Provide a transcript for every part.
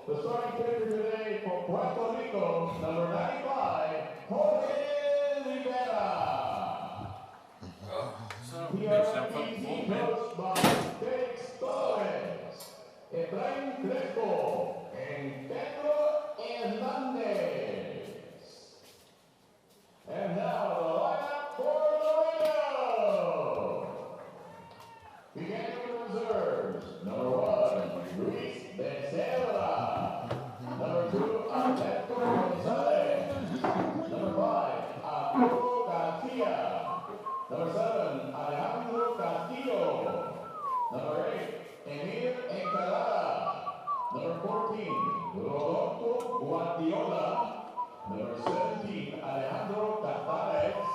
The starting pitcher today for Puerto Rico, number 95, PRPC coached by Felix Torres, Efraín Crespo, and Pedro Hernandez. And now the lineup for Laredo. Beginning with reserves, number 1, Luis Becerra. Number 2, Alberto Gonzalez. Number 5, Arturo Garcia. Number 7, Alejandro Castillo. Number 8, Emil Encalada. Number 14, Rodolfo Guardiola. Number 17, Alejandro Cazares.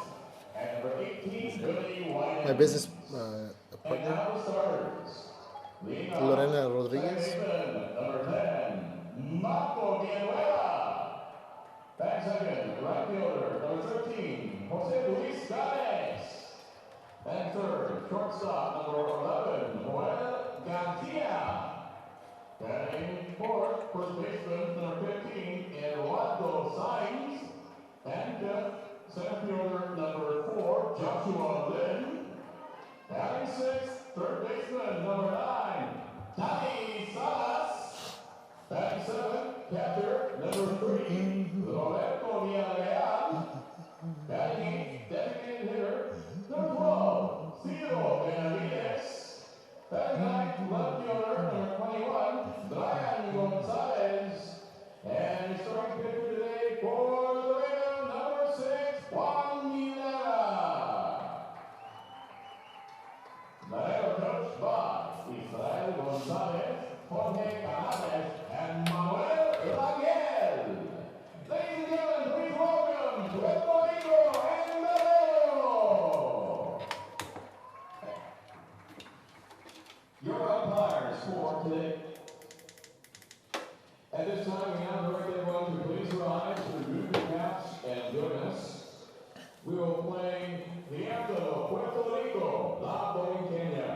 And number 18, Billy White. My business And now the starters. Lorena Rodriguez. Number 10, Marco Villanueva. Back second, right fielder, number 13, Jose Luis Gales. And third, shortstop, number 11, Joel Garcia. Batting fourth, first baseman, number 15, Eduardo Sainz. And fifth, center fielder, number 4, Joshua Lynn. Batting sixth, third baseman, number 9, Tani Salas. Batting seventh, catcher, number 3, Roberto Villarreal. Batting eighth, designated hitter, number 12, Ciro Benavides. Batting ninth, left fielder, number 21, Brian Gonzalez. And starting pitcher today for the Laredo, number 6, Juan Milera. Laredo coached by Israel Gonzalez, Jorge Canales, and Manuel Rangel. Ladies and gentlemen, please welcome Puerto Rico and Laredo. Your umpires for today. At this time, we now direct everyone to please rise to remove the caps and join us. We will play the anthem of Puerto Rico, La Borinqueña.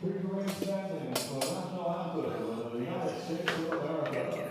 Please remain standing for the national anthem of the United States of America.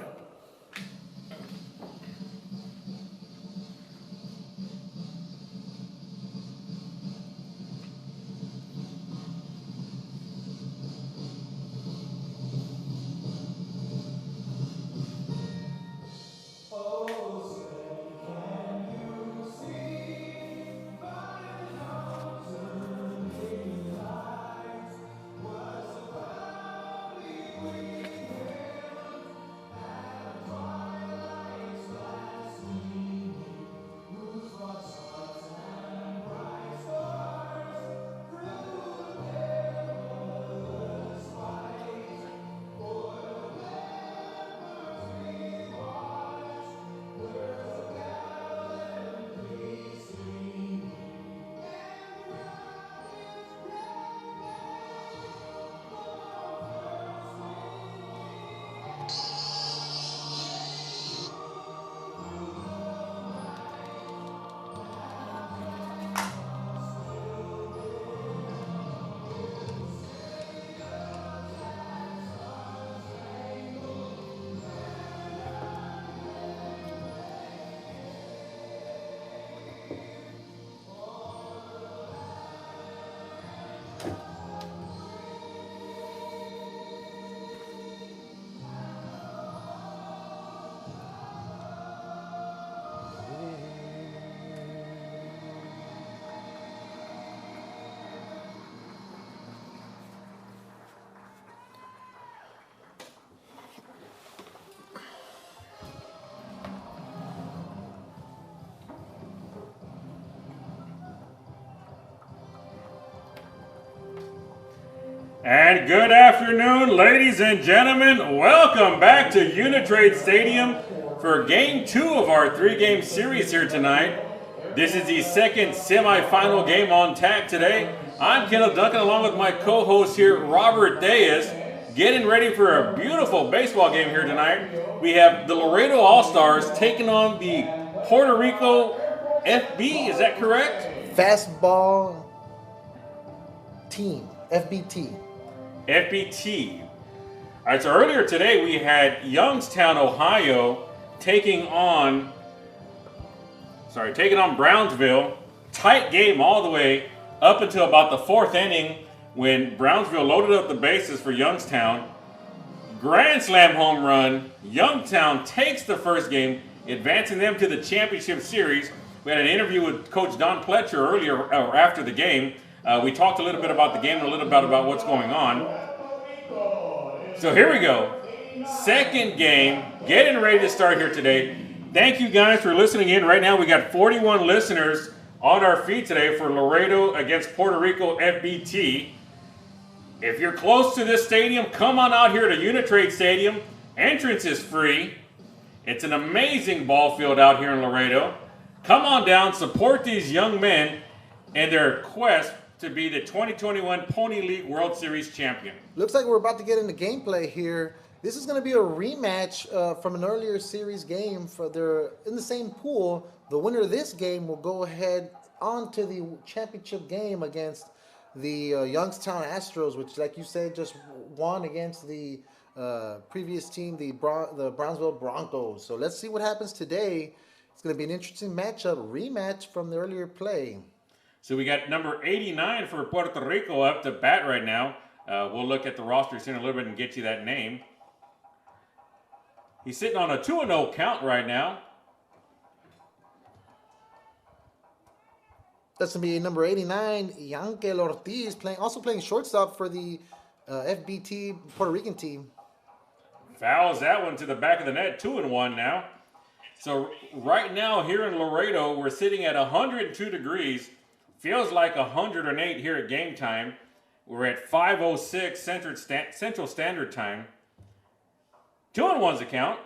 And good afternoon, ladies and gentlemen. Welcome back to Uni-Trade Stadium for Game 2 of our 3-game series here tonight. This is the second semifinal game on tap today. I'm Kenneth Duncan along with my co-host here, Robert Diaz, getting ready for a beautiful baseball game here tonight. We have the Laredo All-Stars taking on the Puerto Rico FB, is that correct? Fastball team, FBT. FBT. All right, so earlier today we had Youngstown, Ohio taking on Brownsville. Tight game all the way up until about the 4th inning when Brownsville loaded up the bases for Youngstown. Grand slam home run. Youngstown takes the first game, advancing them to the championship series. We had an interview with Coach Don Pletcher earlier or after the game. We talked a little bit about the game and a little bit about what's going on. So here we go. Second game, getting ready to start here today. Thank you guys for listening in. Right now we got 41 listeners on our feed today for Laredo against Puerto Rico FBT. If you're close to this stadium, come on out here to Uni-Trade Stadium. Entrance is free. It's an amazing ball field out here in Laredo. Come on down, support these young men and their quest to be the 2021 Pony League World Series champion. Looks like we're about to get into gameplay here. This is going to be a rematch from an earlier series game. They're in the same pool. The winner of this game will go ahead on to the championship game against the Youngstown Astros, which, like you said, just won against the previous team, the Brownsville Broncos. So let's see what happens today. It's going to be an interesting matchup, rematch from the earlier play. So we got number 89 for Puerto Rico up to bat right now. We'll look at the rosters in a little bit and get you that name. He's sitting on a 2-0 count right now. That's going to be number 89, Yankel Ortiz, also playing shortstop for the FBT Puerto Rican team. Fouls that one to the back of the net, 2-1 now. So right now here in Laredo, we're sitting at 102 degrees. Feels like 108 here at game time. We're at 5:06 Central Standard Time. 2-1's the count.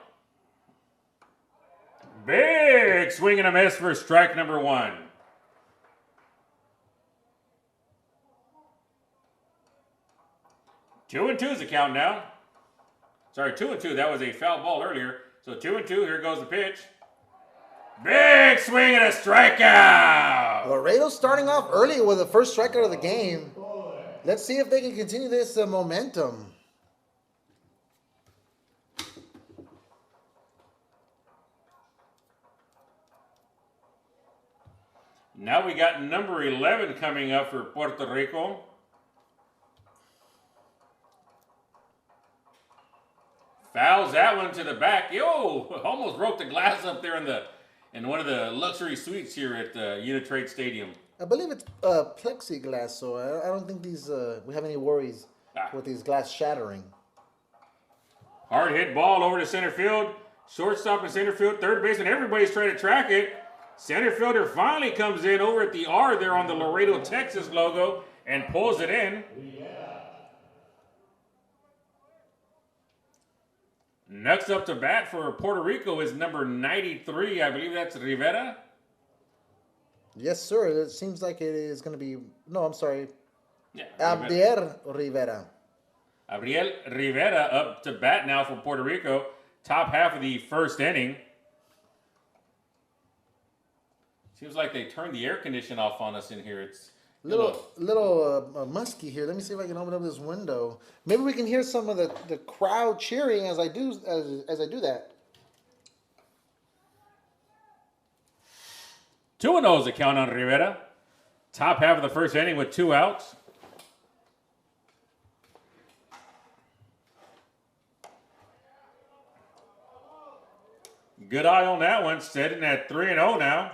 Big swing and a miss for strike number 1. Two and 2's the count now. Sorry, 2-2. That was a foul ball earlier. So 2-2. Here goes the pitch. Big swing and a strikeout. Laredo starting off early with the first strikeout of the game. Let's see if they can continue this momentum. Now we got number 11 coming up for Puerto Rico. Fouls that one to the back. Yo, almost broke the glass up there in one of the luxury suites here at the Uni-Trade Stadium. I believe it's plexiglass, so I don't think we have any worries with these glass shattering. Hard hit ball over to center field. Shortstop and center field, third baseman. Everybody's trying to track it. Center fielder finally comes in over at the R there on the Laredo, Texas logo and pulls it in. Next up to bat for Puerto Rico is number 93. I believe that's Rivera. Yes, sir. It seems like it is going to be... No, I'm sorry. Yeah, Abdiel Rivera. Abdiel Rivera up to bat now for Puerto Rico. Top half of the first inning. Seems like they turned the air condition off on us in here. It's little musky here. Let me see if I can open up this window. Maybe we can hear some of the crowd cheering as I do that. 2-0 is the count on Rivera. Top half of the first inning with 2 outs. Good eye on that one. Sitting at 3-0 now.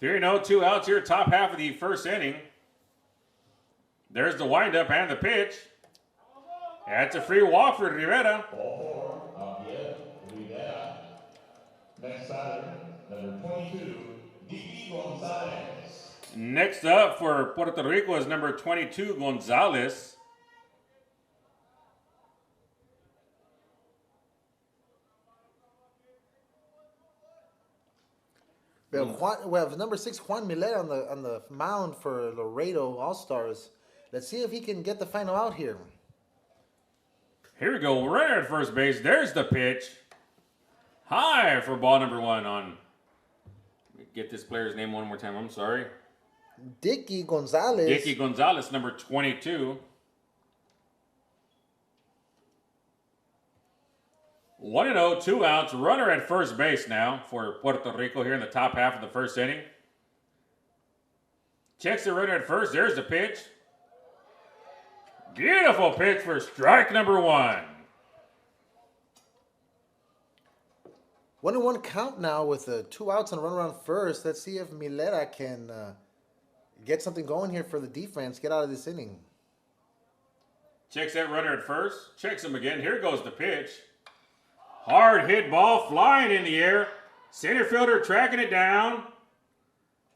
3-0, 2 outs here, top half of the first inning. There's the windup and the pitch. That's a free walk for Rivera. Next batter, number 22, Didi Gonzalez. Next up for Puerto Rico is number 22, Gonzalez. We have number 6 Juan Millet on the mound for Laredo All-Stars. Let's see if he can get the final out here. Here we go, runner at first base. There's the pitch. High for ball number 1 on. Get this player's name one more time. I'm sorry. Dicky Gonzalez. Dicky Gonzalez, number 22. 1-0, 2 outs. Runner at first base now for Puerto Rico here in the top half of the first inning. Checks the runner at first. There's the pitch. Beautiful pitch for strike number 1. 1-1 count now with 2 outs and a runner on first. Let's see if Milera can get something going here for the defense. Get out of this inning. Checks that runner at first. Checks him again. Here goes the pitch. Hard hit ball flying in the air. Center fielder tracking it down.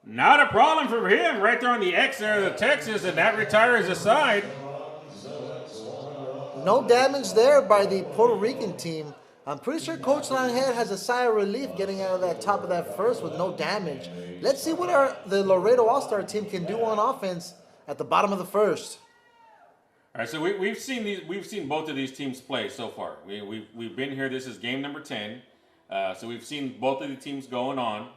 Not a problem for him. Right there on the X there of the Texas, and that retires the side. No damage there by the Puerto Rican team. I'm pretty sure Coach Langhead has a sigh of relief getting out of that top of that first with no damage. Let's see what the Laredo All-Star team can do on offense at the bottom of the first. All right, so we've seen both of these teams play so far. We've been here. This is game number 10. So we've seen both of the teams going on.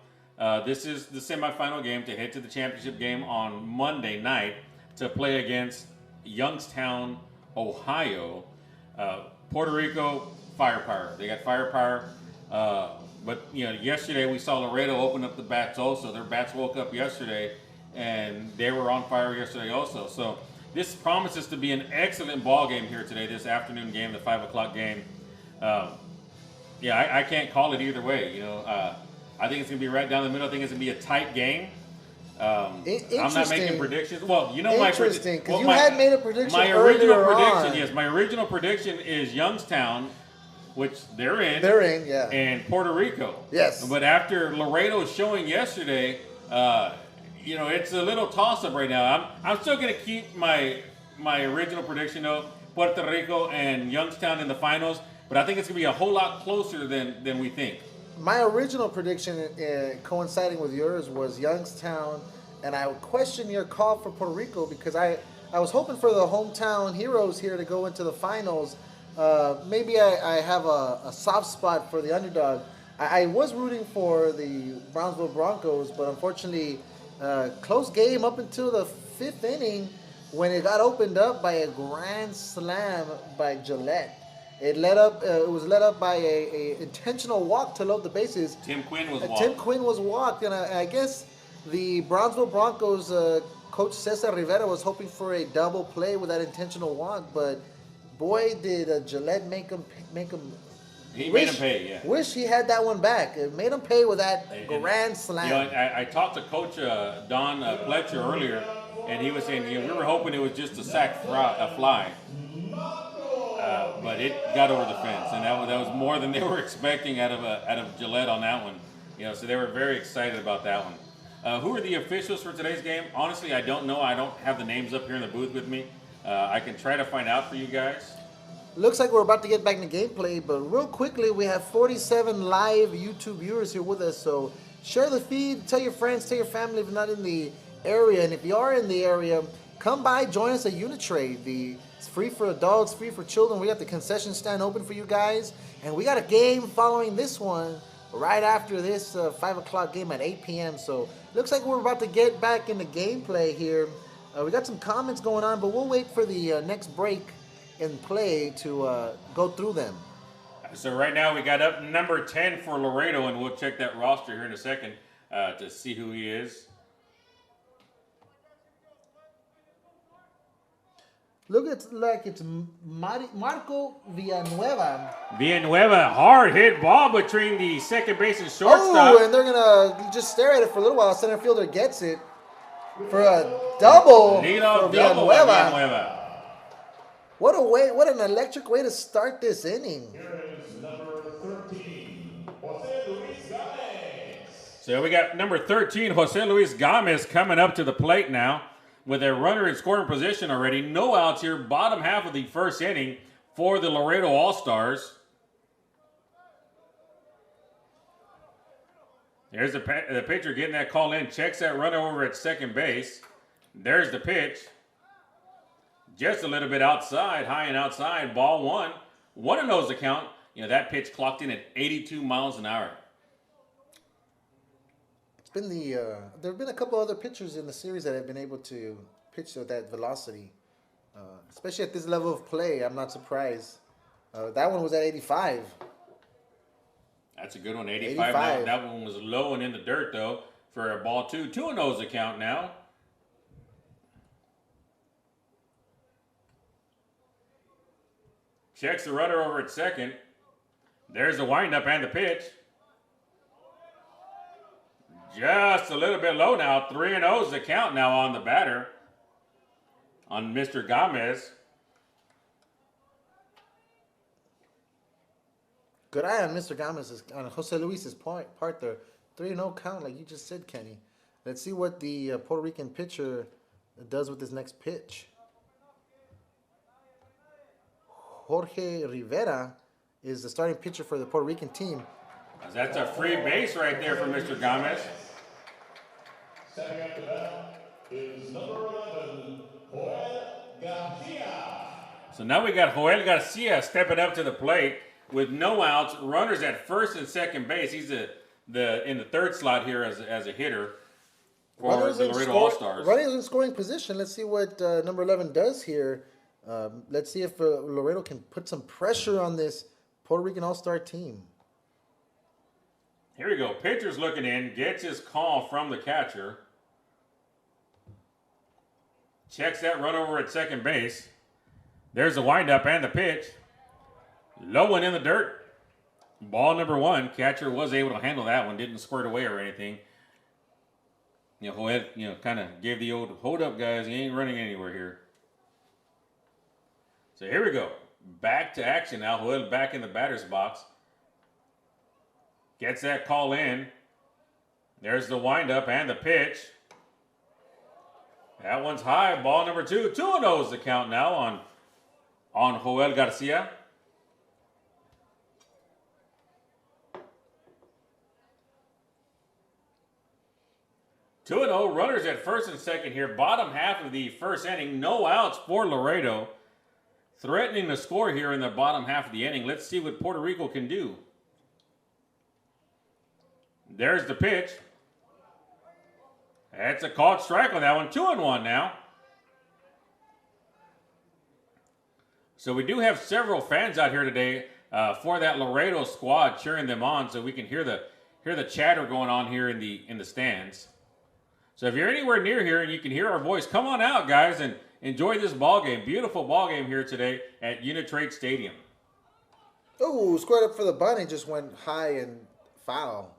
This is the semifinal game to head to the championship game on Monday night to play against Youngstown, Ohio. Puerto Rico, firepower. They got firepower. But yesterday we saw Laredo open up the bats also. Their bats woke up yesterday, and they were on fire yesterday also. So this promises to be an excellent ball game here today, this afternoon game, the 5 o'clock game. I can't call it either way. I think it's going to be right down the middle. I think it's going to be a tight game. I'm not making predictions. Well, interesting, because you had made a prediction my original earlier prediction, on. yes, my original prediction is Youngstown, which they're in. They're in, yeah. And Puerto Rico. Yes. But after Laredo showing yesterday, it's a little toss-up right now. I'm still going to keep my original prediction, though, Puerto Rico and Youngstown in the finals, but I think it's going to be a whole lot closer than we think. My original prediction, coinciding with yours, was Youngstown, and I would question your call for Puerto Rico because I was hoping for the hometown heroes here to go into the finals. Maybe I have a soft spot for the underdog. I was rooting for the Brownsville Broncos, but unfortunately, Close game up until the fifth inning when it got opened up by a grand slam by Gillette. It was led up by a intentional walk to load the bases. Tim Quinn was walked. Tim Quinn was walked, and I guess the Brownsville Broncos coach Cesar Rivera was hoping for a double play with that intentional walk, but boy, did Gillette make him. He made him pay, yeah. Wish he had that one back. It made him pay with that grand slam. You know, I talked to Coach Don Fletcher earlier, and he was saying, we were hoping it was just a fly. But it got over the fence, and that was more than they were expecting out of Gillette on that one. So they were very excited about that one. Who are the officials for today's game? Honestly, I don't know. I don't have the names up here in the booth with me. I can try to find out for you guys. Looks like we're about to get back into gameplay, but real quickly, we have 47 live YouTube viewers here with us. So share the feed, tell your friends, tell your family if you're not in the area, and if you are in the area, come by, join us at Uni-Trade. It's free for adults, free for children. We got the concession stand open for you guys. And we got a game following this one right after this 5 o'clock game at 8 p.m. So looks like we're about to get back into gameplay here. We got some comments going on, but we'll wait for the next break in play to go through them. So right now we got up number 10 for Laredo, and we'll check that roster here in a second to see who he is. Look, like it's Marco Villanueva. Villanueva, hard hit ball between the second base and shortstop. Oh, and they're gonna just stare at it for a little while. Center fielder gets it for a double. Leadoff double by Villanueva. What an electric way to start this inning. Here is number 13, Jose Luis Gomez. So we got number 13, Jose Luis Gomez, coming up to the plate now with a runner in scoring position already. No outs here, bottom half of the first inning for the Laredo All-Stars. There's the pitcher getting that call in, checks that runner over at second base. There's the pitch. Just a little bit outside, high and outside, ball one. 1-0 the count. That pitch clocked in at 82 miles an hour. It's been there have been a couple other pitchers in the series that have been able to pitch at that velocity. Especially at this level of play, I'm not surprised. That one was at 85. That's a good one, 85. That one was low and in the dirt, though, for a ball two. 2-0 the count now. Checks the runner over at second. There's the windup and the pitch. Just a little bit low now. 3-0's the count now on the batter. On Mr. Gomez. Good eye on Mr. Gomez, on Jose Luis's part there. 3-0 count, like you just said, Kenny. Let's see what the Puerto Rican pitcher does with his next pitch. Jorge Rivera is the starting pitcher for the Puerto Rican team. That's a free base right there for Mr. Gomez. Setting up the bat is number 11, Joel Garcia. So now we got Joel Garcia stepping up to the plate with no outs, runners at first and second base. He's in the third slot here as a hitter for the Laredo All-Stars. Runners in scoring position. Let's see what number 11 does here. Let's see if Laredo can put some pressure on this Puerto Rican All-Star team. Here we go. Pitcher's looking in, gets his call from the catcher. Checks that run over at second base. There's the windup and the pitch. Low one in the dirt. Ball number one. Catcher was able to handle that one. Didn't squirt away or anything. Joel, kind of gave the old, hold up, guys. He ain't running anywhere here. So here we go. Back to action now. Joel back in the batter's box. Gets that call in. There's the windup and the pitch. That one's high. Ball number two. 2-0 is the count now on Joel Garcia. Two and 0, runners at first and second here. Bottom half of the first inning. No outs for Laredo. Threatening to score here in the bottom half of the inning. Let's see what Puerto Rico can do. There's the pitch. That's a called strike on that one. 2-1 now. So we do have several fans out here today for that Laredo squad cheering them on, so we can hear the chatter going on here in the stands. So if you're anywhere near here and you can hear our voice, come on out, guys, and enjoy this ball game. Beautiful ball game here today at Uni-Trade Stadium. Oh, squared up for the bunt and just went high and foul.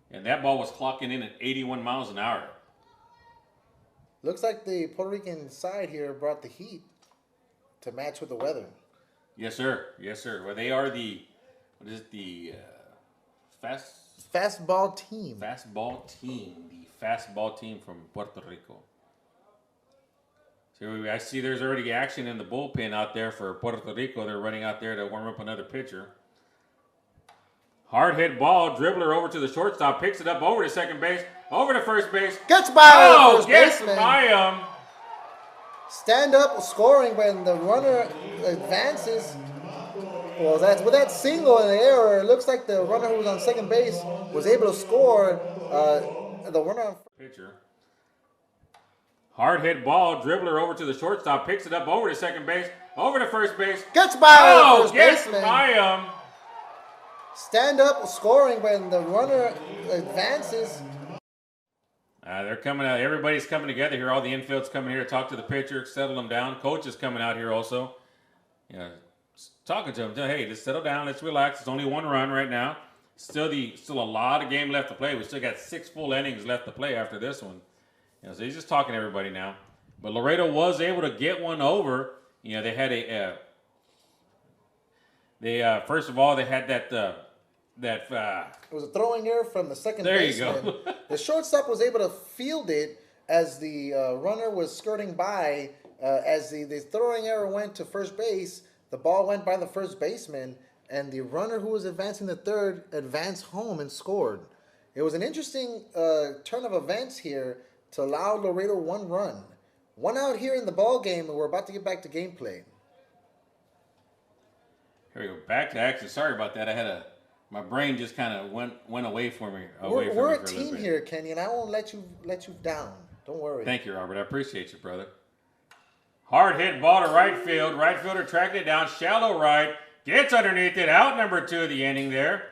And that ball was clocking in at 81 miles an hour. Looks like the Puerto Rican side here brought the heat to match with the weather. Yes, sir. Yes, sir. Well, they are the fastball team. The fastball team from Puerto Rico. So I see there's already action in the bullpen out there for Puerto Rico. They're running out there to warm up another pitcher. Hard hit ball, dribbler over to the shortstop, picks it up over to second base, over to first base. Gets by the first baseman. By him. Stand up scoring when the runner advances. Well, with that single in the air, it looks like the runner who was on second base was able to score. The runner on pitcher. Hard hit ball, dribbler over to the shortstop, picks it up over to second base, over to first base. Gets by the first gets baseman. By him. Stand up scoring when the runner advances. They're coming out. Everybody's coming together here. All the infield's coming here to talk to the pitcher, settle them down. Coach is coming out here also. Talking to him. Hey, let's settle down. Let's relax. It's only one run right now. Still a lot of game left to play. We still got 6 full innings left to play after this one. So he's just talking to everybody now. But Laredo was able to get one over. They had first of all, they had that it was a throwing error from the second baseman. There you go. The shortstop was able to field it as the runner was skirting by. As the throwing error went to first base, the ball went by the first baseman, and the runner who was advancing the third advanced home and scored. It was an interesting turn of events here to allow Laredo one run. One out here in the ball game, and we're about to get back to gameplay. Here we go. Back to action. Sorry about that. My brain just kind of went away from me. We're a team here, Kenny, and I won't let you down. Don't worry. Thank you, Robert. I appreciate you, brother. Hard hit ball to right field. Right fielder tracked it down. Shallow right. Gets underneath it. Out number 2 of the inning there.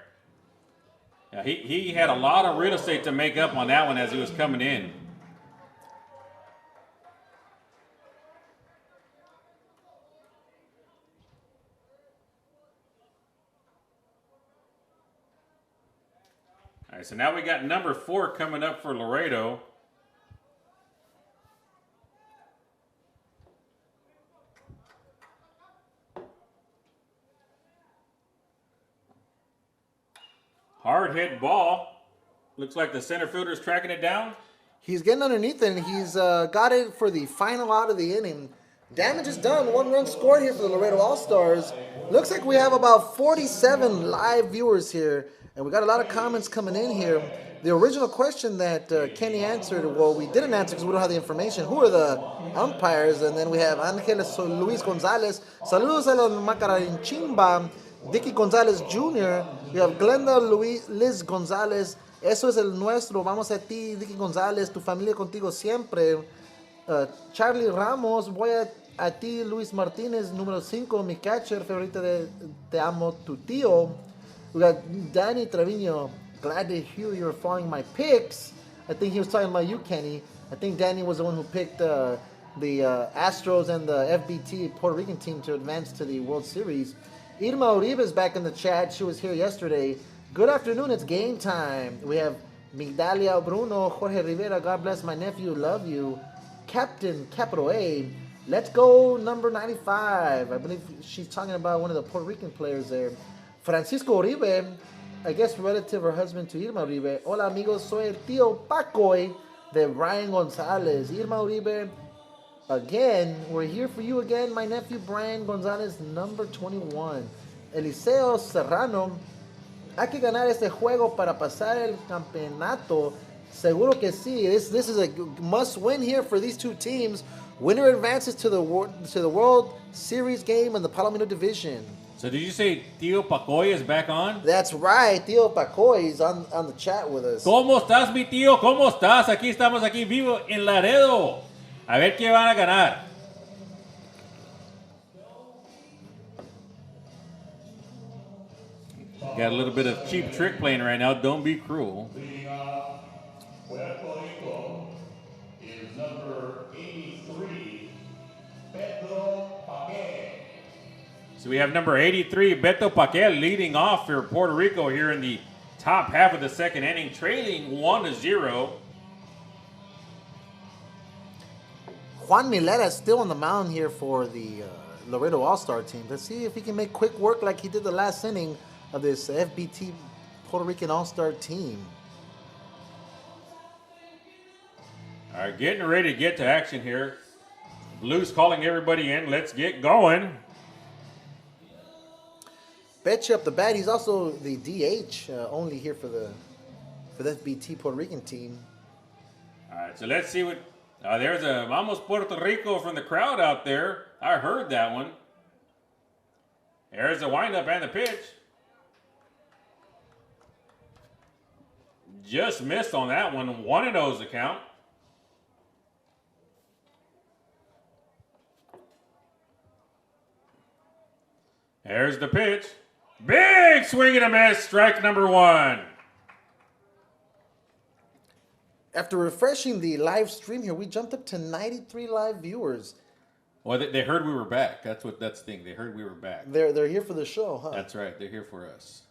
Yeah, he had a lot of real estate to make up on that one as he was coming in. All right, so now we got number 4 coming up for Laredo. Hard hit ball. Looks like the center fielder is tracking it down. He's getting underneath it, and he's got it for the final out of the inning. Damage is done. 1 run scored here for the Laredo All-Stars. Looks like we have about 47 live viewers here, and we got a lot of comments coming in here. The original question that Kenny answered, well, we didn't answer because we don't have the information. Who are the umpires? And then we have Ángel Luis González. Saludos a los Macarinchimba. Dicky González Jr. We have Glenda Liz González. Eso es el nuestro. Vamos a ti, Dicky González. Tu familia contigo siempre. Charlie Ramos. Voy a ti, Luis Martínez, número 5. Mi catcher favorito de Te Amo, tu tío. We got Danny Trevino. Glad to hear you're following my picks. I think he was talking about you, Kenny. I think Danny was the one who picked the Astros and the FBT Puerto Rican team to advance to the World Series. Irma Uribe is back in the chat. She was here yesterday. Good afternoon. It's game time. We have Migdalia Bruno, Jorge Rivera. God bless my nephew. Love you. Captain, capital A. Let's go, number 95. I believe she's talking about one of the Puerto Rican players there. Francisco Uribe, I guess relative or husband to Irma Uribe. Hola, amigos. Soy el tío Pacoy de Brian González. Irma Uribe. Again, we're here for you again, my nephew Brian González, number 21. Eliseo Serrano, hay que ganar este juego para pasar el campeonato. Seguro que sí. This is a must-win here for these two teams. Winner advances to the World Series game in the Palomino division. So did you say Tio Pacoy is back on? That's right. Tio Pacoy is on the chat with us. ¿Cómo estás, mi tío? ¿Cómo estás? Aquí estamos aquí vivo en Laredo. A ver qué van a ganar. Got a little bit of cheap trick playing right now. Don't be cruel. Leading off, Puerto Rico is number 83, Pedro Paquet. So we have number 83, Beto Paquel, leading off for Puerto Rico here in the top half of the second inning, trailing 1-0. Juan Milera is still on the mound here for the Laredo All-Star team. Let's see if he can make quick work like he did the last inning of this FBT Puerto Rican All-Star team. All right, getting ready to get to action here. Blues calling everybody in. Let's get going. Betcha up the bat. He's also the DH, only here for the FBT Puerto Rican team. All right, so let's see what... there's a Vamos Puerto Rico from the crowd out there. I heard that one. There's the windup and the pitch. Just missed on that one. 1-0's the count. There's the pitch. Big swing and a miss. Strike number 1. After refreshing the live stream here, we jumped up to 93 live viewers. Well, they heard we were back. That's the thing. They heard we were back. They're here for the show, huh? That's right. They're here for us.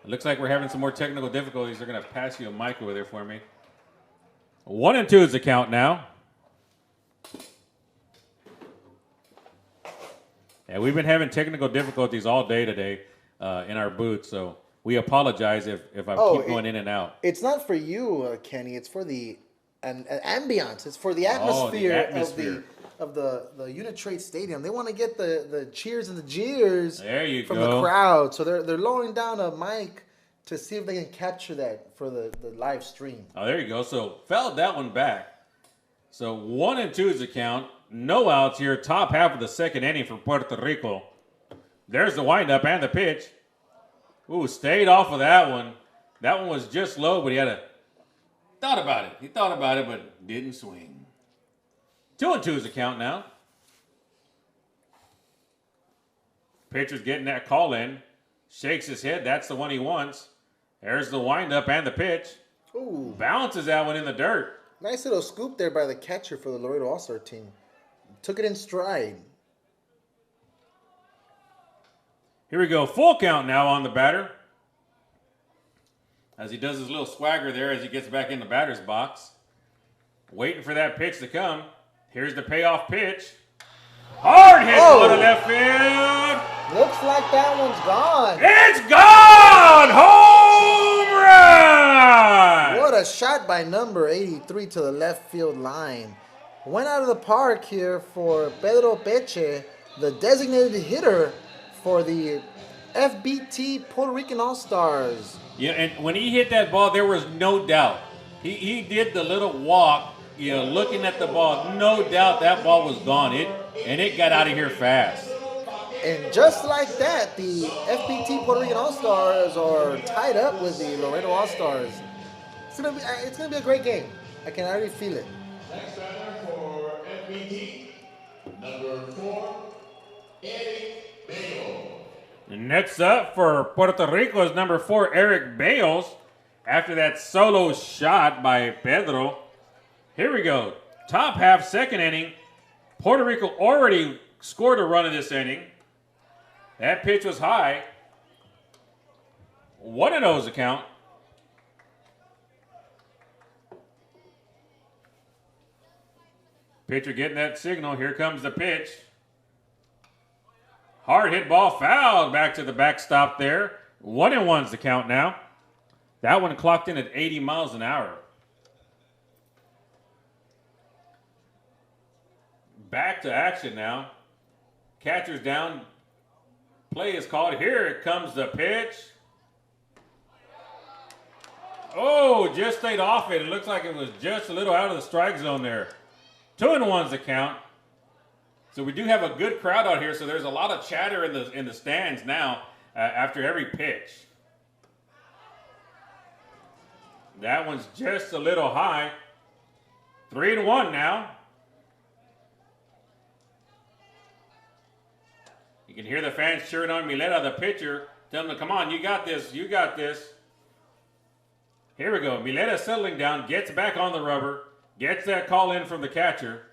It looks like we're having some more technical difficulties. They're going to pass you a mic over there for me. 1-2 is the count now. Yeah, we've been having technical difficulties all day today in our booth, so we apologize if I keep going in and out. It's not for you, Kenny. It's for the ambiance. It's for the atmosphere, of the Uni-Trade Stadium. They want to get the cheers and the jeers from the crowd. So they're lowering down a mic to see if they can capture that for the live stream. Oh, there you go. So fouled that one back. So 1-2 is the count. No outs here. Top half of the second inning for Puerto Rico. There's the windup and the pitch. Ooh, stayed off of that one. That one was just low, but he thought about it. He thought about it, but didn't swing. 2-2 is the count now. Pitcher's getting that call in. Shakes his head. That's the one he wants. There's the windup and the pitch. Ooh. Bounces that one in the dirt. Nice little scoop there by the catcher for the Laredo All-Star team. Took it in stride. Here we go. Full count now on the batter. As he does his little swagger there as he gets back in the batter's box. Waiting for that pitch to come. Here's the payoff pitch. Hard hit to left field. Looks like that one's gone. It's gone! Home run! What a shot by number 83 to the left field line. Went out of the park here for Pedro Peche, the designated hitter for the FBT Puerto Rican All-Stars. Yeah, and when he hit that ball, there was no doubt. He did the little walk, looking at the ball. No doubt that ball was gone. It got out of here fast. And just like that, the FBT Puerto Rican All-Stars are tied up with the Laredo All-Stars. It's gonna be a great game. I can already feel it. Next batter for FBT, number 4, Eric Bale. Next up for Puerto Rico is number 4, Eric Bales. After that solo shot by Pedro. Here we go. Top half, second inning. Puerto Rico already scored a run in this inning. That pitch was high. 1-0 is the count. Pitcher getting that signal. Here comes the pitch. Hard hit ball fouled back to the backstop there. 1-1's the count now. That one clocked in at 80 miles an hour. Back to action now. Catcher's down. Play is called. Here comes the pitch. Oh, just stayed off it. It looks like it was just a little out of the strike zone there. 2-1's the count. So we do have a good crowd out here. So there's a lot of chatter in the stands now after every pitch. That one's just a little high. 3-1 now. You can hear the fans cheering on Mileta, the pitcher, telling him, come on, you got this, you got this. Here we go. Mileta settling down, gets back on the rubber, gets that call in from the catcher.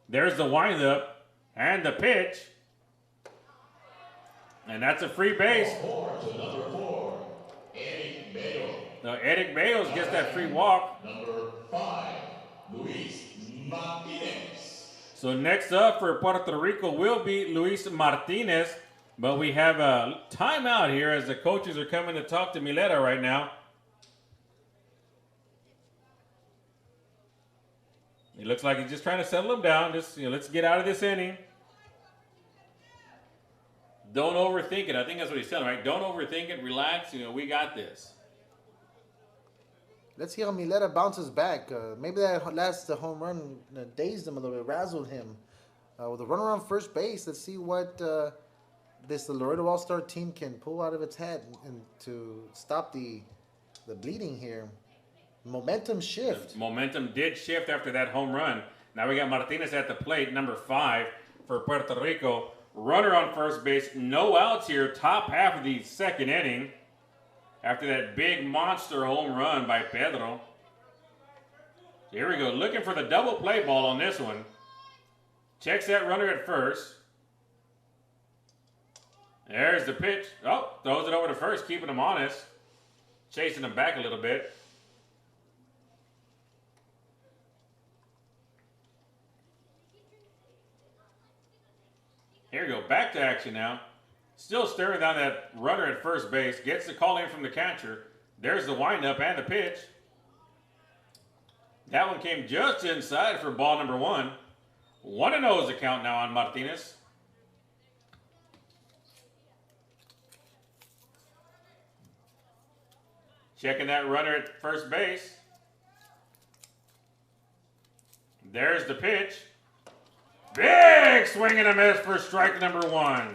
There's the windup and the pitch. And that's a free base. Number 4, Eric Bello. So Eric Bayos gets that free walk. Number 5, Luis Martinez. So next up for Puerto Rico will be Luis Martinez. But we have a timeout here as the coaches are coming to talk to Mileta right now. It looks like he's just trying to settle him down. Just, let's get out of this inning. Don't overthink it. I think that's what he's telling, right? Don't overthink it. Relax. We got this. Let's see how Mileta bounces back. Maybe that last home run dazed him a little bit, razzled him. With a runner on first base, let's see what the Laredo All-Star team can pull out of its head and to stop the bleeding here. Momentum shift. The momentum did shift after that home run. Now we got Martinez at the plate, number 5 for Puerto Rico. Runner on first base, no outs here, top half of the second inning. After that big monster home run by Pedro. Here we go, looking for the double play ball on this one. Checks that runner at first. There's the pitch. Oh, throws it over to first, keeping him honest. Chasing him back a little bit. Here we go, back to action now. Still staring down that runner at first base. Gets the call in from the catcher. There's the windup and the pitch. That one came just inside for ball number 1. 1-0 is the count now on Martinez. Checking that runner at first base. There's the pitch. Big swing and a miss for strike number 1.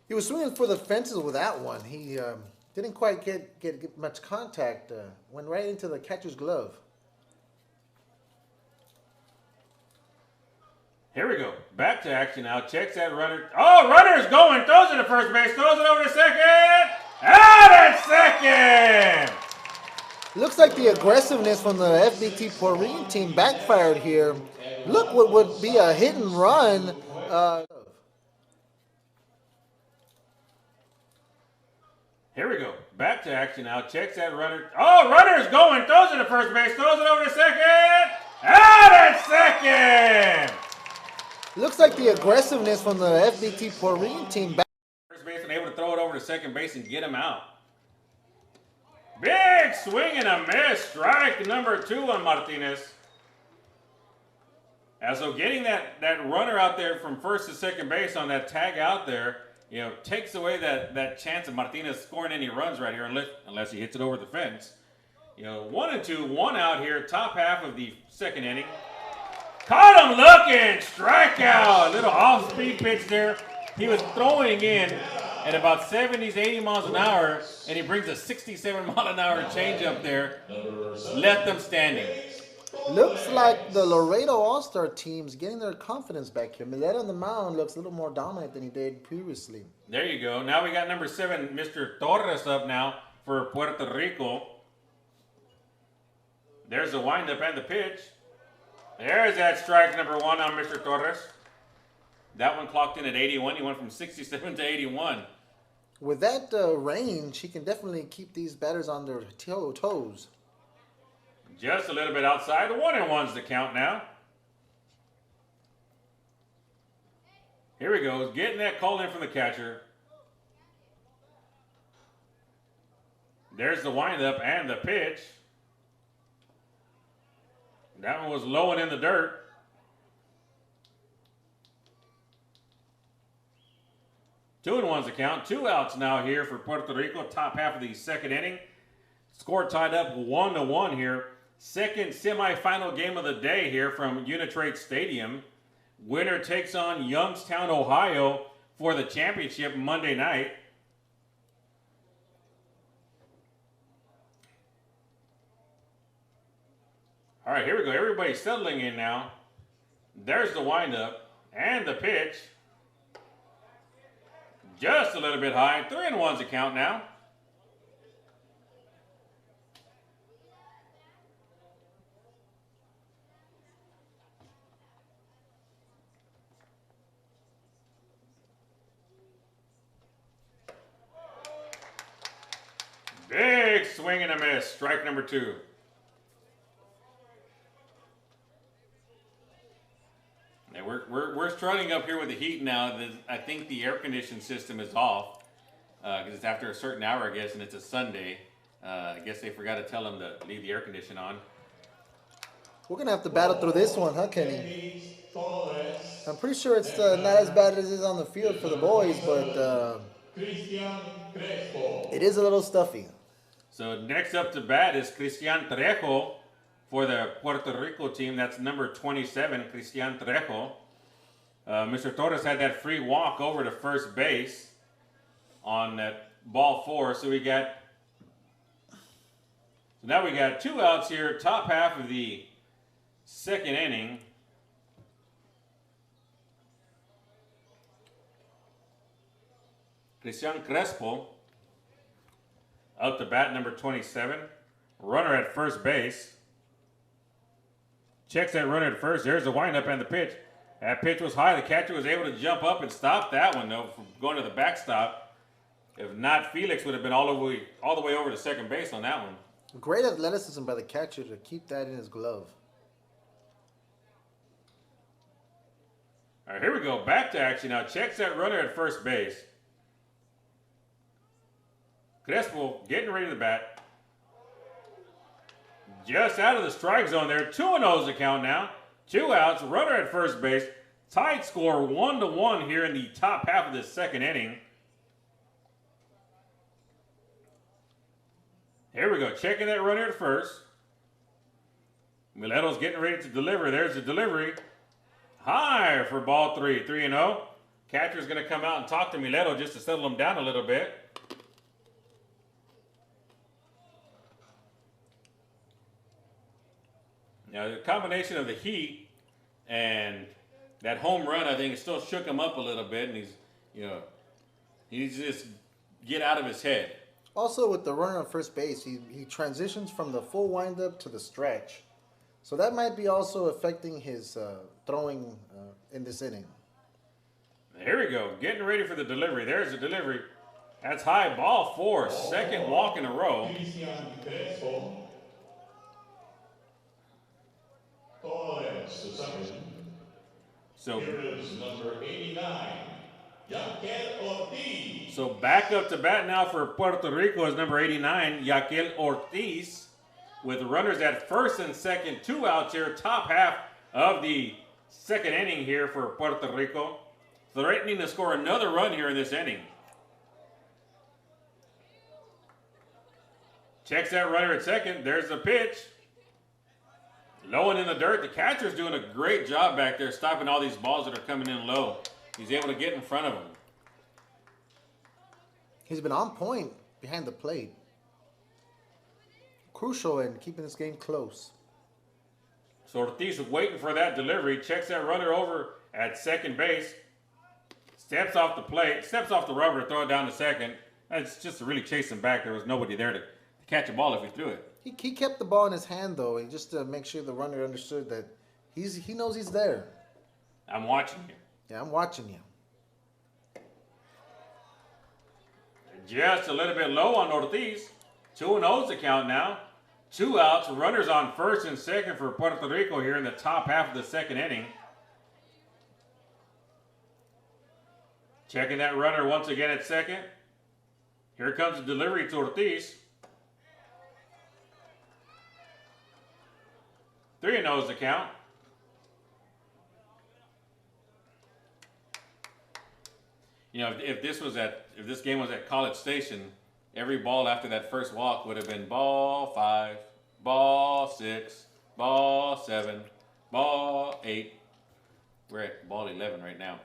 He was swinging for the fences with that one. He didn't quite get much contact. Went right into the catcher's glove. Here we go. Back to action now. Checks that runner. Oh, runner's going. Throws it to first base. Throws it over to second. Out at second. Looks like the aggressiveness from the FBT Puerto Rican team backfired here. Look what would be a hit and run. Here we go. Back to action now. Checks that runner. Oh, runner's going. Throws it to first base. Throws it over to second. Out at second. Looks like the aggressiveness from the FBT Puerto Rican team First base and able to throw it over to second base and get him out. Big swing and a miss. Strike number 2 on Martinez. So getting that runner out there from first to second base on that tag out there, takes away that chance of Martinez scoring any runs right here unless he hits it over the fence. 1-2, 1 out here, top half of the second inning. Caught him looking, strikeout. A little off-speed pitch there. He was throwing in at about 70s, 80 miles an hour, and he brings a 67-mile-an-hour changeup there. Left them standing. Looks like the Laredo All-Star team's getting their confidence back here. Mileta on the mound looks a little more dominant than he did previously. There you go. Now we got number 7, Mr. Torres up now for Puerto Rico. There's the windup and the pitch. There's that strike number 1 on Mr. Torres. That one clocked in at 81. He went from 67 to 81. With that range, he can definitely keep these batters on their toes. Just a little bit outside. 1-1's the count now. Here he goes, getting that call in from the catcher. There's the windup and the pitch. That one was low and in the dirt. Two and one's the count. 2 outs now here for Puerto Rico. Top half of the second inning. Score tied up 1-1 here. Second semifinal game of the day here from Uni-Trade Stadium. Winner takes on Youngstown, Ohio for the championship Monday night. All right, here we go. Everybody's settling in now. There's the windup and the pitch. Just a little bit high. 3-1's the count now. Big swing and a miss. Strike number 2. Yeah, we're struggling up here with the heat now. I think the air conditioning system is off because it's after a certain hour, I guess, and it's a Sunday. I guess they forgot to tell them to leave the air conditioning on. We're going to have to battle through this one, huh, Kenny? I'm pretty sure it's not as bad as it is on the field for the boys, but it is a little stuffy. So next up to bat is Cristian Trejo for the Puerto Rico team. That's number 27, Cristian Trejo. Mr. Torres had that free walk over to first base on that ball 4. So now we got 2 outs here, top half of the second inning. Cristian Crespo up to bat, number 27. Runner at first base. Checks that runner at first. There's the windup and the pitch. That pitch was high. The catcher was able to jump up and stop that one, though, from going to the backstop. If not, Felix would have been all the way over to second base on that one. Great athleticism by the catcher to keep that in his glove. All right, here we go. Back to action now. Checks that runner at first base. Crespo getting ready to bat. Just out of the strike zone there. 2-0's the count now. 2 outs. Runner at first base. Tied score 1-1 here in the top half of the second inning. Here we go. Checking that runner at first. Mileto's getting ready to deliver. There's the delivery. High for ball 3. 3-0. Catcher's going to come out and talk to Mileto just to settle him down a little bit. Now, the combination of the heat and that home run, I think, it still shook him up a little bit, and he needs to just get out of his head. Also, with the runner on first base, he transitions from the full windup to the stretch. So that might be also affecting his throwing in this inning. Here we go. Getting ready for the delivery. There's the delivery. That's high. Ball 4. Second walk in a row. So, number 89, Yaquel Ortiz. So back up to bat now for Puerto Rico is number 89, Yaquel Ortiz, with runners at first and second. 2 outs here, top half of the second inning here for Puerto Rico. Threatening to score another run here in this inning. Checks that runner at second. There's the pitch. Low and in the dirt. The catcher's doing a great job back there stopping all these balls that are coming in low. He's able to get in front of them. He's been on point behind the plate. Crucial in keeping this game close. So Ortiz is waiting for that delivery. Checks that runner over at second base. Steps off the plate. Steps off the rubber to throw it down to second. That's just to really chase him back. There was nobody there to catch a ball if he threw it. He kept the ball in his hand, though, and just to make sure the runner understood that he knows he's there. I'm watching you. Yeah, I'm watching you. Just a little bit low on Ortiz. 2-0's the count now. 2 outs. Runners on first and second for Puerto Rico here in the top half of the second inning. Checking that runner once again at second. Here comes the delivery to Ortiz. 3-0's the count. You know, if this game was at College Station, every ball after that first walk would have been ball 5, ball 6, ball 7, ball 8. We're at ball 11 right now.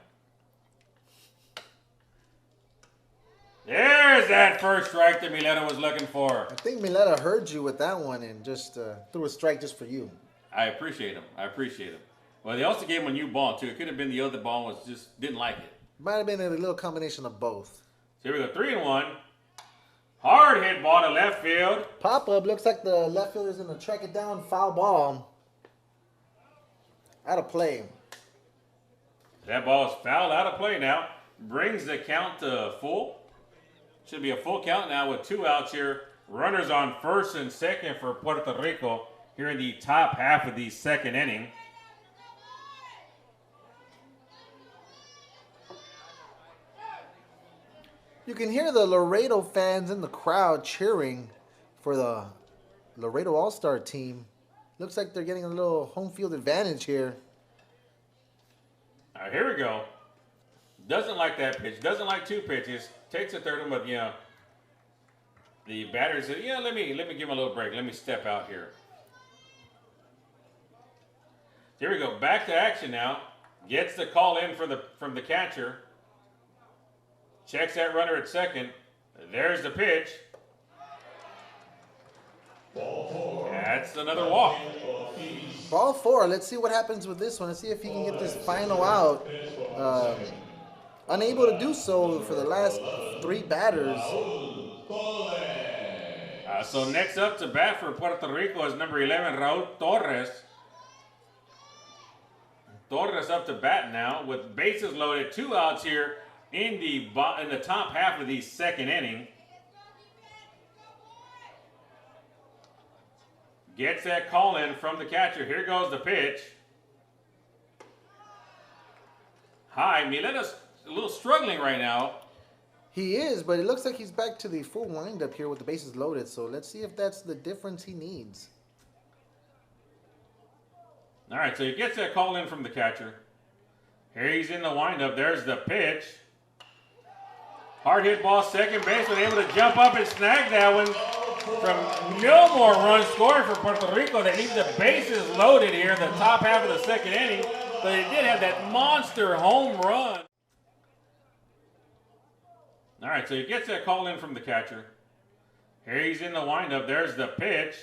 There's that first strike that Milena was looking for. I think Mileta heard you with that one and just threw a strike just for you. I appreciate him. I appreciate him. Well, they also gave him a new ball, too. It could have been the other ball was just didn't like it. Might have been a little combination of both. So here we go. 3-1. Hard hit ball to left field. Pop-up. Looks like the left fielder's going to track it down. Foul ball. Out of play. That ball is fouled out of play now. Brings the count to full. Should be a full count now with 2 outs here. Runners on first and second for Puerto Rico here in the top half of the second inning. You can hear the Laredo fans in the crowd cheering for the Laredo All-Star team. Looks like they're getting a little home field advantage here. All right, here we go. Doesn't like that pitch. Doesn't like 2 pitches. Takes a third one, but the batter said, let me give him a little break. Let me step out here. Here we go. Back to action now. Gets the call in from the catcher. Checks that runner at second. There's the pitch. That's another walk. Ball 4. Let's see what happens with this one. Let's see if he can get this final out. Unable to do so for the last 3 batters. So next up to bat for Puerto Rico is number 11, Raul Torres. Torres up to bat now with bases loaded. 2 outs here in the top half of the second inning. Gets that call in from the catcher. Here goes the pitch. High. Milena's a little struggling right now. He is, but it looks like he's back to the full windup here with the bases loaded. So let's see if that's the difference he needs. All right, so he gets that call in from the catcher. Here he's in the windup. There's the pitch. Hard hit ball, second baseman able to jump up and snag that one. From no more runs scored for Puerto Rico. They leave the bases loaded here in the top half of the second inning. But they did have that monster home run. All right, so he gets that call in from the catcher. Here he's in the windup. There's the pitch.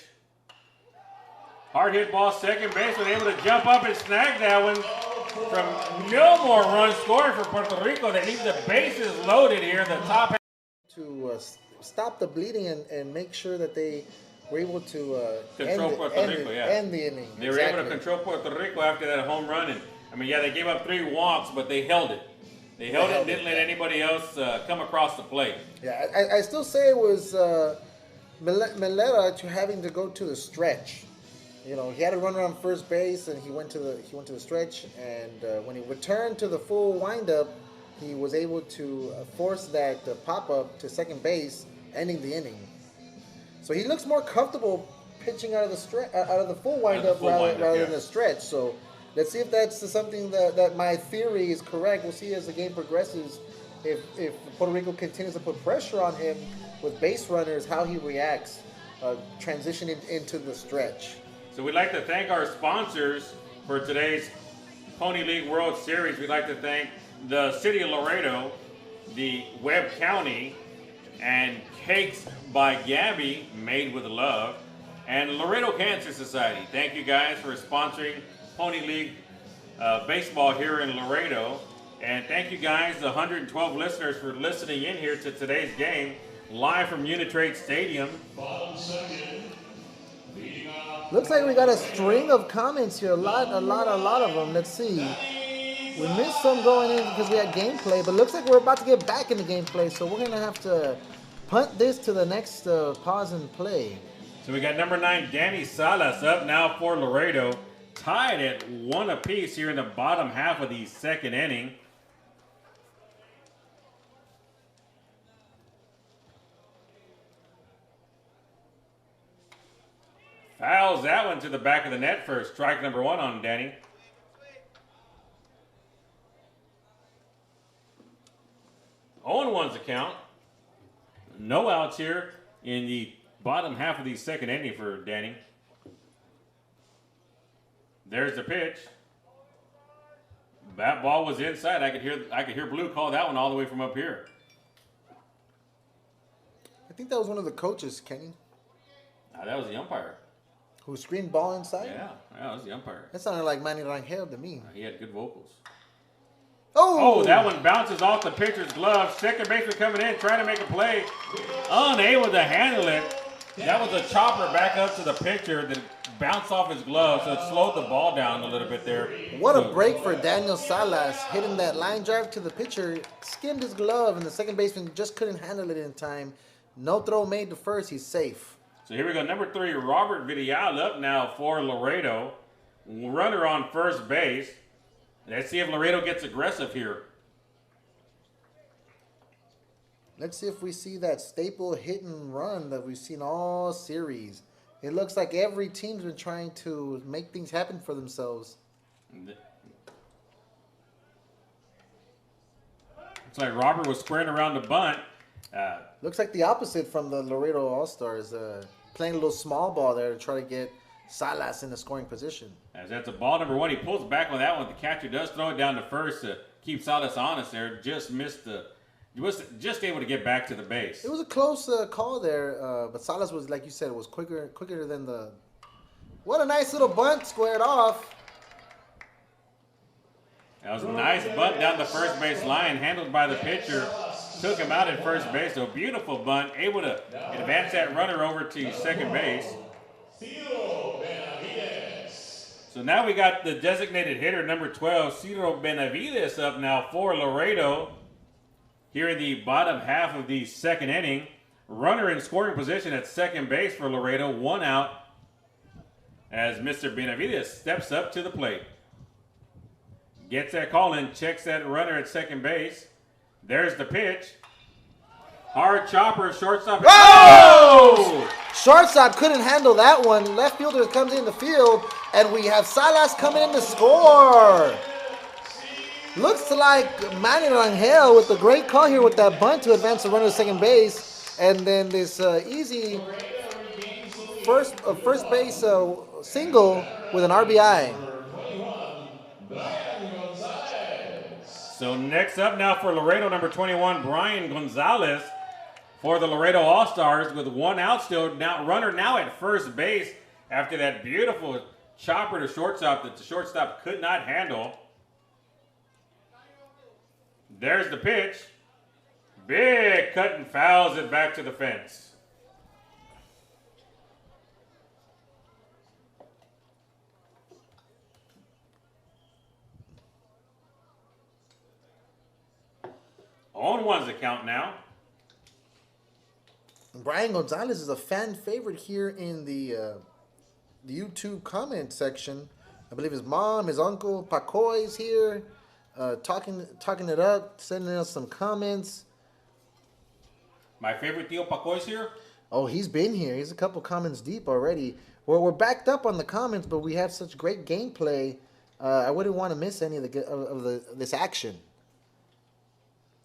Hard hit ball, second baseman able to jump up and snag that one. From no more runs scored for Puerto Rico. They leave the bases loaded here in the top half. To stop the bleeding and make sure that they were able to Control Puerto Rico, end the inning. They were able to control Puerto Rico after that home run. And I mean, they gave up 3 walks, but they held it. They held it and didn't let anybody else come across the plate. Yeah, I still say it was Mileta to having to go to the stretch. You know, he had to run around first base, and he went to the stretch. And when he returned to the full windup, he was able to force that pop-up to second base, ending the inning. So he looks more comfortable pitching out of the full windup rather than the stretch. So let's see if that's something that my theory is correct. We'll see as the game progresses if Puerto Rico continues to put pressure on him with base runners, how he reacts transitioning into the stretch. So we'd like to thank our sponsors for today's Pony League World Series. We'd like to thank the City of Laredo, the Webb County, and Cakes by Gabby, made with love, and Laredo Cancer Society. Thank you guys for sponsoring Pony League baseball here in Laredo. And thank you guys, the 112 listeners, for listening in here to today's game, live from Uni-Trade Stadium. Looks like we got a string of comments here, a lot of them. Let's see. We missed some going in because we had gameplay, but looks like we're about to get back into gameplay, so we're going to have to punt this to the next pause and play. So we got number 9, Danny Salas, up now for Laredo, tied at 1 apiece here in the bottom half of the second inning. Fouls that one to the back of the net for strike number 1 on Danny. Oh, 1's the count. No outs here in the bottom half of the second inning for Danny. There's the pitch. That ball was inside. I could hear Blue call that one all the way from up here. I think that was one of the coaches, Kenny, That was the umpire. who screamed ball inside. Yeah, that was the umpire. That sounded like Manny Rangel to me. He had good vocals. Oh! Oh, that one bounces off the pitcher's glove. Second baseman coming in, trying to make a play. Unable to handle it. That was a chopper back up to the pitcher that bounced off his glove, so it slowed the ball down a little bit there. What a break for Daniel Salas, hitting that line drive to the pitcher, skimmed his glove, and the second baseman just couldn't handle it in time. No throw made to first, he's safe. So here we go, number 3, Robert Vidal up now for Laredo. Runner on first base. Let's see if Laredo gets aggressive here. Let's see if we see that staple hit and run that we've seen all series. It looks like every team's been trying to make things happen for themselves. Looks like Robert was squaring around the bunt. Looks like the opposite from the Laredo All-Stars. Playing a little small ball there to try to get Salas in the scoring position. As that's a ball number 1. He pulls back on that one. The catcher does throw it down to first to keep Salas honest there. Just missed the... He was just able to get back to the base. It was a close call there, but Salas was, like you said, was quicker than the... What a nice little bunt squared off. That was a nice bunt down the first base line, handled by the pitcher. Took him out at first base. So beautiful bunt, able to advance that runner over to second base. So now we got the designated hitter, number 12, Ciro Benavides, up now for Laredo. Here in the bottom half of the second inning. Runner in scoring position at second base for Laredo. 1 out as Mr. Benavides steps up to the plate. Gets that call in, checks that runner at second base. There's the pitch. Hard chopper, shortstop. Oh! Shortstop couldn't handle that one. Left fielder comes in the field, and we have Salas coming in to score. Looks like Manny Rangel with a great call here with that bunt to advance the runner to second base. And then this easy first base single with an RBI. So next up now for Laredo, number 21, Brian Gonzalez for the Laredo All-Stars with 1 out still. Now runner now at first base after that beautiful chopper to shortstop that the shortstop could not handle. There's the pitch. Big cut and fouls it back to the fence. On 1's the count now. Brian Gonzalez is a fan favorite here in the YouTube comment section. I believe his mom, his uncle, Pacoy is here. Talking it up, sending us some comments. My favorite Tio Pacoy's here. Oh, he's been here. He's a couple comments deep already. We're backed up on the comments, but we have such great gameplay. I wouldn't want to miss any of this action.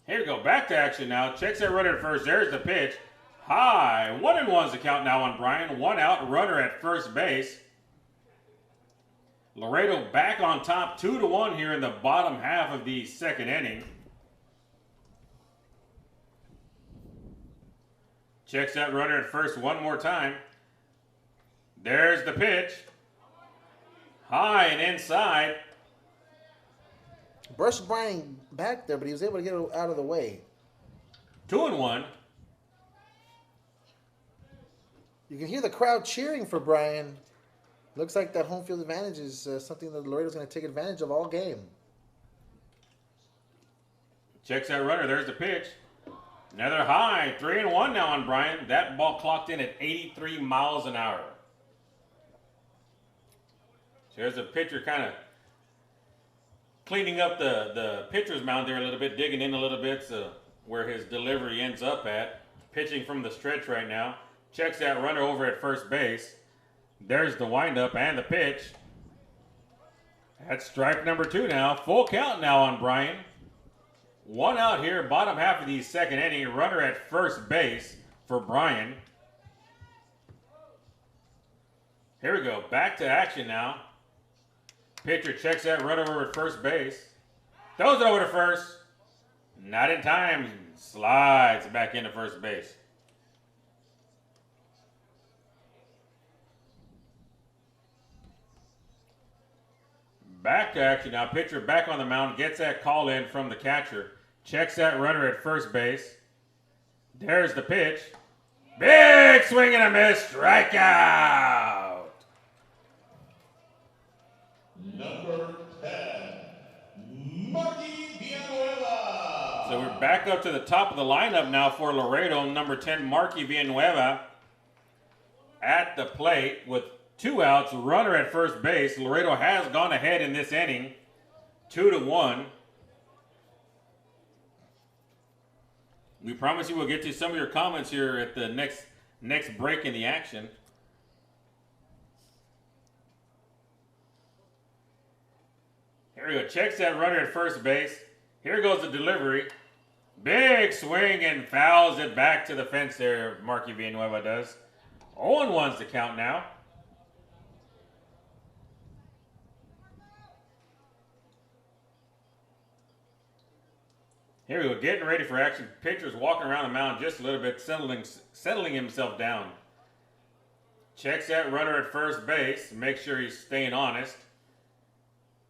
Here we go, back to action now. Checks that runner at first. There's the pitch. High. 1-1's the count now on Brian. 1 out, runner at first base. Laredo back on top, 2-1 here in the bottom half of the second inning. Checks that runner at first one more time. There's the pitch. High and inside. Brushed Brian back there, but he was able to get it out of the way. 2-1. You can hear the crowd cheering for Brian. Looks like that home field advantage is something that Laredo's going to take advantage of all game. Checks that runner. There's the pitch. Another high. 3-1 now on Brian. That ball clocked in at 83 miles an hour. So here's the pitcher kind of cleaning up the pitcher's mound there a little bit, digging in a little bit so where his delivery ends up at. Pitching from the stretch right now. Checks that runner over at first base. There's the windup and the pitch. That's strike number 2 now. Full count now on Brian. 1 out here, bottom half of the second inning. Runner at first base for Brian. Here we go. Back to action now. Pitcher checks that runner over at first base. Throws it over to first. Not in time. Slides back into first base. Back to action now. Pitcher back on the mound. Gets that call in from the catcher. Checks that runner at first base. There's the pitch. Big swing and a miss. Strikeout. Number 10, Marky Villanueva. So we're back up to the top of the lineup now for Laredo. Number 10, Marky Villanueva at the plate with 2 outs. Runner at first base. Laredo has gone ahead in this inning, 2-1. We promise you we'll get to some of your comments here at the next break in the action. Here we go. Checks that runner at first base. Here goes the delivery. Big swing and fouls it back to the fence there. Marky Villanueva does. 0-1's the count now. Here we go, getting ready for action. Pitcher's walking around the mound just a little bit, settling himself down. Checks that runner at first base, make sure he's staying honest.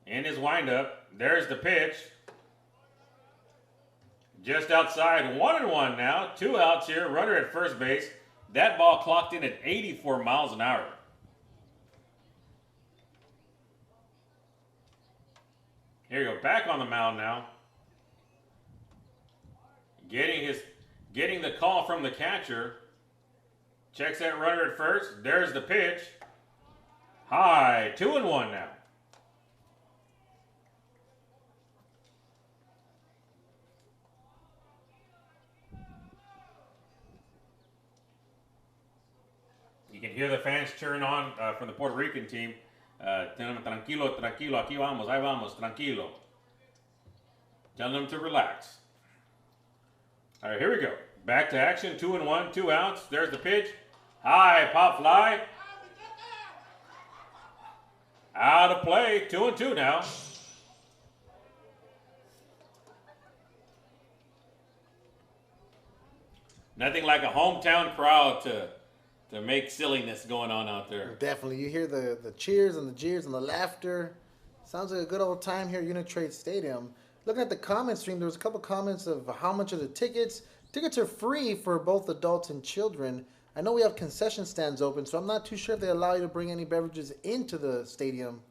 In his windup, there's the pitch. Just outside, 1-1 now. 2 outs here, runner at first base. That ball clocked in at 84 miles an hour. Here you go, back on the mound now. Getting the call from the catcher. Checks that runner at first. There's the pitch. High. 2-1 now. You can hear the fans cheering on from the Puerto Rican team. Tranquilo, tranquilo. Aquí vamos. Ahí vamos. Tranquilo. Telling them to relax. All right, here we go. Back to action. 2-1, 2 outs. There's the pitch. High, pop fly. Out of play. 2-2 now. Nothing like a hometown crowd to make silliness going on out there. Definitely. You hear the cheers and the jeers and the laughter. Sounds like a good old time here at Uni-Trade Stadium. Looking at the comment stream, there was a couple comments of how much are the tickets. Tickets are free for both adults and children. I know we have concession stands open, so I'm not too sure if they allow you to bring any beverages into the stadium.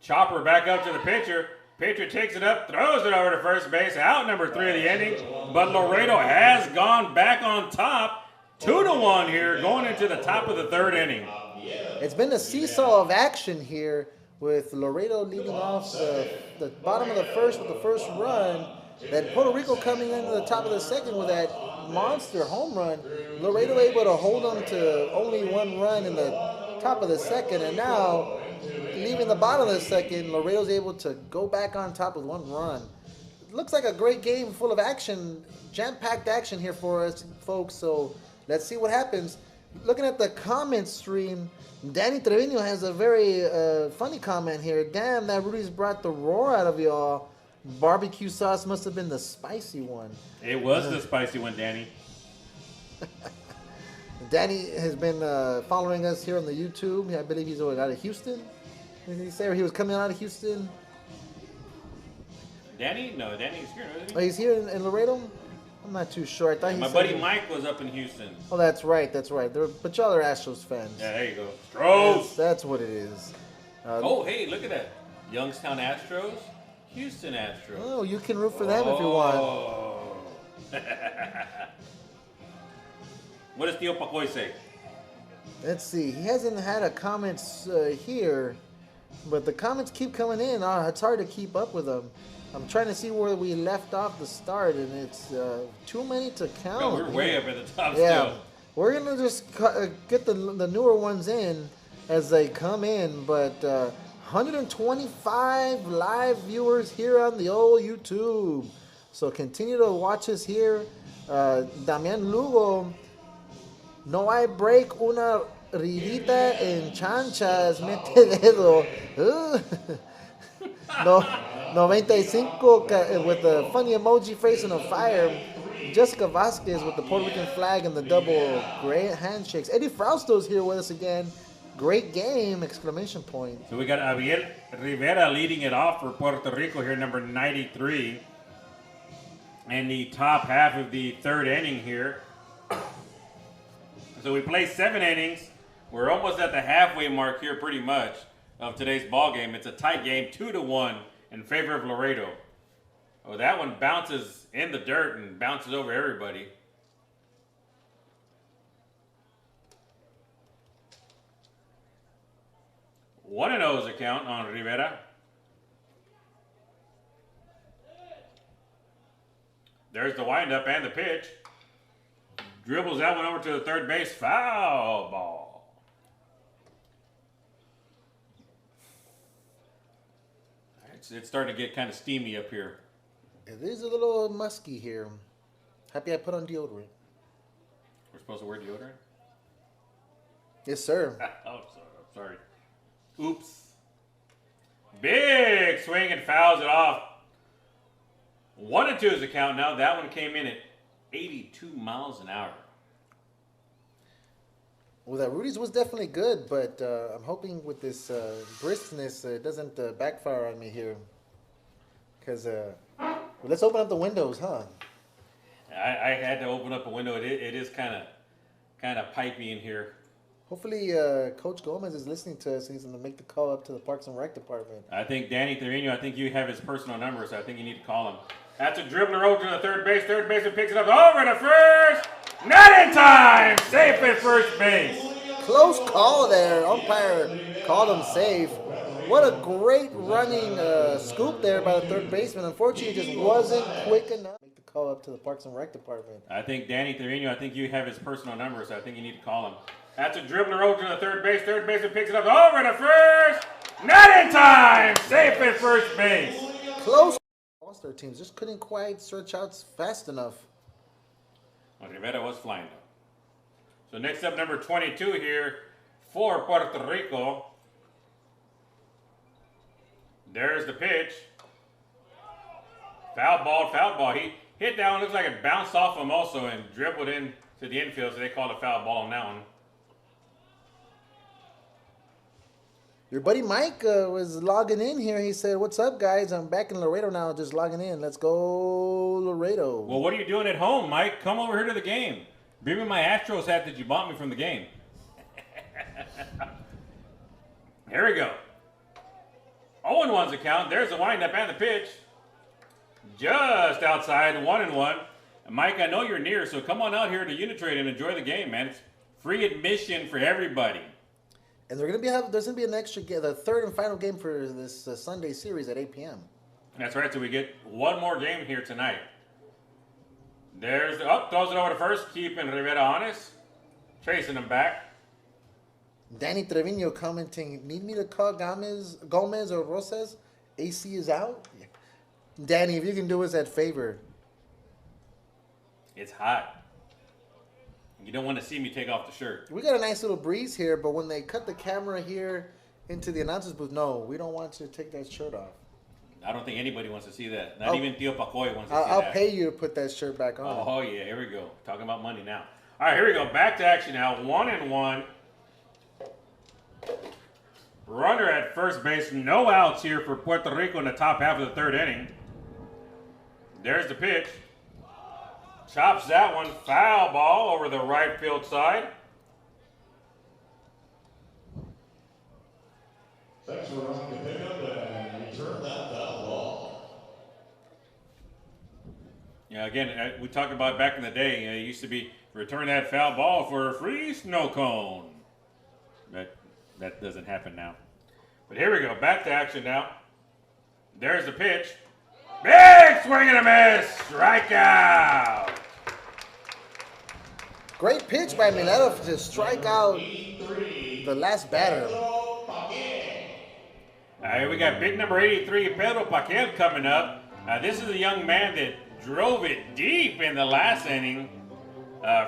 Chopper back up to the pitcher. Pitcher takes it up, throws it over to first base. Out number 3 of the inning. But Laredo has gone back on top. 2-1 here, going into the top of the 3rd inning. It's been a seesaw of action here, with Laredo leading off the bottom of the 1st with the 1st run. Then Puerto Rico coming into the top of the 2nd with that monster home run. Laredo able to hold on to only 1 run in the top of the 2nd. And now, leaving the bottom of the 2nd, Laredo's able to go back on top with 1 run. It looks like a great game full of action, jam-packed action here for us, folks. So let's see what happens. Looking at the comment stream, Danny Trevino has a very funny comment here. Damn, that Rudy's brought the roar out of y'all. Barbecue sauce must have been the spicy one. It was the spicy one, Danny. Danny has been following us here on the YouTube. I believe he's out of Houston. Did he say he was coming out of Houston? Danny? No, Danny's here, isn't he? Oh, he's here in Laredo? I'm not too sure. I thought he My said buddy Mike was up in Houston. Oh, that's right. But y'all are Astros fans. Yeah, there you go. Astros! That's what it is. Oh, hey, look at that. Youngstown Astros, Houston Astros. Oh, you can root for them if you want. What does Tio Pacoy say? Let's see. He hasn't had a comments here, but the comments keep coming in. It's hard to keep up with them. I'm trying to see where we left off the start, and it's too many to count. No, we're way up at the top yeah, still. We're going to just get the newer ones in as they come in, but 125 live viewers here on the old YouTube. So continue to watch us here. Damian Lugo, no hay break, una ridita en chanchas, mete dedo. 95 with the funny emoji face and a fire. Jessica Vasquez with the Puerto Rican flag and the double great handshakes. Eddie Frausto's here with us again. Great game! Exclamation point. So we got Javier Rivera leading it off for Puerto Rico here, number 93. And the top half of the third inning here. So we play 7 innings. We're almost at the halfway mark here pretty much of today's ball game. It's a tight game, 2-1 in favor of Laredo. Oh, that one bounces in the dirt and bounces over everybody. One and 0's account on Rivera. There's the windup and the pitch. Dribbles that one over to the third base. Foul ball. It's starting to get kind of steamy up here. It is a little musky here. Happy I put on deodorant. We're supposed to wear deodorant? Yes, sir. Oh, sorry. Oops. Big swing and fouls it off. 1-2 is the count now. That one came in at 82 miles an hour. Well, that Rudy's was definitely good, but I'm hoping with this briskness, it doesn't backfire on me here. Because, well, let's open up the windows, huh? I had to open up a window. It is kind of pipey in here. Hopefully, Coach Gomez is listening to us and he's going to make the call up to the Parks and Rec department. I think Danny Trevino, I think you have his personal number, so I think you need to call him. That's a dribbler over to the third base. Third baseman picks it up over to first. Not in time. Safe at first base. Close call there. Umpire called him safe. What a great running scoop there by the third baseman. Unfortunately, it just wasn't quick enough. Make the call up to the Parks and Rec department. I think Danny Trevino, I think you have his personal number, so I think you need to call him. That's a dribbler over to the third base. Third baseman picks it up over to first. Not in time. Safe at first base. Close. All-star teams just couldn't quite stretch out fast enough. Well, Rivera was flying though. So next up, number 22 here for Puerto Rico. There's the pitch. Foul ball. He hit that one. Looks like it bounced off him also and dribbled in to the infield, so they called a foul ball on that one. Your buddy Mike was logging in here. He said, "What's up, guys? I'm back in Laredo now, just logging in. Let's go, Laredo." Well, what are you doing at home, Mike? Come over here to the game. Bring me my Astros hat that you bought me from the game. Here we go. 0-1's the count. There's the windup and the pitch. Just outside, 1-1. And Mike, I know you're near, so come on out here to Uni-Trade and enjoy the game, man. It's free admission for everybody. And there's gonna be an extra game, the third and final game for this Sunday series at 8 p.m. That's right. So we get one more game here tonight. There's throws it over to first, keeping Rivera honest, chasing him back. Danny Trevino commenting, "Need me to call Gomez or Rosas? AC is out." Yeah. Danny, if you can do us that favor. It's hot. You don't want to see me take off the shirt. We got a nice little breeze here, but when they cut the camera here into the announcer's booth, no, we don't want you to take that shirt off. I don't think anybody wants to see that. Not even Tio Pacoy wants to see that. I'll pay you to put that shirt back on. Oh, yeah, here we go. Talking about money now. All right, here we go. Back to action now. 1-1. Runner at first base. No outs here for Puerto Rico in the top half of the third inning. There's the pitch. Chops that one. Foul ball over the right field side. Thanks for running the pickup and return that foul ball. Yeah, again, we talked about back in the day. It used to be return that foul ball for a free snow cone. That doesn't happen now. But here we go. Back to action now. There's the pitch. Big swing and a miss. Strikeout. Great pitch by Mileto to strike out the last batter. Here we got big number 83, Pedro Paquel, coming up. This is a young man that drove it deep in the last inning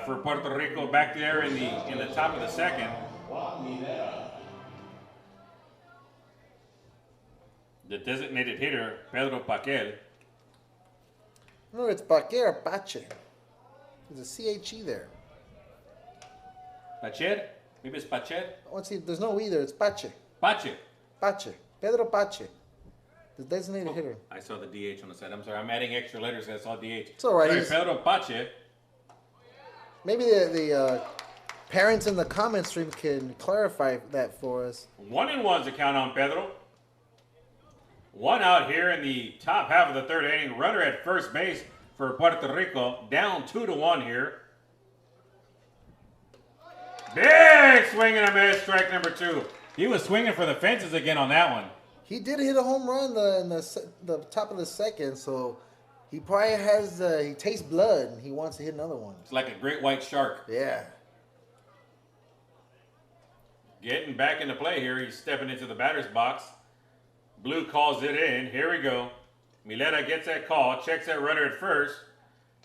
for Puerto Rico, back there in the top of the second. The designated hitter, Pedro Paquel. No, it's Pache or Pache. There's a CHE there. Pacher? Maybe it's Pacher? Oh, see, there's no E there. It's Pache. Pache. Pache. Pedro Pache. The designated hitter. I saw the DH on the side. I'm sorry. I'm adding extra letters. I saw DH. It's all right. Sorry, Pedro Pache. Maybe the parents in the comment stream can clarify that for us. 1-1's the count on Pedro. One out here in the top half of the third inning. Runner at first base for Puerto Rico. Down 2-1 here. Big swing and a miss. Strike number 2. He was swinging for the fences again on that one. He did hit a home run in the top of the second, so he probably has he tastes blood and he wants to hit another one. It's like a great white shark. Yeah. Getting back into play here. He's stepping into the batter's box. Blue calls it in. Here we go. Mileta gets that call. Checks that runner at first.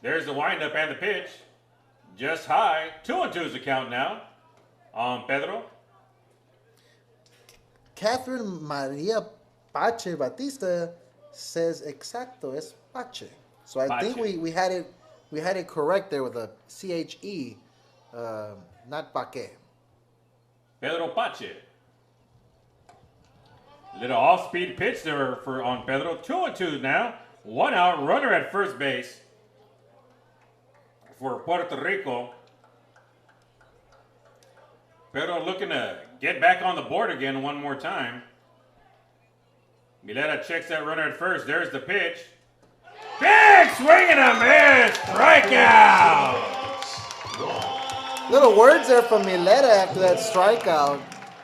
There's the windup and the pitch. Just high. 2-2 is the count now on Pedro. Catherine Maria Pache Batista says exacto es Pache. So I think we had it correct there with a CHE, not Pache. Pedro Pache. Little off-speed pitch there on Pedro. 2-2 now. One out. Runner at first base for Puerto Rico. Pedro looking to get back on the board again one more time. Mileta checks that runner at first. There's the pitch. Big swing and a miss. Strikeout. Little words there from Mileta after that strikeout.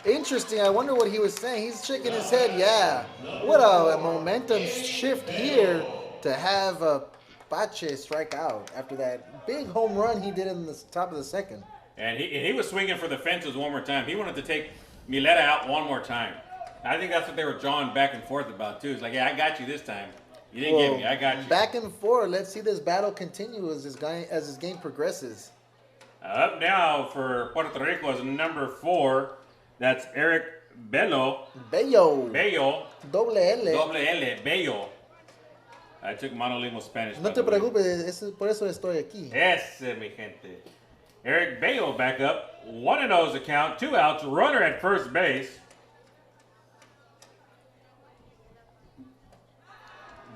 Interesting. I wonder what he was saying. He's shaking his head. Yeah. What a momentum shift here to have Pache strike out after that big home run he did in the top of the second. And he was swinging for the fences one more time. He wanted to take Mileta out one more time. I think that's what they were jawing back and forth about, too. It's like, yeah, I got you this time. You didn't get me. I got you. Back and forth. Let's see this battle continue as this game progresses. Up now for Puerto Rico is number 4. That's Eric Bello. Bello. Doble L. Doble L. Bello. I took monolingual Spanish. No te preocupes, por eso estoy aquí. Ese, mi gente. Eric Bello back up. 1-0 is the count. 2 outs. Runner at first base.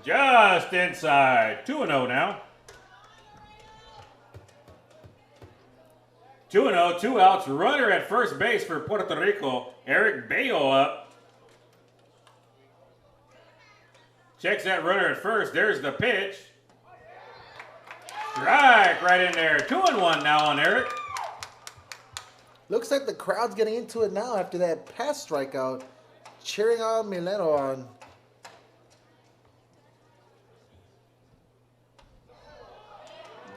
Just inside. 2-0 now. 2-0, 2 outs. Runner at first base for Puerto Rico. Eric Bello up. Checks that runner at first. There's the pitch. Strike right in there. 2-1 now on Eric. Looks like the crowd's getting into it now after that past strikeout. Cheering on Mileta on.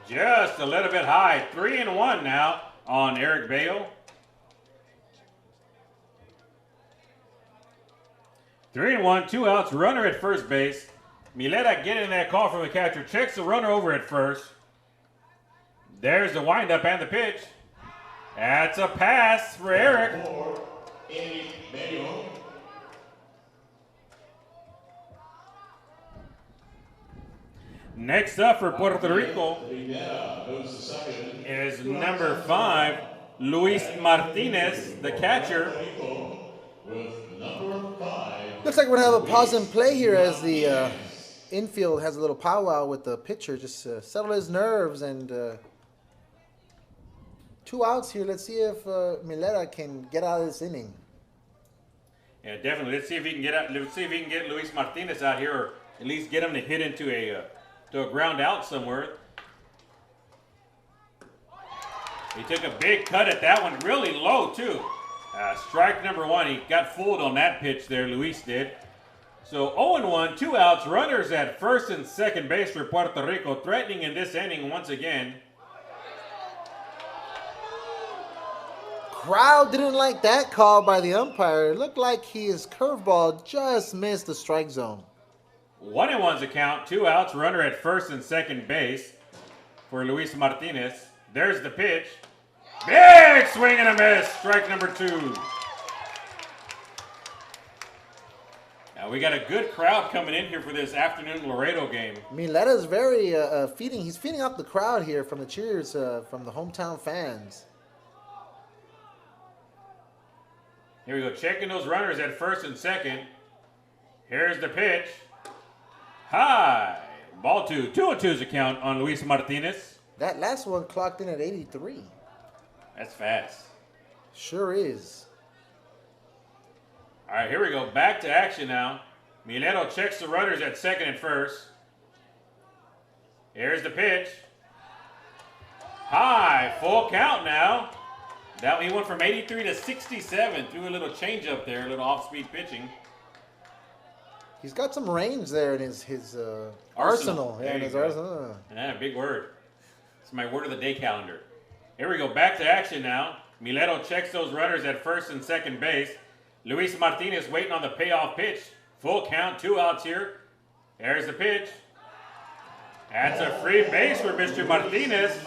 Just a little bit high. 3-1 now on Eric Bello. 3-1, 2 outs, runner at first base. Mileta getting that call from the catcher. Checks the runner over at first. There's the windup and the pitch. That's a pass for Eric. Next up for Puerto Rico is number 5, Luis Martinez, the catcher. Looks like we're going to have a pause and play here as the infield has a little powwow with the pitcher. Just settle his nerves and 2 outs here. Let's see if Mileta can get out of this inning. Yeah, definitely. Let's see if he can get out. Let's see if he can get Luis Martinez out here, or at least get him to hit into a ground out somewhere. He took a big cut at that one, really low too. Strike number 1. He got fooled on that pitch there, Luis did. So 0-1, 2 outs, runners at first and second base for Puerto Rico, threatening in this inning once again. Crowd didn't like that call by the umpire. It looked like his curveball just missed the strike zone. 1-1's a count, 2 outs, runner at first and second base for Luis Martinez. There's the pitch. Big swing and a miss. Strike number 2. Now we got a good crowd coming in here for this afternoon Laredo game. Mileta's very feeding. He's feeding off the crowd here from the cheers from the hometown fans. Here we go, checking those runners at first and second. Here's the pitch. High. Ball 2. 2-2's account on Luis Martinez. That last one clocked in at 83. That's fast. Sure is. All right, here we go. Back to action now. Mileto checks the runners at second and first. Here's the pitch. High. Full count now. That he went from 83 to 67. Threw a little change up there, a little off-speed pitching. He's got some range there in his arsenal. Yeah, in his arsenal. Yeah, big word. It's my word of the day calendar. Here we go. Back to action now. Mileto checks those runners at first and second base. Luis Martinez waiting on the payoff pitch. Full count, 2 outs here. There's the pitch. That's a free base for Mr. Martinez.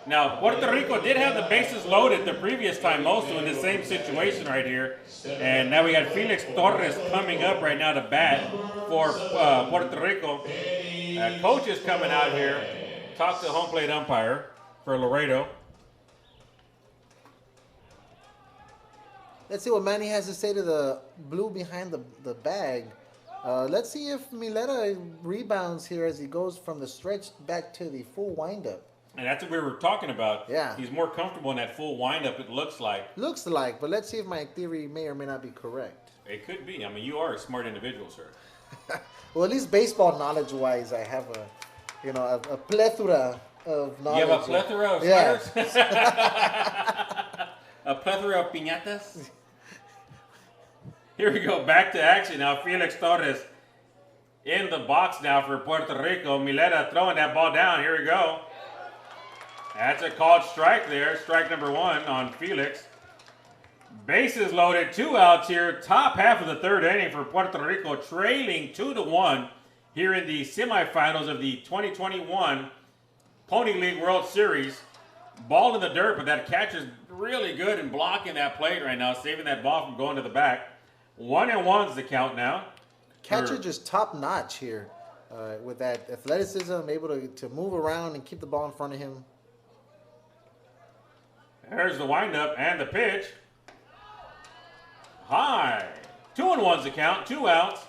Now, Puerto Rico did have the bases loaded the previous time also in the same situation right here. And now we got Felix Torres coming up right now to bat for Puerto Rico. Coach is coming out here. Talk to the home plate umpire for Laredo. Let's see what Manny has to say to the blue behind the bag. Let's see if Mileta rebounds here as he goes from the stretch back to the full windup. And that's what we were talking about. Yeah. He's more comfortable in that full windup, it looks like. Looks like, but let's see if my theory may or may not be correct. It could be. I mean, you are a smart individual, sir. Well, at least baseball knowledge-wise, I have a plethora of knowledge. You have a plethora of stars? A plethora of piñatas? Here we go, back to action now. Felix Torres in the box now for Puerto Rico. Mileta throwing that ball down. Here we go. That's a called strike there. Strike number 1 on Felix. Bases loaded, 2 outs here. Top half of the third inning for Puerto Rico, trailing 2-1 here in the semifinals of the 2021 Pony League World Series. Ball in the dirt, but that catcher's really good in blocking that plate right now, saving that ball from going to the back. 1-1's the count now. Catcher just top notch here with that athleticism, able to move around and keep the ball in front of him. There's the windup and the pitch. High. 2-1's the count, 2 outs.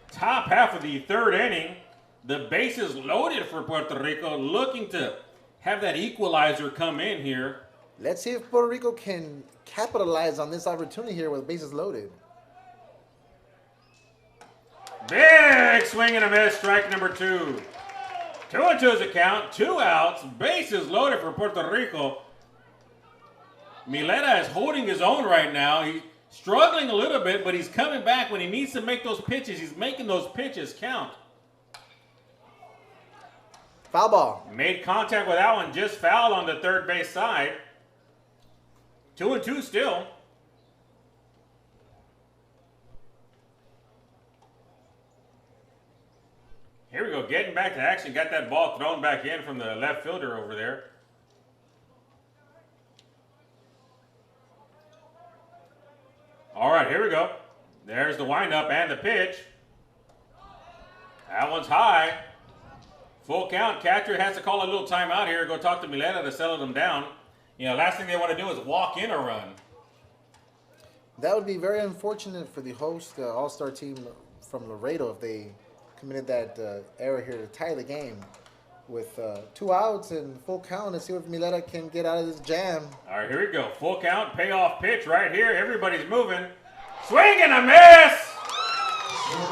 Top half of the third inning. The bases loaded for Puerto Rico, looking to have that equalizer come in here. Let's see if Puerto Rico can capitalize on this opportunity here with bases loaded. Big swing and a miss, strike number 2. 2-2's the count, 2 outs, bases loaded for Puerto Rico. Mileta is holding his own right now. He's struggling a little bit, but he's coming back when he needs to make those pitches. He's making those pitches count. Foul ball. Made contact with that one, just fouled on the third base side. 2-2 still. Here we go, getting back to action. Got that ball thrown back in from the left fielder over there. All right, here we go. There's the windup and the pitch. That one's high. Full count. Catcher has to call a little timeout here. Go talk to Mileta to settle them down. You know, last thing they want to do is walk in a run. That would be very unfortunate for the host all-star team from Laredo if they committed that error here to tie the game. With 2 outs and full count, let's see if Mileta can get out of this jam. All right, here we go. Full count, payoff pitch right here. Everybody's moving. Swing and a miss!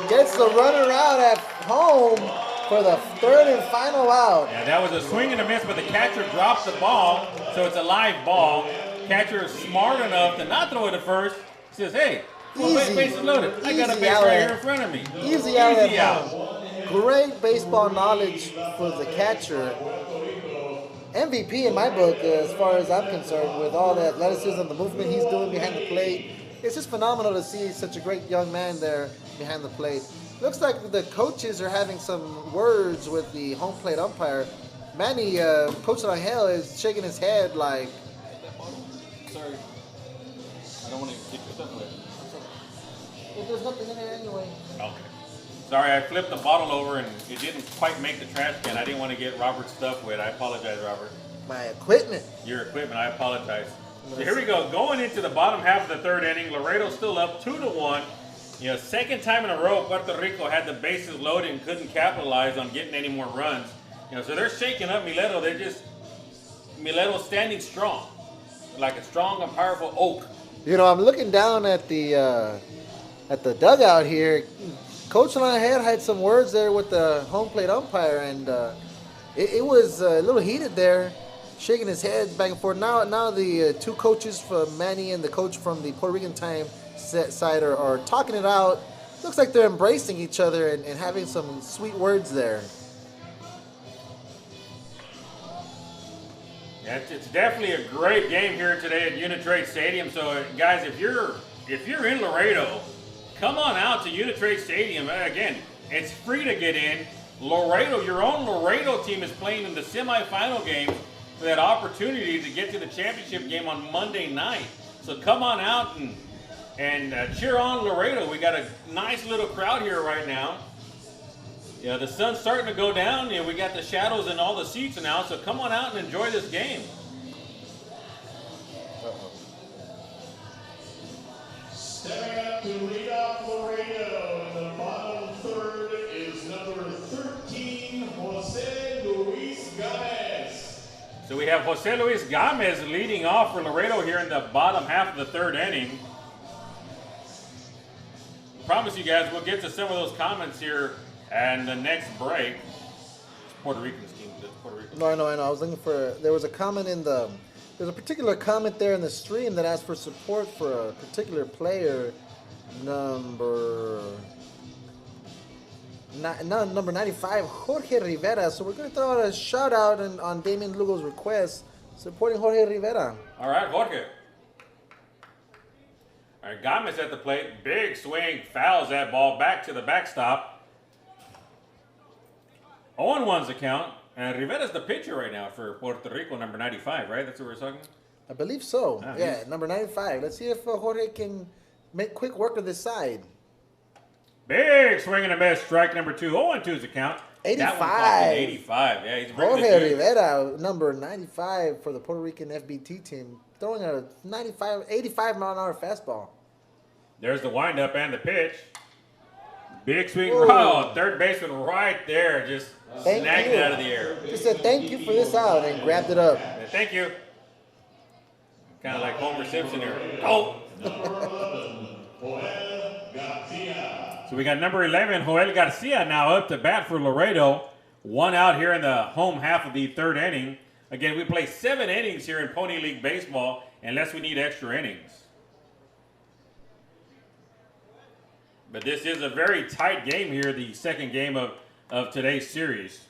Gets the runner out at home for the third and final out. Yeah, that was a swing and a miss, but the catcher drops the ball, so it's a live ball. Catcher is smart enough to not throw it at first. He says, hey, base is loaded. I got a base right here in front of me. Easy out. Great baseball knowledge for the catcher. MVP in my book, as far as I'm concerned, with all the athleticism, the movement he's doing behind the plate. It's just phenomenal to see such a great young man there behind the plate. Looks like the coaches are having some words with the home plate umpire. Manny, Coach Angel, is shaking his head like... Sorry. I don't want to get your stuff away. If there's nothing in there anyway. Okay. Sorry, I flipped the bottle over and it didn't quite make the trash can. I didn't want to get Robert's stuff wet. I apologize, Robert. My equipment. Your equipment, I apologize. So here we go. Going into the bottom half of the third inning, Laredo still up 2-1. You know, second time in a row, Puerto Rico had the bases loaded and couldn't capitalize on getting any more runs. You know, so they're shaking up Mileto. Mileto's standing strong, like a strong and powerful oak. You know, I'm looking down at the dugout here. Coach Laredo had some words there with the home plate umpire, and it was a little heated there, shaking his head back and forth. Now the two coaches from Manny and the coach from the Puerto Rican time side are talking it out. Looks like they're embracing each other and having some sweet words there. It's definitely a great game here today at Uni-Trade Stadium. So, guys, if you're in Laredo, come on out to Uni-Trade Stadium. Again, it's free to get in. Laredo, your own Laredo team is playing in the semifinal game for that opportunity to get to the championship game on Monday night. So come on out and cheer on Laredo. We got a nice little crowd here right now. Yeah, the sun's starting to go down. Yeah, we got the shadows in all the seats now, so come on out and enjoy this game. Stepping up to lead off Laredo in the bottom third is number 13, Jose Luis Gomez. So we have Jose Luis Gomez leading off for Laredo here in the bottom half of the third inning. Promise you guys, we'll get to some of those comments here and the next break. It's Puerto Rican's team. No, I know. I was looking for. There was a comment there's a particular comment there in the stream that asked for support for a particular player, number 95, Jorge Rivera. So we're going to throw out a shout out on Damien Lugo's request, supporting Jorge Rivera. All right, Jorge. All right, Gomez at the plate. Big swing, fouls that ball back to the backstop. 0-1's the count. And Rivera's the pitcher right now for Puerto Rico, number 95, right? That's what we're talking? I believe so. Yeah, number 95. Let's see if Jorge can make quick work of this side. Big swing and a miss. Strike number 2. 0-2's the count. 85. 85. Yeah, he's bringing Jorge it Rivera, number 95 for the Puerto Rican FBT team, throwing a 85 mile an hour fastball. There's the windup and the pitch. Big swing. Oh, third baseman right there. Just snagged it out of the air. Just said thank you for this out and grabbed it up. Yeah, thank you. Kind of like Homer Simpson here. Oh. So we got number 11, Joel Garcia, now up to bat for Laredo. 1 out here in the home half of the third inning. Again, we play 7 innings here in Pony League Baseball unless we need extra innings. But this is a very tight game here, the second game of today's series.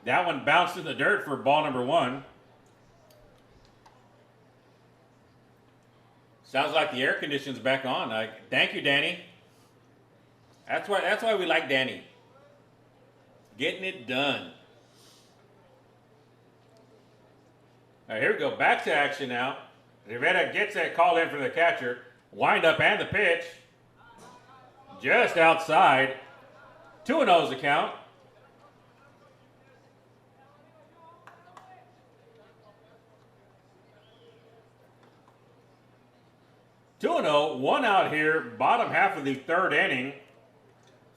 That one bounced in the dirt for ball number 1. Sounds like the air conditioning's back on. Thank you, Danny. That's why we like Danny. Getting it done. All right, here we go. Back to action now. Rivera gets that call in for the catcher. Wind up and the pitch. Just outside. 2-0's the count. Two and 0, 1 out here, bottom half of the third inning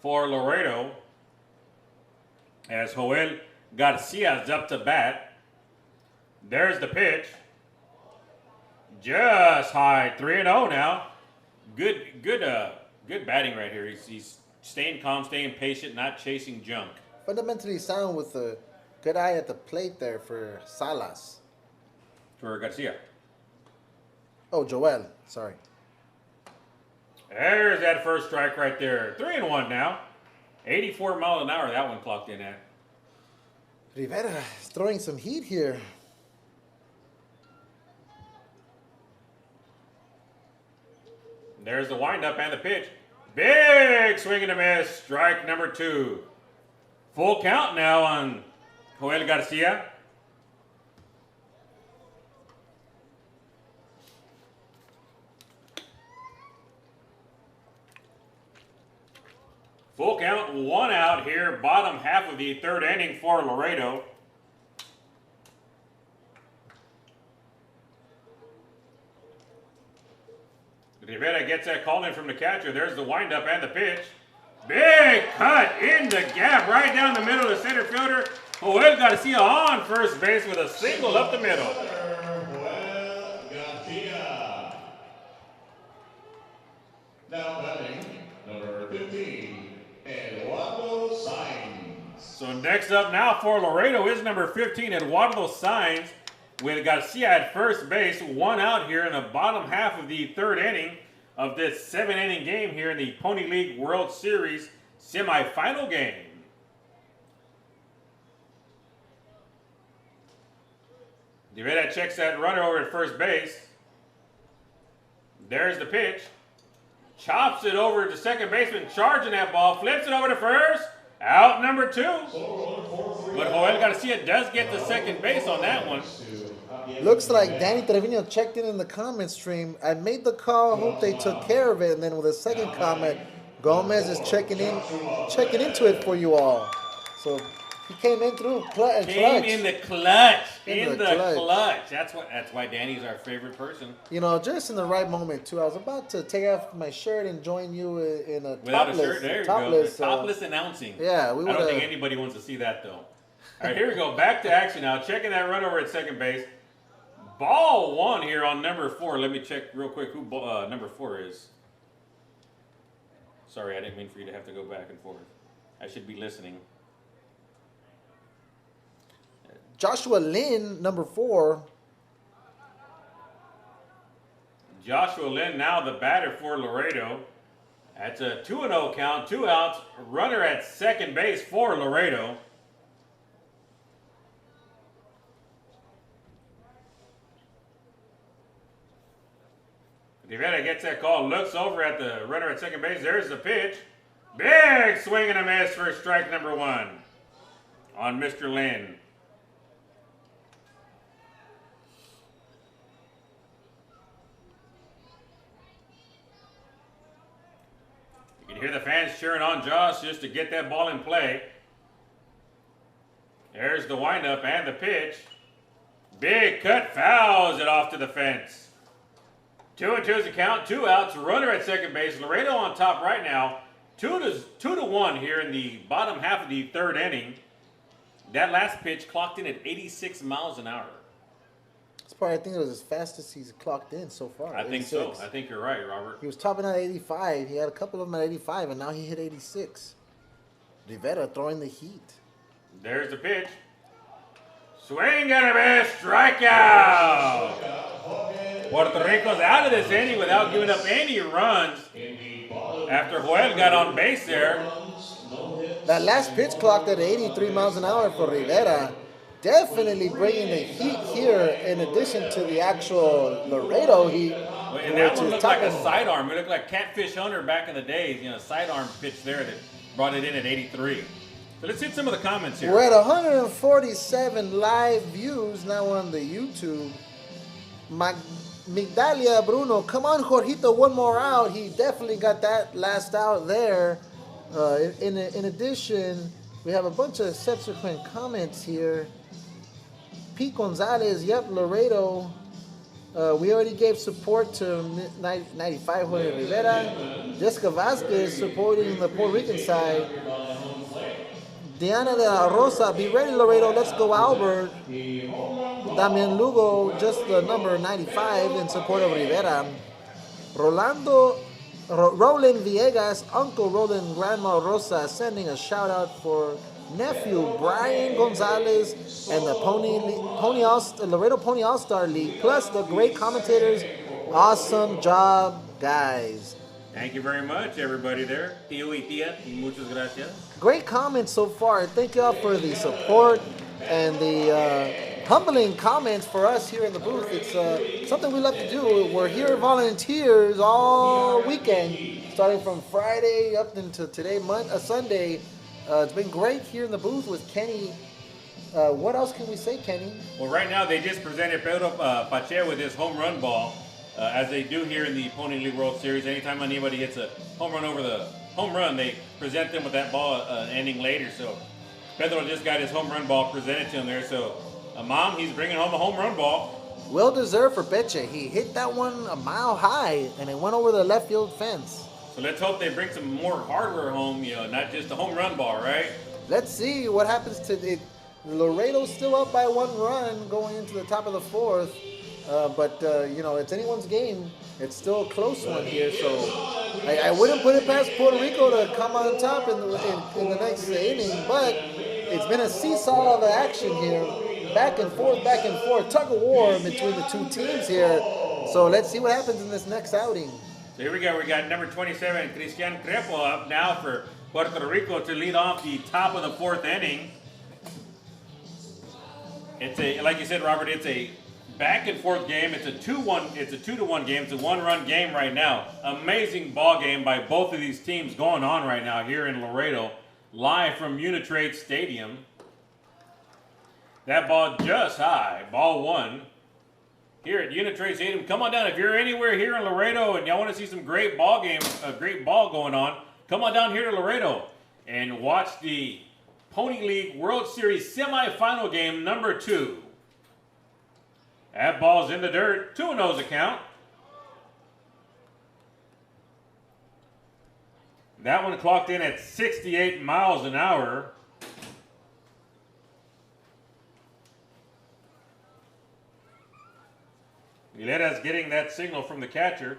for Laredo. As Joel Garcia's up to bat. There's the pitch. Just high, 3-0 now. Good batting right here. He's staying calm, staying patient, not chasing junk. Fundamentally sound with a good eye at the plate there for Salas. For Garcia. Oh, Joel. Sorry. There's that first strike right there. 3-1 now. 84 miles an hour that one clocked in at. Rivera is throwing some heat here. There's the windup and the pitch. Big swing and a miss. Strike number 2. Full count now on Joel Garcia. Full count, 1 out here, bottom half of the 3rd inning for Laredo. Rivera gets that call in from the catcher. There's the windup and the pitch. Big cut in the gap, right down the middle of the center fielder. Joel Garcia on first base with a single up the middle. Joel Garcia. Now batting, number 15, Eduardo Sainz. So next up now for Laredo is number 15, Eduardo Sainz, with Garcia at first base. 1 out here in the bottom half of the 3rd inning of this 7-inning game here in the Pony League World Series semifinal game. Rivera checks that runner over at first base. There's the pitch. Chops it over to second baseman, charging that ball, flips it over to first. Out number 2. But Joel Garcia does get the second base on that one. Looks like Danny Trevino checked in the comment stream. I made the call, hope they took care of it. And then with a second comment, Gomez is checking into it for you all. So he came in through clutch. Came in the clutch. In the clutch. That's why Danny's our favorite person. You know, just in the right moment too. I was about to take off my shirt and join you in a Without topless. a shirt, there you go. Topless announcing. Yeah, I don't think anybody wants to see that though. All right, here we go. Back to action now. Checking that run over at second base. Ball 1 here on number 4. Let me check real quick who number 4 is. Sorry, I didn't mean for you to have to go back and forth. I should be listening. Joshua Lynn, number 4. Joshua Lynn now the batter for Laredo. That's a 2-0 count, 2 outs. Runner at second base for Laredo. Rivera gets that call, looks over at the runner at second base. There's the pitch. Big swing and a miss for strike number 1 on Mr. Lynn. You can hear the fans cheering on Josh just to get that ball in play. There's the windup and the pitch. Big cut, fouls it off to the fence. 2-2 is the count, 2 outs, runner at second base. Laredo on top right now, 2-1 here in the bottom half of the 3rd inning. That last pitch clocked in at 86 miles an hour. That's probably, I think it was as fast as he's clocked in so far. I think so. I think you're right, Robert. He was topping at 85. He had a couple of them at 85, and now he hit 86. Rivera throwing the heat. There's the pitch. Swing and a miss, strikeout. Puerto Rico's out of this inning without giving up any runs after Joel got on base there. That last pitch clocked at 83 miles an hour for Rivera. Definitely bringing the heat here in addition to the actual Laredo heat. And that one looked like a sidearm. It looked like Catfish Hunter back in the days. You know, sidearm pitch there that brought it in at 83. So let's hit some of the comments here. We're at 147 live views now on the YouTube. Migdalia Bruno, come on, Jorgito, one more out. He definitely got that last out there. In addition, we have a bunch of subsequent comments here. Pete Gonzalez, yep, Laredo. We already gave support to 95 Jorge Rivera. Jessica Vasquez supporting the Puerto Rican side. Diana de la Rosa, be ready, Laredo. Let's go, Albert. Damian Lugo, just the number 95 in support of Rivera. Roland Villegas, Uncle Roland, Grandma Rosa, sending a shout out for nephew Brian Gonzalez and the Laredo Pony All-Star League, plus the great commentators. Awesome job, guys. Thank you very much, everybody there. Tío y tía, muchas gracias. Great comments so far. Thank you all for the support and the humbling comments for us here in the booth. It's something we love to do. We're here volunteers all weekend, starting from Friday up until today, Sunday. It's been great here in the booth with Kenny. What else can we say, Kenny? Well, right now they just presented Pedro Pache with his home run ball. as they do here in the Pony League World Series. Anytime anybody hits a home run over the home run, they present them with that ball an inning later. So Pedro just got his home run ball presented to him there. So Mom, he's bringing home a home run ball. Well deserved for Peche. He hit that one a mile high, and it went over the left field fence. So let's hope they bring some more hardware home, not just a home run ball, right? Let's see what happens to it. Laredo's still up by 1 run going into the top of the 4th. But it's anyone's game. It's still a close one here, so I wouldn't put it past Puerto Rico to come on top in the next inning. But it's been a seesaw of action here, back and forth, tug of war between the two teams here. So let's see what happens in this next outing. So here we go. We got number 27, Cristian Crepo, up now for Puerto Rico to lead off the top of the 4th inning. It's like you said, Robert, it's a back and forth game. It's a 2-1. It's a 2-1 game. It's a 1-run game right now. Amazing ball game by both of these teams going on right now here in Laredo, live from Uni-Trade Stadium. That ball just high. Ball 1 here at Uni-Trade Stadium. Come on down if you're anywhere here in Laredo and y'all want to see some great ball game, a great ball going on. Come on down here to Laredo and watch the Pony League World Series semifinal game number 2. That ball's in the dirt. 2-0's a count. That one clocked in at 68 miles an hour. Vilera's getting that signal from the catcher.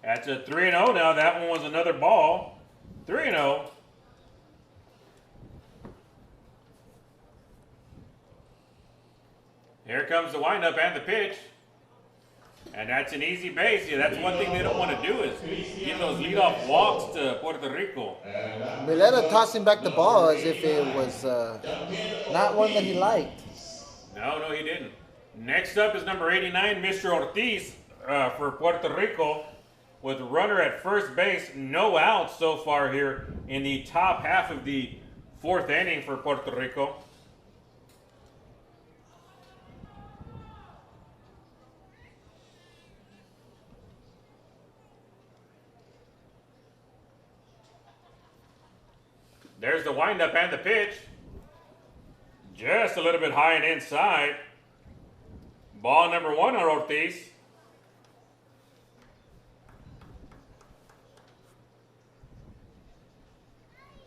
That's a 3-0 now. That one was another ball. 3-0. Here comes the windup and the pitch. And that's an easy base. Yeah, that's one thing they don't want to do is give those leadoff walks to Puerto Rico. Vilera tossing back the ball as if it was not one that he liked. No, he didn't. Next up is number 89, Mr. Ortiz for Puerto Rico, with runner at first base, no outs so far here in the top half of the 4th inning for Puerto Rico. There's the windup and the pitch. Just a little bit high and inside. Ball number 1 on Ortiz.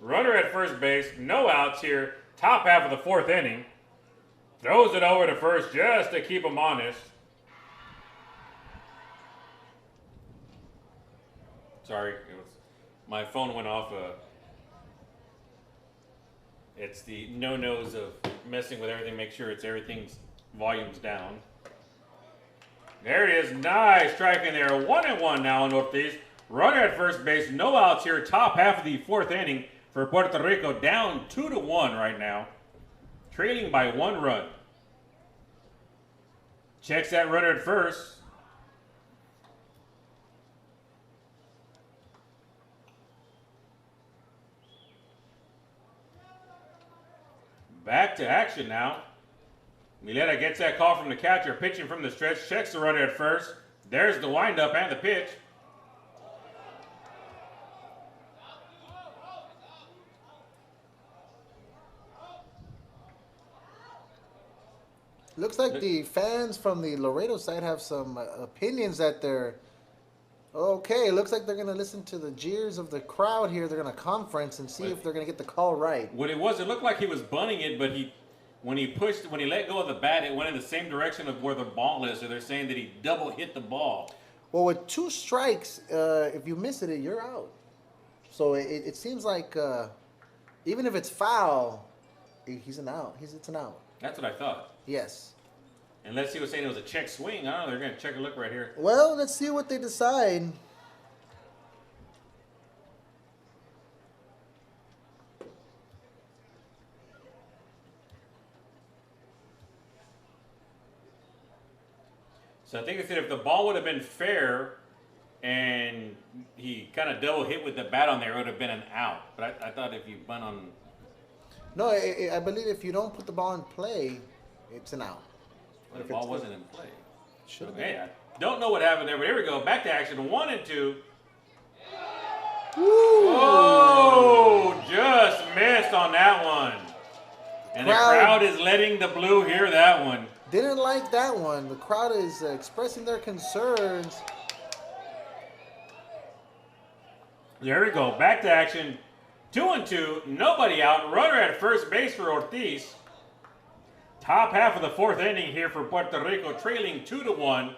Runner at first base, no outs here. Top half of the 4th inning. Throws it over to first just to keep him honest. Sorry, my phone went off. It's the no-nos of messing with everything. Make sure everything's volume's down. There it is. Nice strike in there. 1-1 now on Ortiz. Runner at first base. No outs here. Top half of the 4th inning for Puerto Rico. Down 2-1 right now. Trailing by 1 run. Checks that runner at first. Back to action now. Vilera gets that call from the catcher, pitching from the stretch, checks the runner at first. There's the windup and the pitch. Looks like the fans from the Laredo side have some opinions that they're okay. Looks like they're going to listen to the jeers of the crowd here. They're going to conference and see if they're going to get the call right. What it looked like he was bunting it, but when he let go of the bat, it went in the same direction of where the ball is. So they're saying that he double hit the ball. Well, with 2 strikes, if you miss it, you're out. So it seems like even if it's foul, he's an out. It's an out. That's what I thought. Yes. Unless he was saying it was a check swing. I don't know. They're going to check a look right here. Well, let's see what they decide. So I think they said if the ball would have been fair and he kind of double hit with the bat on there, it would have been an out. But I thought if you bunt on... No, I believe if you don't put the ball in play, it's an out. But the ball wasn't in play. Should have Okay, I don't know what happened there, but here we go. Back to action. 1 and 2. Woo! Oh, just missed on that one. And the Crowd- crowd is letting the blue hear that one. Didn't like that one. The crowd is expressing their concerns. There we go. Back to action. 2 and 2. Nobody out. Runner at first base for Ortiz. Top half of the 4th inning here for Puerto Rico, trailing 2-1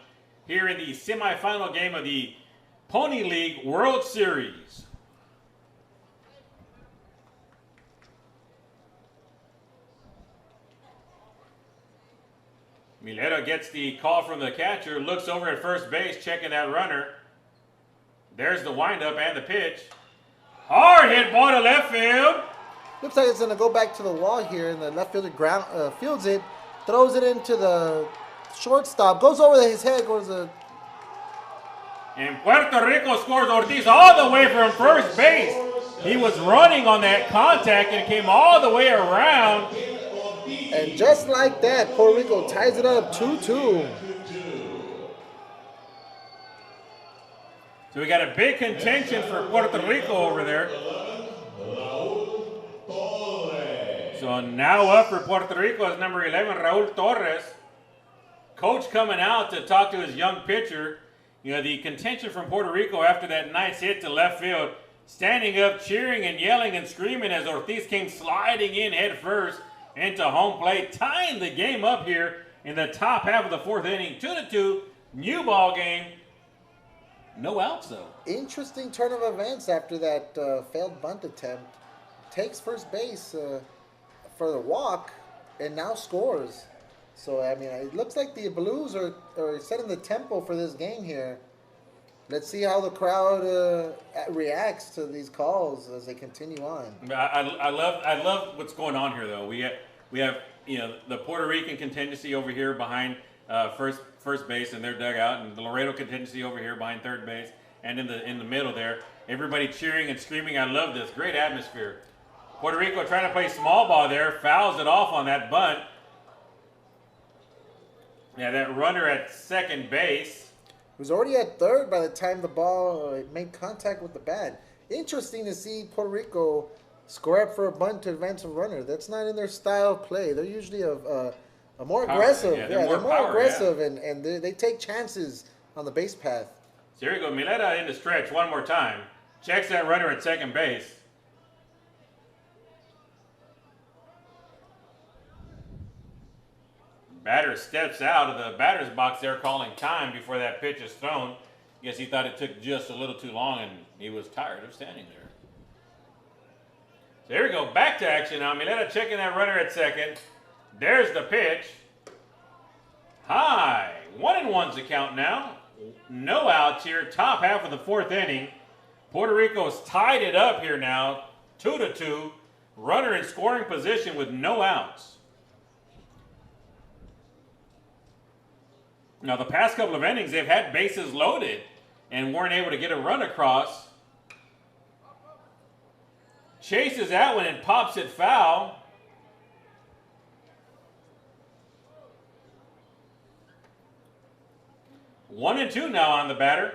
here in the semifinal game of the Pony League World Series. Milero gets the call from the catcher, looks over at first base, checking that runner. There's the windup and the pitch. Hard hit ball to left field. Looks like it's going to go back to the wall here, and the left fielder fields it, throws it into the shortstop, goes over his head, goes to... And Puerto Rico scores. Ortiz all the way from first base. He was running on that contact and came all the way around. And just like that, Puerto Rico ties it up 2-2. So we got a big contention for Puerto Rico over there. So now up for Puerto Rico is number 11, Raul Torres. Coach coming out to talk to his young pitcher. You know, the contention from Puerto Rico after that nice hit to left field. Standing up, cheering and yelling and screaming as Ortiz came sliding in head first into home plate. Tying the game up here in the top half of the 4th inning. 2-2, new ball game. No outs, though. Interesting turn of events after that failed bunt attempt. Takes first base for the walk and now scores. So, I mean, it looks like the Blues are setting the tempo for this game here. Let's see how the crowd reacts to these calls as they continue on. I love what's going on here, though. We have you know, the Puerto Rican contingency over here behind first base in their dugout, and the Laredo contingency over here behind third base, and in the middle there, everybody cheering and screaming. I love this. Great atmosphere. Puerto Rico trying to play small ball there, fouls it off on that bunt. Yeah, that runner at second base. He was already at third by the time the ball made contact with the bat. Interesting to see Puerto Rico score up for a bunt to advance a runner. That's not in their style of play. They're usually a more aggressive. Yeah, they're more aggressive, yeah. and they take chances on the base path. So here we go. Mileta in the stretch one more time. Checks that runner at second base. Batter steps out of the batter's box there calling time before that pitch is thrown. Guess he thought it took just a little too long and he was tired of standing there. So here we go. Back to action now. Mileta checking that runner at second. There's the pitch. High. 1-1's the count now. No outs here. Top half of the 4th inning. Puerto Rico's tied it up here now. 2-2. Runner in scoring position with no outs. Now, the past couple of innings, they've had bases loaded and weren't able to get a run across. Chases that one and pops it foul. One and two now on the batter.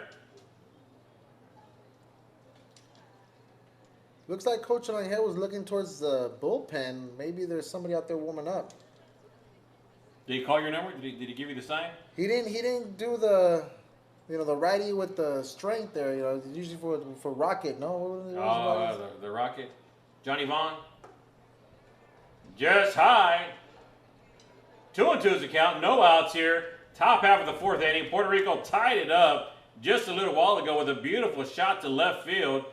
Looks like Coach Angel was looking towards the bullpen. Maybe there's somebody out there warming up. Did he call your number? Did he give you the sign? He didn't do the, the righty with the strength there. Usually for Rocket. No. The Rocket. Johnny Vaughn. Just high. 2-2 is the count. No outs here. Top half of the 4th inning. Puerto Rico tied it up just a little while ago with a beautiful shot to left field.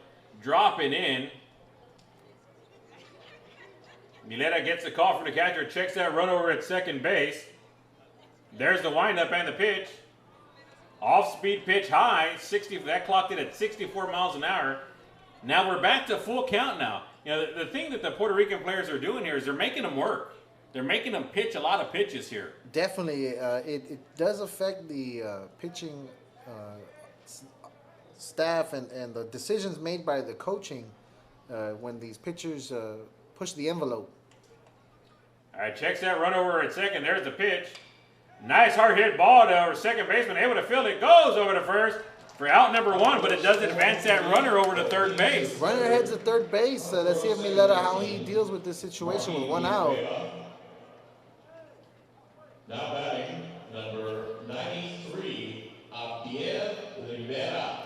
Dropping in. Mileta gets the call from the catcher. Checks that run over at second base. There's the windup and the pitch. Off-speed pitch high. 60. That clocked it at 64 miles an hour. Now we're back to full count now. The thing that the Puerto Rican players are doing here is they're making them work. They're making them pitch a lot of pitches here. Definitely. It does affect the pitching staff and the decisions made by the coaching when these pitchers push the envelope. All right, checks that run over at second. There's the pitch. Nice hard hit ball to our second baseman, able to field it. Goes over to first for out number 1, but it does advance that runner over to third base. Runner heads to third base. Let's see if Mileta, how he deals with this situation with 1 out. Now batting, number 93, Abdiel Rivera.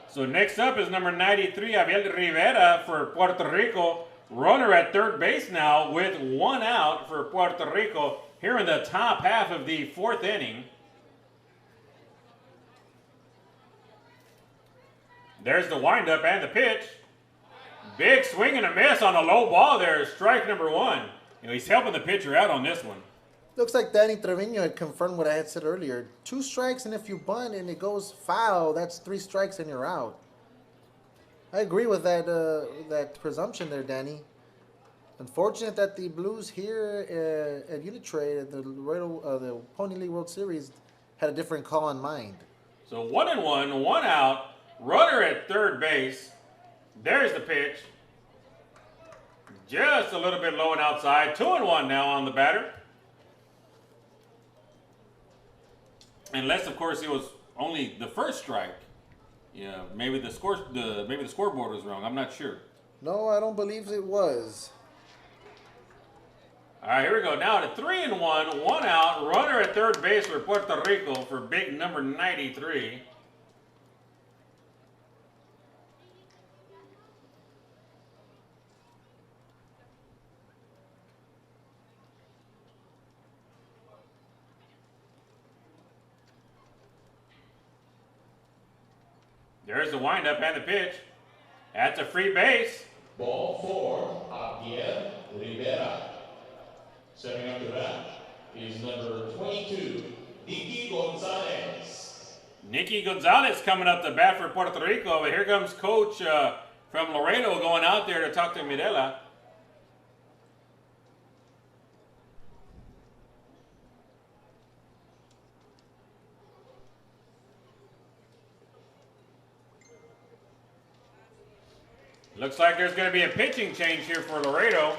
So next up is number 93, Abdiel Rivera for Puerto Rico. Runner at third base now with 1 out for Puerto Rico here in the top half of the 4th inning. There's the windup and the pitch. Big swing and a miss on a low ball there. Strike number 1. You know, he's helping the pitcher out on this one. Looks like Danny Trevino had confirmed what I had said earlier. 2 strikes, and if you bunt and it goes foul, that's 3 strikes and you're out. I agree with that presumption there, Danny. Unfortunate that the Blues here at Uni-Trade at the Laredo, the Pony League World Series had a different call in mind. So 1-1, 1 out. Runner at third base. There's the pitch. Just a little bit low and outside. 2-1 now on the batter. Unless, of course, it was only the first strike. Yeah, maybe the scoreboard was wrong. I'm not sure. No, I don't believe it was. All right, here we go. Now to 3-1, 1 out. Runner at third base for Puerto Rico for big number 93. There's the windup and the pitch. That's a free base. Ball 4, Abdiel Rivera. Stepping up to bat is number 22, Nicky Gonzalez. Nicky Gonzalez coming up to bat for Puerto Rico. But here comes Coach from Laredo going out there to talk to Mirela. Looks like there's going to be a pitching change here for Laredo.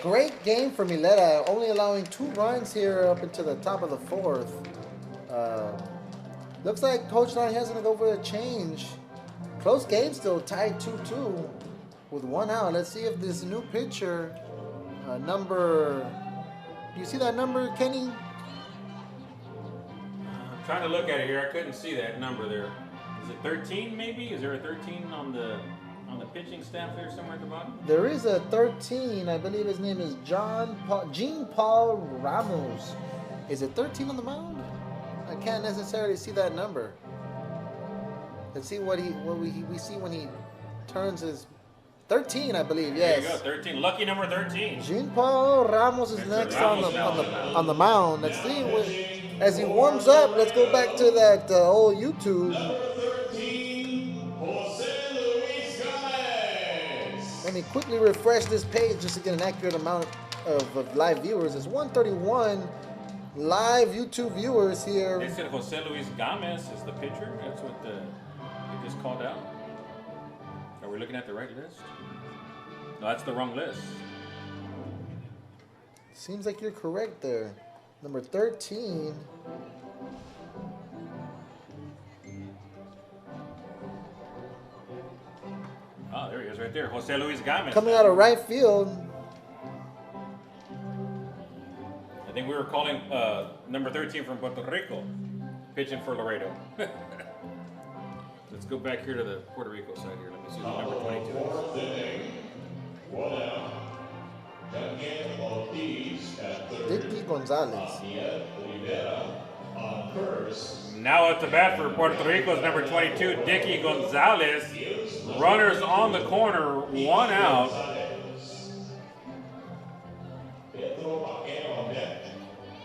Great game for Mileta, only allowing 2 runs here up into the top of the 4th. Looks like Coach Lonnie has going to go for a change. Close game still, tied 2-2 with 1 out. Let's see if this new pitcher, do you see that number, Kenny? Trying to look at it here, I couldn't see that number there. Is it 13 maybe? Is there a 13 on the pitching staff there somewhere at the bottom? There is a 13. I believe his name is Jean Paul Ramos. Is it 13 on the mound? I can't necessarily see that number. Let's see what we see when he turns his 13, I believe. Yes. There you go, 13. Lucky number 13. Jean Paul Ramos is next on the mound. Let's see as he warms up. Let's go back to that old YouTube. Number 13, Jose Luis Gomez. Let me quickly refresh this page just to get an accurate amount of live viewers. It's 131 live YouTube viewers here. They said Jose Luis Gomez is the pitcher. That's what they just called out. Are we looking at the right list? No, that's the wrong list. Seems like you're correct there. Number 13. Oh, there he is right there. Jose Luis Gomez. Coming out of right field. I think we were calling number 13 from Puerto Rico, pitching for Laredo. Let's go back here to the Puerto Rico side here. Let me see who number 22 is. 4th inning, 1 out. Daniel Ortiz at third. Dicky Gonzalez. Abdiel Rivera on first. Now at the bat for Puerto Rico is number 22, Dicky Gonzalez. Runners on the corner, 1 out. Pedro Paquero on deck.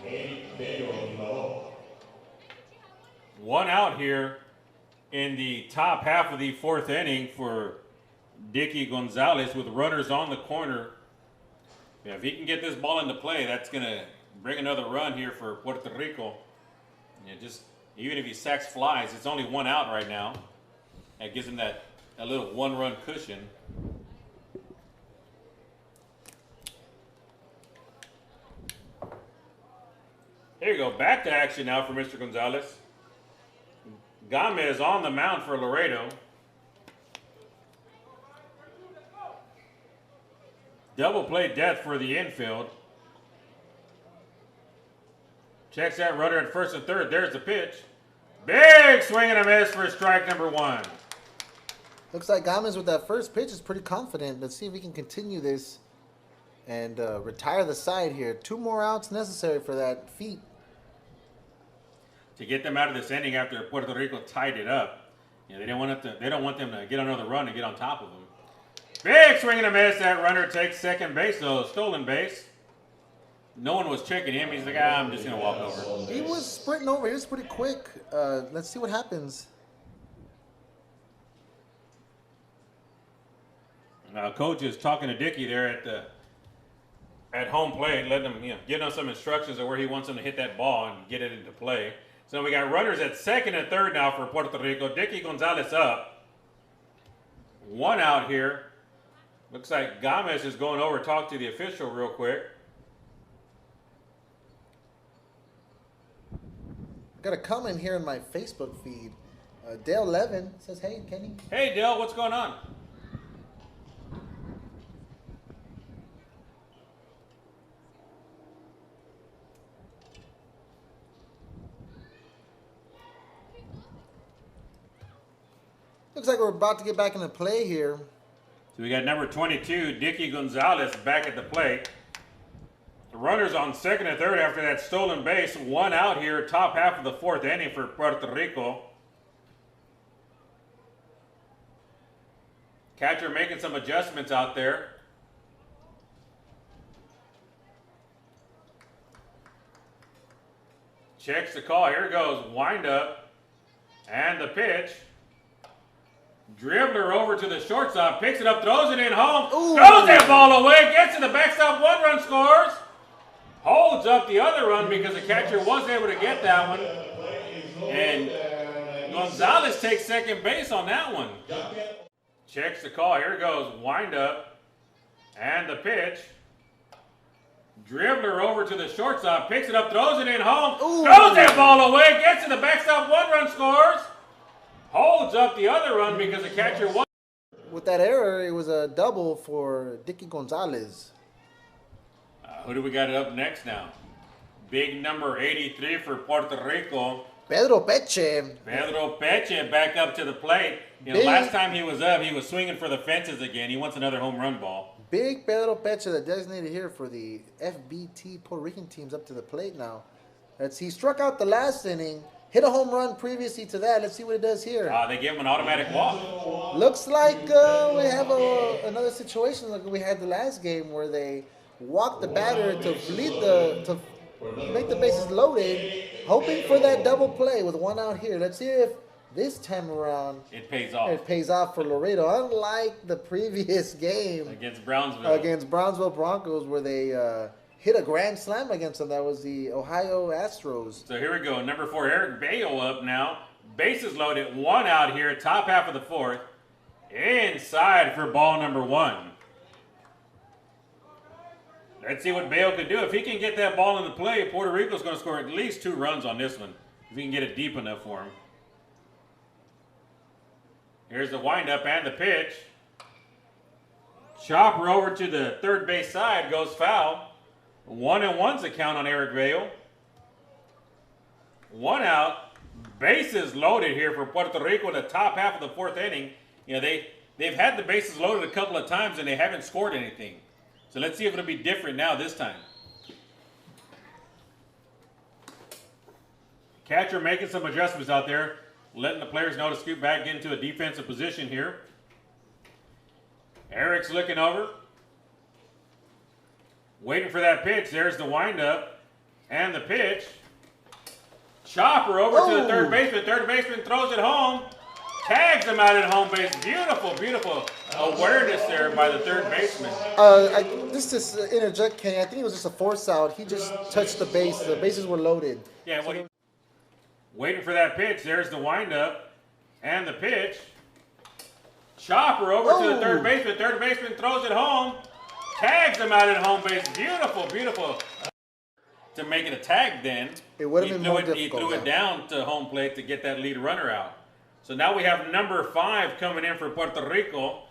Eric Bello on low. 1 out here in the top half of the 4th inning for Dicky Gonzalez with runners on the corner. Yeah, if he can get this ball into play, that's going to bring another run here for Puerto Rico. Yeah, just even if he sacks flies, it's only 1 out right now. That gives him that little 1-run cushion. Here you go. Back to action now for Mr. Gonzalez. Gomez on the mound for Laredo. Double play death for the infield. Checks that runner at first and third. There's the pitch. Big swing and a miss for strike number 1. Looks like Gomez with that first pitch is pretty confident. Let's see if we can continue this and retire the side here. 2 more outs necessary for that feat. To get them out of this inning after Puerto Rico tied it up. Yeah, they don't want them to get another run and get on top of them. Big swing and a miss. That runner takes second base, though. Stolen base. No one was checking him. He's like, I'm just going to walk over. He was sprinting over. He was pretty quick. Let's see what happens. Now, coach is talking to Dickey there at home plate, letting him, giving him some instructions of where he wants him to hit that ball and get it into play. So we got runners at second and third now for Puerto Rico. Dickey Gonzalez up. 1 out here. Looks like Gomez is going over to talk to the official real quick. Got a comment here in my Facebook feed. Dale Levin says, hey, Kenny. Hey, Dale, what's going on? Looks like we're about to get back into play here. So we got number 22, Dickey Gonzalez, back at the plate. The runners on second and third after that stolen base. 1 out here, top half of the 4th inning for Puerto Rico. Catcher making some adjustments out there. Checks the call. Here goes. Wind up. And the pitch. Dribbler over to the shortstop. Picks it up. Throws it in home. Ooh. Throws that ball away. Gets to the backstop. 1 run scores. Holds up the other run because the catcher was able to get that one. And Gonzalez takes second base on that one. Checks the call. Here goes. Wind up. And the pitch. Dribbler over to the shortstop. Picks it up. Throws it in home. Ooh. Throws that ball away. Gets to the backstop. 1 run scores. Holds up the other run because the catcher was. With that error, it was a double for Dickey Gonzalez. Who do we got up next now? Big number 83 for Puerto Rico. Pedro Peche. Pedro Peche back up to the plate. Last time he was up, he was swinging for the fences again. He wants another home run ball. Big Pedro Peche, the designated here for the FBT Puerto Rican teams, up to the plate now. He struck out the last inning, hit a home run previously to that. Let's see what it does here. They give him an automatic walk. Looks like we have another situation like we had the last game where they walked the batter to make the bases loaded, hoping for that double play with 1 out here. Let's see if this time around it pays off. It pays off for Laredo, unlike the previous game against Brownsville Broncos, where they hit a grand slam against them. That was the Ohio Astros. So here we go. Number 4, Eric Bayo up now. Bases loaded. 1 out here. Top half of the 4th. Inside for ball number 1. Let's see what Bayo can do. If he can get that ball into play, Puerto Rico's going to score at least 2 runs on this one. If he can get it deep enough for him. Here's the windup and the pitch. Chopper over to the third base side, goes foul. 1-1's the count on Eric Bayo. 1 out. Bases loaded here for Puerto Rico in the top half of the 4th inning. They've had the bases loaded a couple of times and they haven't scored anything. So let's see if it'll be different now this time. Catcher making some adjustments out there, letting the players know to scoot back into a defensive position here. Eric's looking over. Waiting for that pitch. There's the windup and the pitch. Chopper over to the third baseman. Third baseman throws it home. Tags him out at home base. Beautiful, beautiful awareness there by the third baseman. Just to interject, Kenny, I think it was just a force out. He just touched the base. The bases were loaded. Yeah, waiting for that pitch. There's the windup and the pitch. Chopper over to the third baseman. Third baseman throws it home. Tags him out at home base. Beautiful, beautiful. to make it a tag then. It would have been more He difficult. threw it down to home plate to get that lead runner out. So now we have number 5 coming in for Puerto Rico.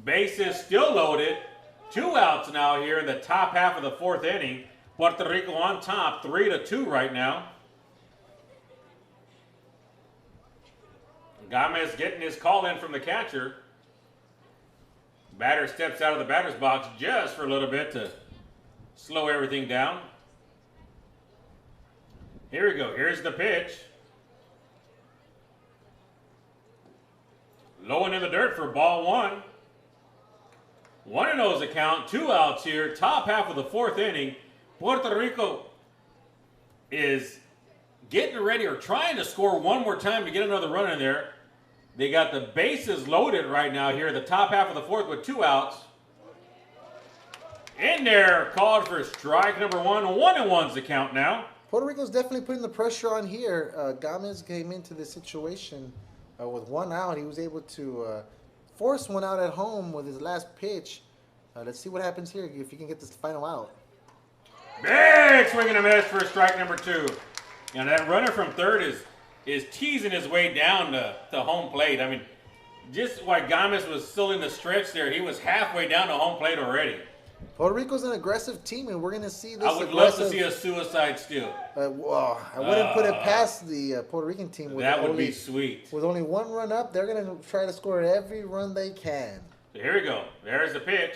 Bases still loaded. 2 outs now here in the top half of the 4th inning. Puerto Rico on top, 3-2 right now. Gomez getting his call in from the catcher. Batter steps out of the batter's box just for a little bit to slow everything down. Here we go. Here's the pitch. Low and in the dirt for ball 1. 1-0 is the count. 2 outs here. Top half of the 4th inning. Puerto Rico is getting ready or trying to score one more time to get another run in there. They got the bases loaded right now here. The top half of the 4th with 2 outs. In there, called for strike number 1. 1-1's the count now. Puerto Rico's definitely putting the pressure on here. Gomez came into this situation with 1 out. He was able to force 1 out at home with his last pitch. Let's see what happens here if he can get this final out. Big swing and a miss for strike number 2. And that runner from third is teasing his way down to home plate. I mean, just while Gomez was still in the stretch there, he was halfway down to home plate already. Puerto Rico's an aggressive team, and we're going to see this. I would love to see a suicide steal. Well, I wouldn't put it past the Puerto Rican team. That would be sweet. With only 1 run up, they're going to try to score every run they can. So here we go. There's the pitch.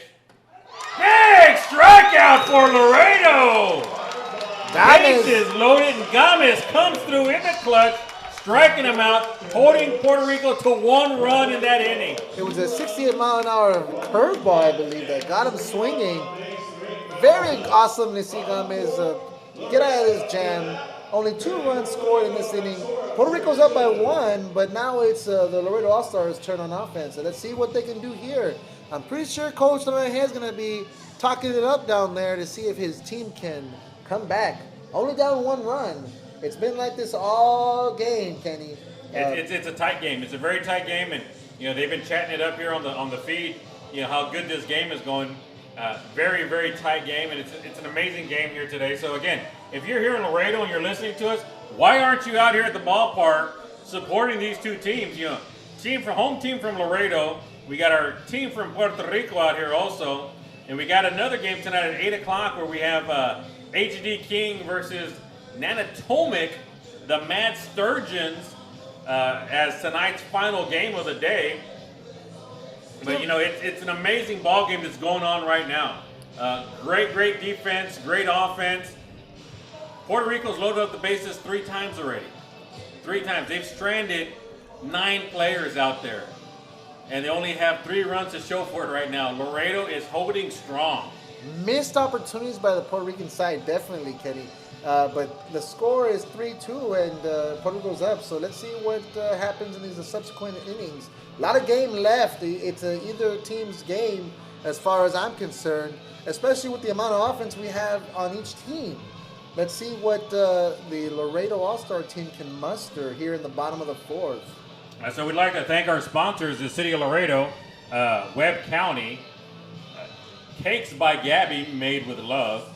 Big strikeout for Laredo. Bases loaded, and Gomez comes through in the clutch, striking him out, holding Puerto Rico to 1 run in that inning. It was a 68-mile-an-hour curveball, I believe, that got him swinging. Very awesome to see Gomez get out of this jam. Only 2 runs scored in this inning. Puerto Rico's up by 1, but now it's the Laredo All-Stars' turn on offense. So let's see what they can do here. I'm pretty sure Coach Naranjo is going to be talking it up down there to see if his team can come back. Only down 1 run. It's been like this all game, Kenny. It's a tight game. It's a very tight game, and they've been chatting it up here on the feed. How good this game is going. Very, very tight game, and it's an amazing game here today. So again, if you're here in Laredo and you're listening to us, why aren't you out here at the ballpark supporting these 2 teams? Home team from Laredo. We got our team from Puerto Rico out here also, and we got another game tonight at 8 o'clock where we have HD King versus Nanatomic, the Mad Sturgeons, as tonight's final game of the day. But it's an amazing ball game that's going on right now. Great defense, great offense. Puerto Rico's loaded up the bases 3 times already. 3 times. They've stranded 9 players out there, and they only have 3 runs to show for it right now. Laredo is holding strong. Missed opportunities by the Puerto Rican side, definitely, Kenny. But the score is 3-2, and Puerto Rico's up. So let's see what happens in these subsequent innings. A lot of game left. It's either team's game as far as I'm concerned, especially with the amount of offense we have on each team. Let's see what the Laredo All-Star team can muster here in the bottom of the 4th. So we'd like to thank our sponsors, the City of Laredo, Webb County, Cakes by Gabby, made with love,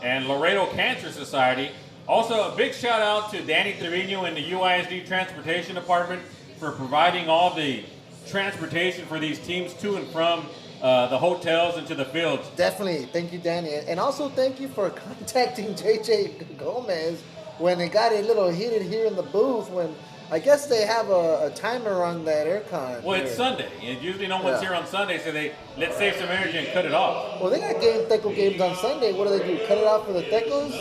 and Laredo Cancer Society. Also, a big shout out to Danny Trevino and the UISD Transportation Department for providing all the transportation for these teams to and from the hotels and to the fields. Definitely. Thank you, Danny. And also thank you for contacting JJ Gomez when it got a little heated here in the booth when I guess they have a timer on that aircon. Well, it's Sunday. And usually no one's here on Sunday, so let's save some energy and cut it off. Well, they got Teco games on Sunday. What do? Cut it off for the Tecos?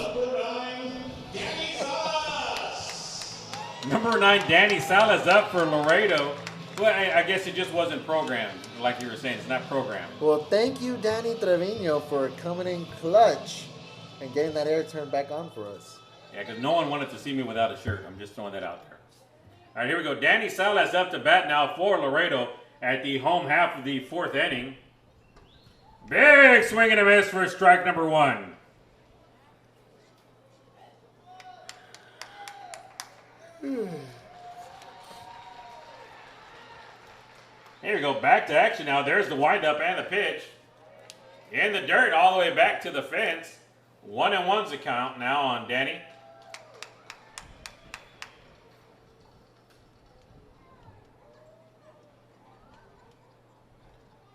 Number 9, Danny Salas up for Laredo. Well, I guess it just wasn't programmed, like you were saying. It's not programmed. Well, thank you, Danny Trevino, for coming in clutch and getting that air turned back on for us. Yeah, because no one wanted to see me without a shirt. I'm just throwing that out there. All right, here we go. Danny Salas up to bat now for Laredo at the home half of the 4th inning. Big swing and a miss for strike number 1. Here we go. Back to action now. There's the windup and the pitch. In the dirt all the way back to the fence. 1-1's the count now on Danny.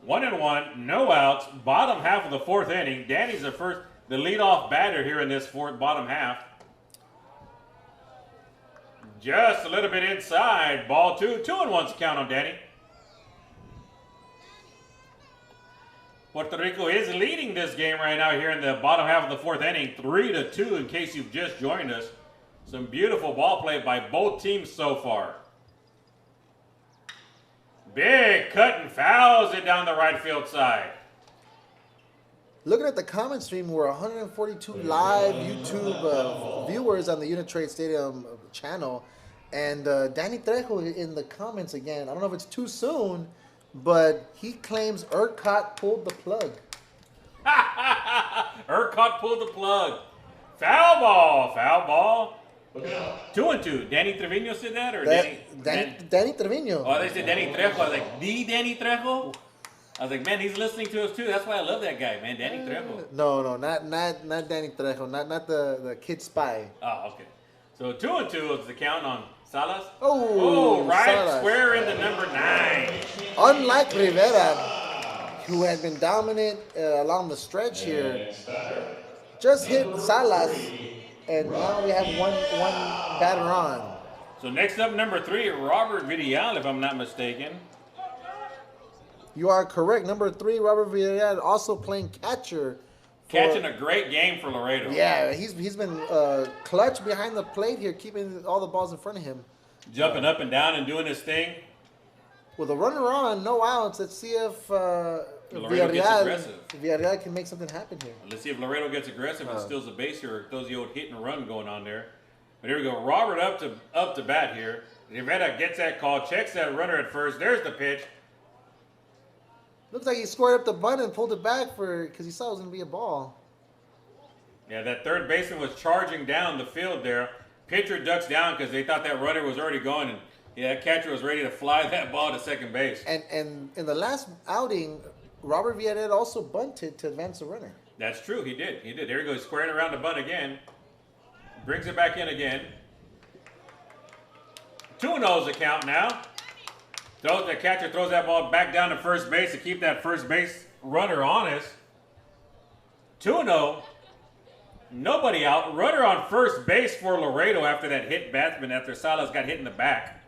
One and one, no outs. Bottom half of the fourth inning. Danny's the leadoff batter here in this bottom half. Just a little bit inside. Ball 2. 2-1's the count on Danny. Puerto Rico is leading this game right now here in the bottom half of the fourth inning, 3-2 in case you've just joined us. Some beautiful ball play by both teams so far. Big cut and fouls it down the right field side. Looking at the comment stream, we're 142 live YouTube viewers on the Uni-Trade Stadium channel. And Danny Trejo in the comments again. I don't know if it's too soon, but he claims Urquhart pulled the plug. Urquhart pulled the plug. Foul ball. Foul ball. 2-2. Danny Trevino said that? Or Danny Trevino. Oh, they said Danny Trejo. I was like, the Danny Trejo? I was like, man, he's listening to us too. That's why I love that guy, man. Danny Trejo. No, not Danny Trejo. Not the kid spy. Oh, okay. So 2-2 is the count on Salas. Oh, right Salas. square in the number 9. Unlike Rivera, who had been dominant along the stretch here, just hit Salas, and now we have one batter on. So next up, number 3, Robert Vidal, if I'm not mistaken. You are correct. Number 3, Robert Villarreal, also playing catcher. Catching a great game for Laredo. Yeah, he's been clutch behind the plate here, keeping all the balls in front of him. Jumping up and down and doing his thing. With a runner on, no outs, let's see if Villarreal can make something happen here. Let's see if Laredo gets aggressive and steals a base here, or throws the old hit and run going on there. But here we go. Robert up to bat here. Rivera gets that call, checks that runner at first. There's the pitch. Looks like he squared up the bunt and pulled it back because he saw it was going to be a ball. Yeah, that third baseman was charging down the field there. Pitcher ducks down because they thought that runner was already going, and that catcher was ready to fly that ball to second base. And in the last outing, Robert Villarreal also bunted to advance the runner. That's true. He did. There he goes, squaring around the bunt again. Brings it back in again. 2-0's the count now. The catcher throws that ball back down to first base to keep that first base runner honest. 2-0. Nobody out. Runner on first base for Laredo after that hit batsman after Salas got hit in the back.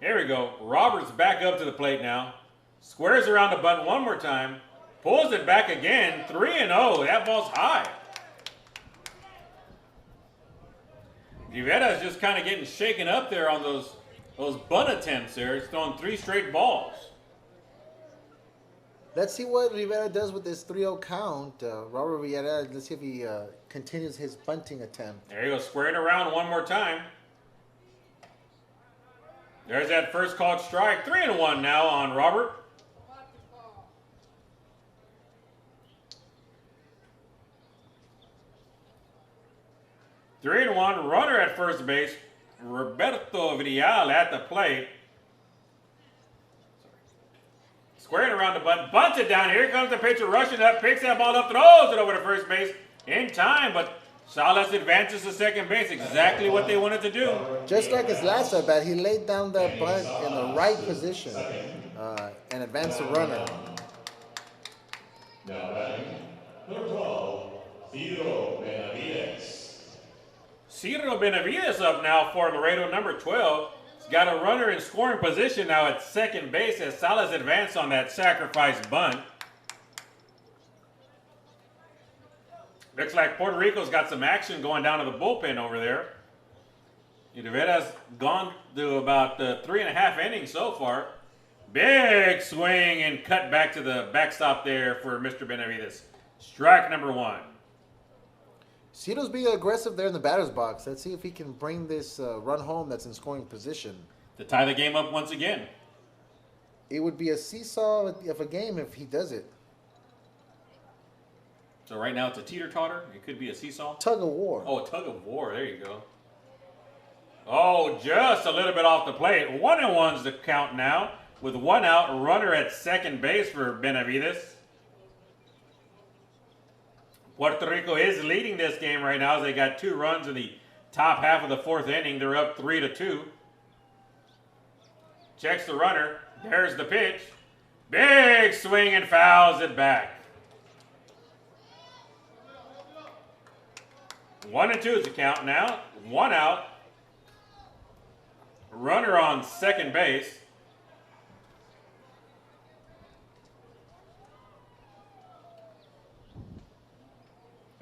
Here we go. Roberts back up to the plate now. Squares around the bunt one more time. Pulls it back again. 3-0. That ball's high. Rivera is just kind of getting shaken up there on those bunt attempts there. He's throwing 3 straight balls. Let's see what Rivera does with this 3-0 count. Robert Villarreal, let's see if he continues his bunting attempt. There you go, squaring around one more time. There's that first called strike. 3-1 now on Robert. Three and one, runner at first base. Roberto Vidal at the plate. Squaring around the bunt, bunts it down. Here comes the pitcher rushing up, picks that ball up, throws it over to first base in time, but Salas advances to second base. Exactly what they wanted to do. Just like his last at bat, he laid down that bunt in the right position and advanced the runner. Now batting, number 12, Ciro Benavides. Ciro Benavides up now for Laredo, number 12. He's got a runner in scoring position now at second base as Salas advanced on that sacrifice bunt. Looks like Puerto Rico's got some action going down to the bullpen over there. Rivera's gone to about 3.5 innings so far. Big swing and cut back to the backstop there for Mr. Benavides. Strike number 1. Ciro's being aggressive there in the batter's box. Let's see if he can bring this run home that's in scoring position. To tie the game up once again. It would be a seesaw of a game if he does it. So right now it's a teeter-totter. It could be a seesaw. Tug of war. Oh, a tug of war. There you go. Oh, just a little bit off the plate. 1-1's the count now. With 1 out, runner at second base for Benavides. Puerto Rico is leading this game right now as they got 2 runs in the top half of the 4th inning. They're up 3-2. Checks the runner. There's the pitch. Big swing and fouls it back. 1-2 is the count now. 1 out. Runner on second base.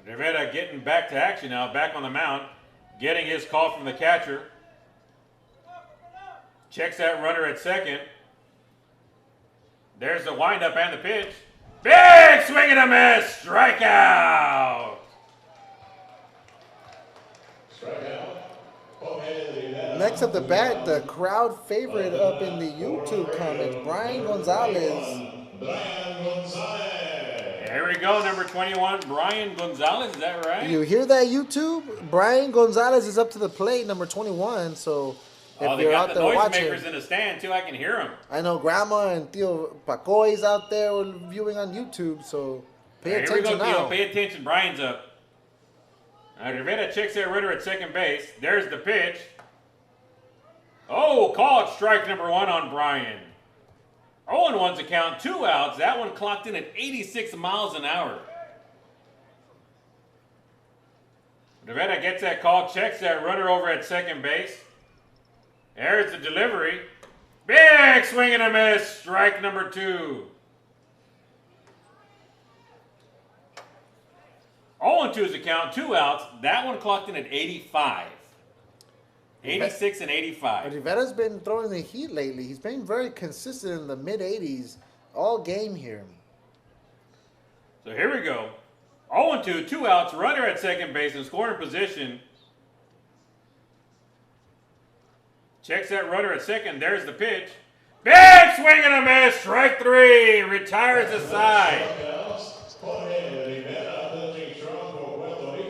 Rivera getting back to action now, back on the mound, getting his call from the catcher. Checks that runner at second. There's the windup and the pitch. Big swing and a miss, strikeout. Next up the bat, the crowd favorite up in the YouTube comments, Brian Gonzalez. Here we go, number 21, Brian Gonzalez, is that right? You hear that, YouTube? Brian Gonzalez is up to the plate, number 21. So if They you're got out the there noisemakers watching, in the stand too, I can hear them. I know Grandma and Theo Pacoy's out there viewing on YouTube, so pay Here we attention go, now. Theo, pay attention, Brian's up. Rivera checks that runner at second base. There's the pitch. Oh, called strike number 1 on Brian. 0-1's a count, 2 outs. That one clocked in at 86 miles an hour. Rivera gets that call, checks that runner over at second base. There's the delivery. Big swing and a miss, strike number 2. 0-2 is the count, 2 outs. That one clocked in at 85. 86 and 85. Rivera's been throwing the heat lately. He's been very consistent in the mid-80s all game here. So here we go. 0-2, 2 outs, runner at second base in scoring position. Checks that runner at second. There's the pitch. Big swing and a miss. Strike 3. Retires the side.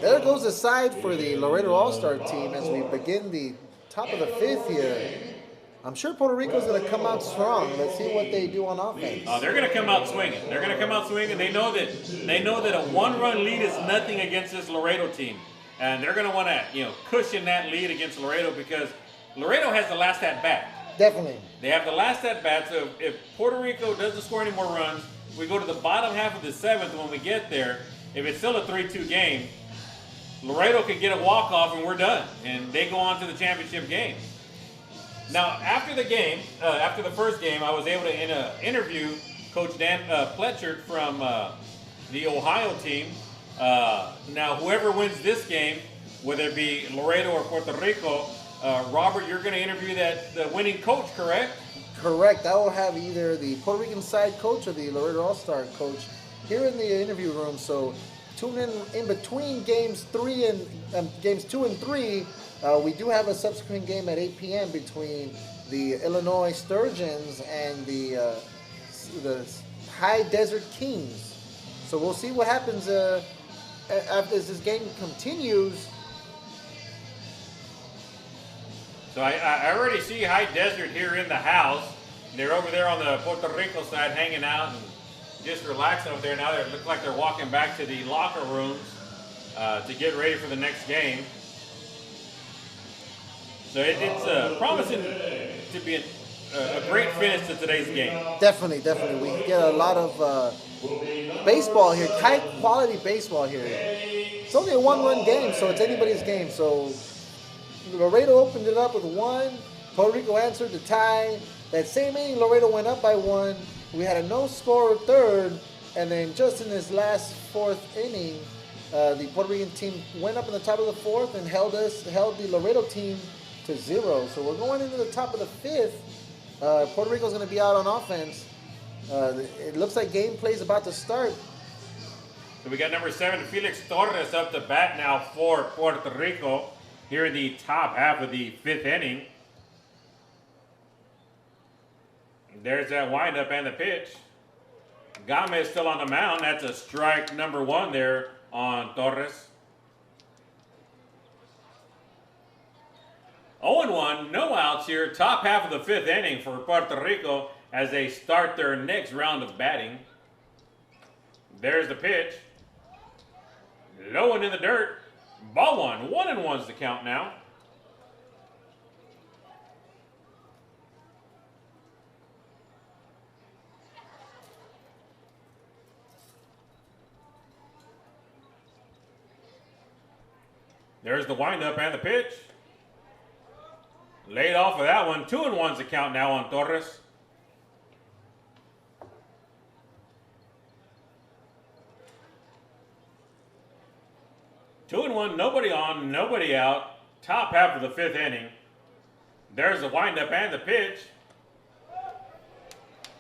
There goes the side for the Laredo All-Star team as we begin the top of the 5th here. I'm sure Puerto Rico's going to come out strong. Let's see what they do on offense. They're going to come out swinging. They're going to come out swinging. They know that a 1-run lead is nothing against this Laredo team, and they're going to want to cushion that lead against Laredo because Laredo has the last at bat. Definitely. They have the last at bat. So if Puerto Rico doesn't score any more runs, we go to the bottom half of the 7th. When we get there, if it's still a 3-2 game, Laredo can get a walk-off and we're done. And they go on to the championship game. Now, after the game, after the first game, I was able to interview Coach Dan Pletchard from the Ohio team. Now, whoever wins this game, whether it be Laredo or Puerto Rico, Robert, you're going to interview the winning coach, correct? Correct. I will have either the Puerto Rican side coach or the Laredo All-Star coach here in the interview room. So tune in between games 2 and 3. We do have a subsequent game at 8 p.m. between the Illinois Sturgeons and the High Desert Kings. So we'll see what happens as this game continues. So I already see High Desert here in the house. They're over there on the Puerto Rico side hanging out and just relaxing over there. Now they look like they're walking back to the locker rooms to get ready for the next game. So it's promising to be a great finish to today's game. Definitely. We get a lot of baseball here, high quality baseball here. It's only a 1-run game, so it's anybody's game. So Laredo opened it up with 1. Puerto Rico answered the tie. That same inning, Laredo went up by 1. We had a no-score 3rd, and then just in this last 4th inning, the Puerto Rican team went up in the top of the 4th and held the Laredo team to 0. So we're going into the top of the 5th. Puerto Rico's going to be out on offense. It looks like gameplay is about to start. So we got number 7, Felix Torres, up to bat now for Puerto Rico here in the top half of the 5th inning. There's that windup and the pitch. Gamez still on the mound. That's a strike number 1 there on Torres. 0-1, no outs here. Top half of the 5th inning for Puerto Rico as they start their next round of batting. There's the pitch. No one in the dirt. Ball one. 1-1's the count now. There's the windup and the pitch. Laid off of that one. 2-1's the count now on Torres. Two and one, nobody on, nobody out. Top half of the 5th inning. There's the windup and the pitch.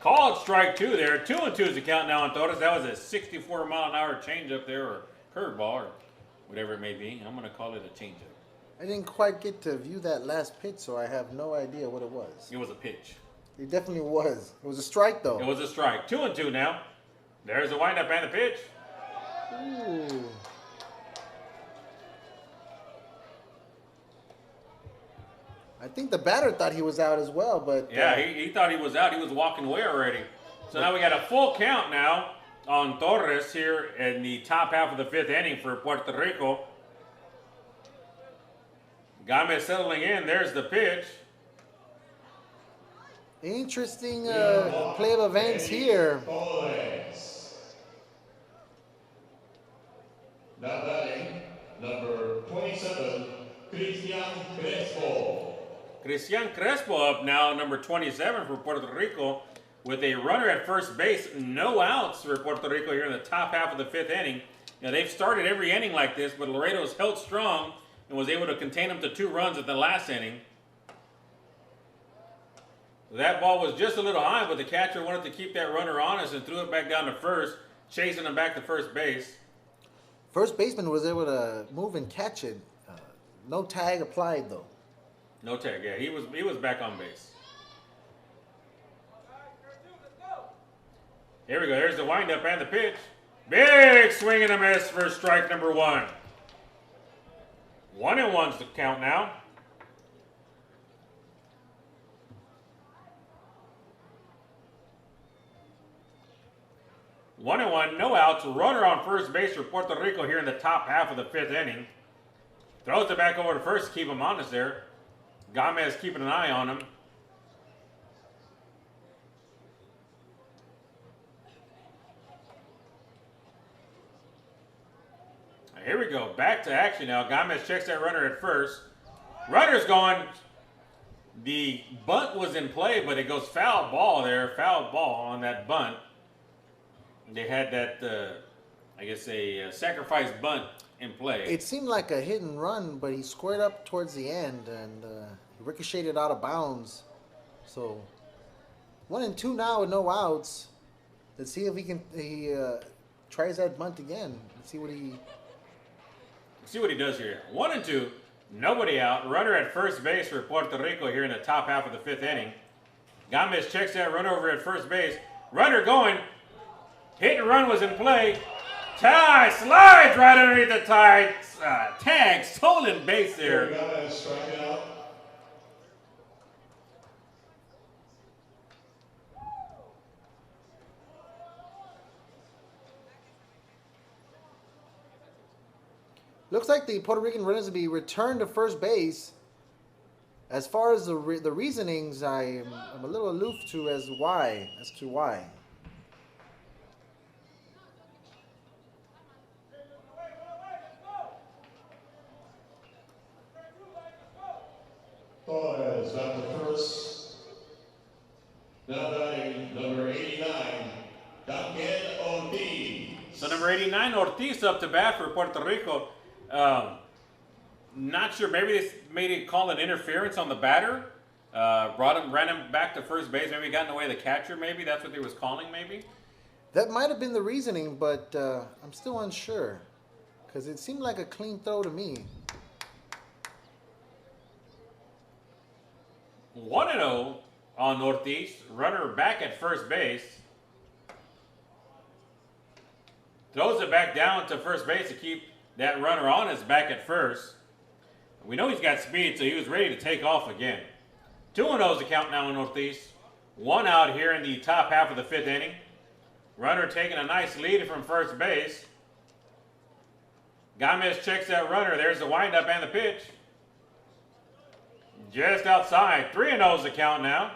Called strike 2 there. 2-2's the count now on Torres. That was a 64-mile-an-hour changeup there, or curveball, or whatever it may be. I'm going to call it a changeup. I didn't quite get to view that last pitch, so I have no idea what it was. It was a pitch. It definitely was. It was a strike, though. It was a strike. 2-2 now. There's the windup and the pitch. Ooh. I think the batter thought he was out as well, but... Yeah, he thought he was out. He was walking away already. So now we got a full count now on Torres here in the top half of the 5th inning for Puerto Rico. Gomez settling in. There's the pitch. Interesting play of events here. Now batting, number 27, Cristian Crespo. Cristian Crespo up now, number 27 for Puerto Rico, with a runner at first base. No outs for Puerto Rico here in the top half of the 5th inning. Now, they've started every inning like this, but Laredo's held strong and was able to contain them to 2 runs at the last inning. That ball was just a little high, but the catcher wanted to keep that runner honest and threw it back down to first, chasing him back to first base. First baseman was able to move and catch it. No tag applied, though. No tag, yeah. He was back on base. Here we go. There's the windup and the pitch. Big swing and a miss for strike number 1. 1-1's the count now. One and one, no outs. Runner on first base for Puerto Rico here in the top half of the 5th inning. Throws it back over to first to keep him honest there. Gomez keeping an eye on him. Here we go. Back to action now. Gomez checks that runner at first. Runner's going. The bunt was in play, but it goes foul ball there. Foul ball on that bunt. They had that, I guess, a sacrifice bunt in play. It seemed like a hit and run, but he squared up towards the end and ricocheted out of bounds. So 1-2 now with no outs. Let's see if he tries that bunt again. Let's see what he does here. 1-2, nobody out. Runner at first base for Puerto Rico here in the top half of the 5th inning. Gomez checks that runner over at first base. Runner going. Hit and run was in play. Tie slides right underneath the tie. Tag, stolen base there. Looks like the Puerto Rican runners will be returned to first base. As far as the reasonings, I'm a little aloof to as to why. Torres at the first. Now batting number 89, Duncan Ortiz. So number 89, Ortiz up to bat for Puerto Rico. Not sure. Maybe they made it call an interference on the batter. Ran him back to first base. Maybe got in the way of the catcher. Maybe that's what they was calling. Maybe that might have been the reasoning, but I'm still unsure because it seemed like a clean throw to me. 1-0 on Ortiz. Runner back at first base. Throws it back down to first base to keep that runner on his back at first. We know he's got speed, so he was ready to take off again. 2-0's the count now on Ortiz. 1 out here in the top half of the 5th inning. Runner taking a nice lead from first base. Gomez checks that runner. There's the windup and the pitch. Just outside. 3-0 is the count now.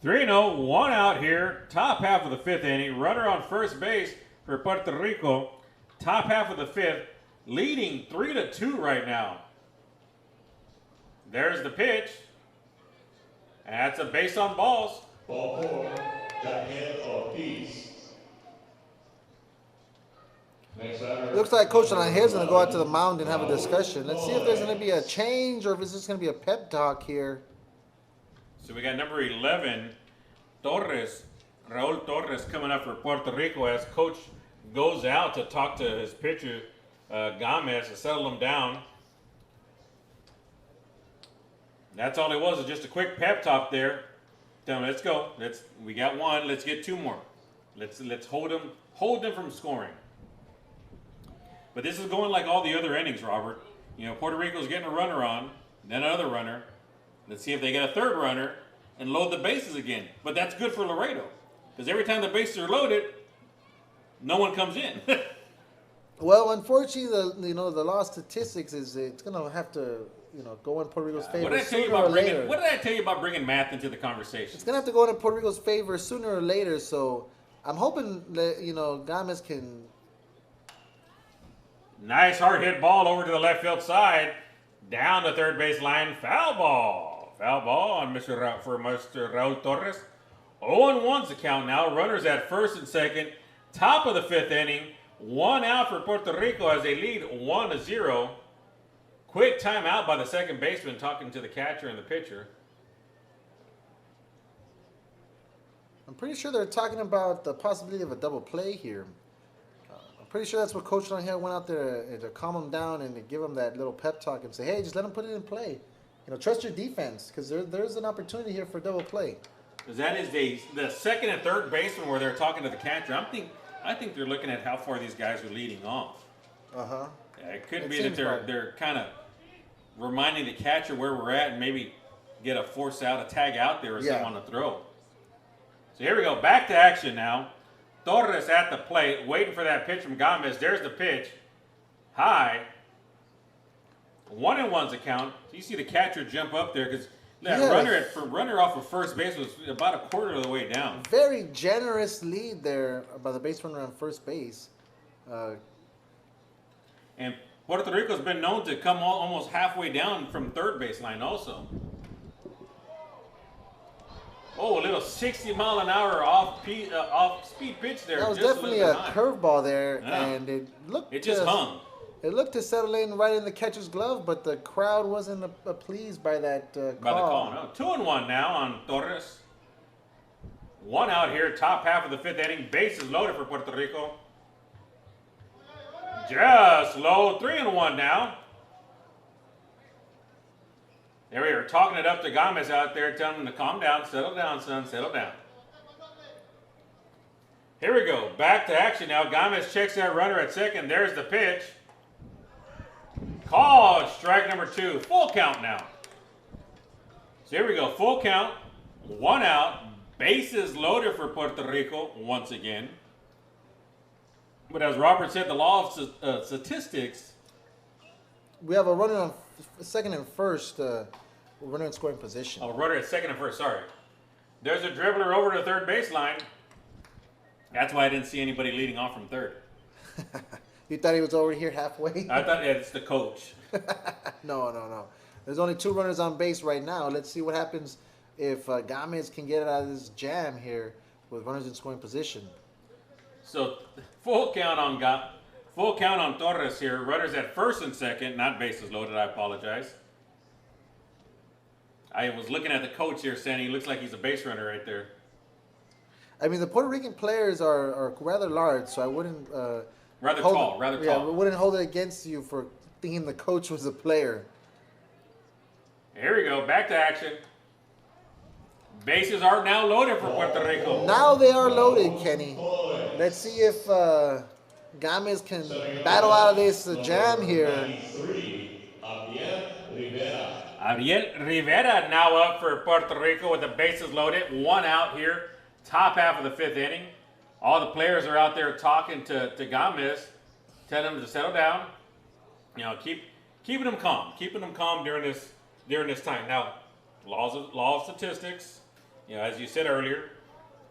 Three 0, 1 out here. Top half of the 5th inning. Runner on first base for Puerto Rico. Top half of the 5th. Leading 3-2 right now. There's the pitch. That's a base on balls. Ball 4, Daniel Ortiz. Looks like Coach Angel is going to go out to the mound and have a discussion. Let's see if there's going to be a change or if it's just going to be a pep talk here. So we got number 11, Torres, Raul Torres coming up for Puerto Rico as Coach goes out to talk to his pitcher, Gomez, to settle him down. That's all it was just a quick pep talk there. Tell him, let's go. We got one. Let's get 2 more. Let's hold them from scoring. But this is going like all the other innings, Robert. You know, Puerto Rico's getting a runner on, then another runner. Let's see if they get a 3rd runner and load the bases again. But that's good for Laredo because every time the bases are loaded, no one comes in. Well, unfortunately, the law statistics is it's going to have to go in Puerto Rico's favor. What did I tell you about bringing math into the conversation? It's going to have to go in Puerto Rico's favor sooner or later. So I'm hoping that Gomez can. Nice hard hit ball over to the left field side, down the third base line, foul ball. Foul ball on Mr. Raul Torres. 0-1's the count now. Runners at first and second. Top of the 5th inning. 1 out for Puerto Rico as they lead 1-0. Quick timeout by the second baseman talking to the catcher and the pitcher. I'm pretty sure they're talking about the possibility of a double play here. I'm pretty sure that's what Coach Angel went out there to calm him down and to give him that little pep talk and say, hey, just let him put it in play. Trust your defense because there's an opportunity here for double play. Because that is the second and third baseman where they're talking to the catcher. I think they're looking at how far these guys are leading off. Uh-huh. Yeah, it could be that they're kind of reminding the catcher where we're at and maybe get a force out, a tag out there or something on the throw. So here we go. Back to action now. Torres at the plate, waiting for that pitch from Gomez. There's the pitch. High. 1-1's the count. So you see the catcher jump up there because that runner off of first base was about a quarter of the way down. Very generous lead there by the base runner on first base. And Puerto Rico's been known to come almost halfway down from third baseline also. Oh, a little 60-mile-an-hour off-speed pitch there. That was just definitely a curveball there, and it just hung. It looked to settle in right in the catcher's glove, but the crowd wasn't pleased by that call. By the call, no. 2-1 now on Torres. 1 out here, top half of the 5th inning. Bases loaded for Puerto Rico. Just low. 3-1 now. There we are, talking it up to Gomez out there, telling him to calm down, settle down, son, settle down. Here we go, back to action now. Gomez checks that runner at second. There's the pitch. Called strike number 2. Full count now. So here we go, full count, 1 out. Bases loaded for Puerto Rico once again. But as Robert said, the law of statistics. We have a runner on second and first. Runner in scoring position. Oh, runner at second and first, sorry. There's a dribbler over to third baseline. That's why I didn't see anybody leading off from third. You thought he was over here halfway? I thought it's the coach. No. There's only 2 runners on base right now. Let's see what happens if Gomez can get it out of this jam here with runners in scoring position. So full count on Torres here. Runners at first and second, not bases loaded. I apologize. I was looking at the coach here, saying he looks like he's a base runner right there. I mean, the Puerto Rican players are rather large, so I wouldn't. Rather tall. Yeah, we wouldn't hold it against you for thinking the coach was a player. Here we go, back to action. Bases are now loaded for Puerto Rico. Now they are loaded, Kenny. Let's see if Gomez can battle out of this jam here. Ariel Rivera now up for Puerto Rico with the bases loaded. 1 out here, top half of the 5th inning. All the players are out there talking to Gomez, telling him to settle down. You know, keeping them calm during this time. Now, law of statistics. You know, as you said earlier,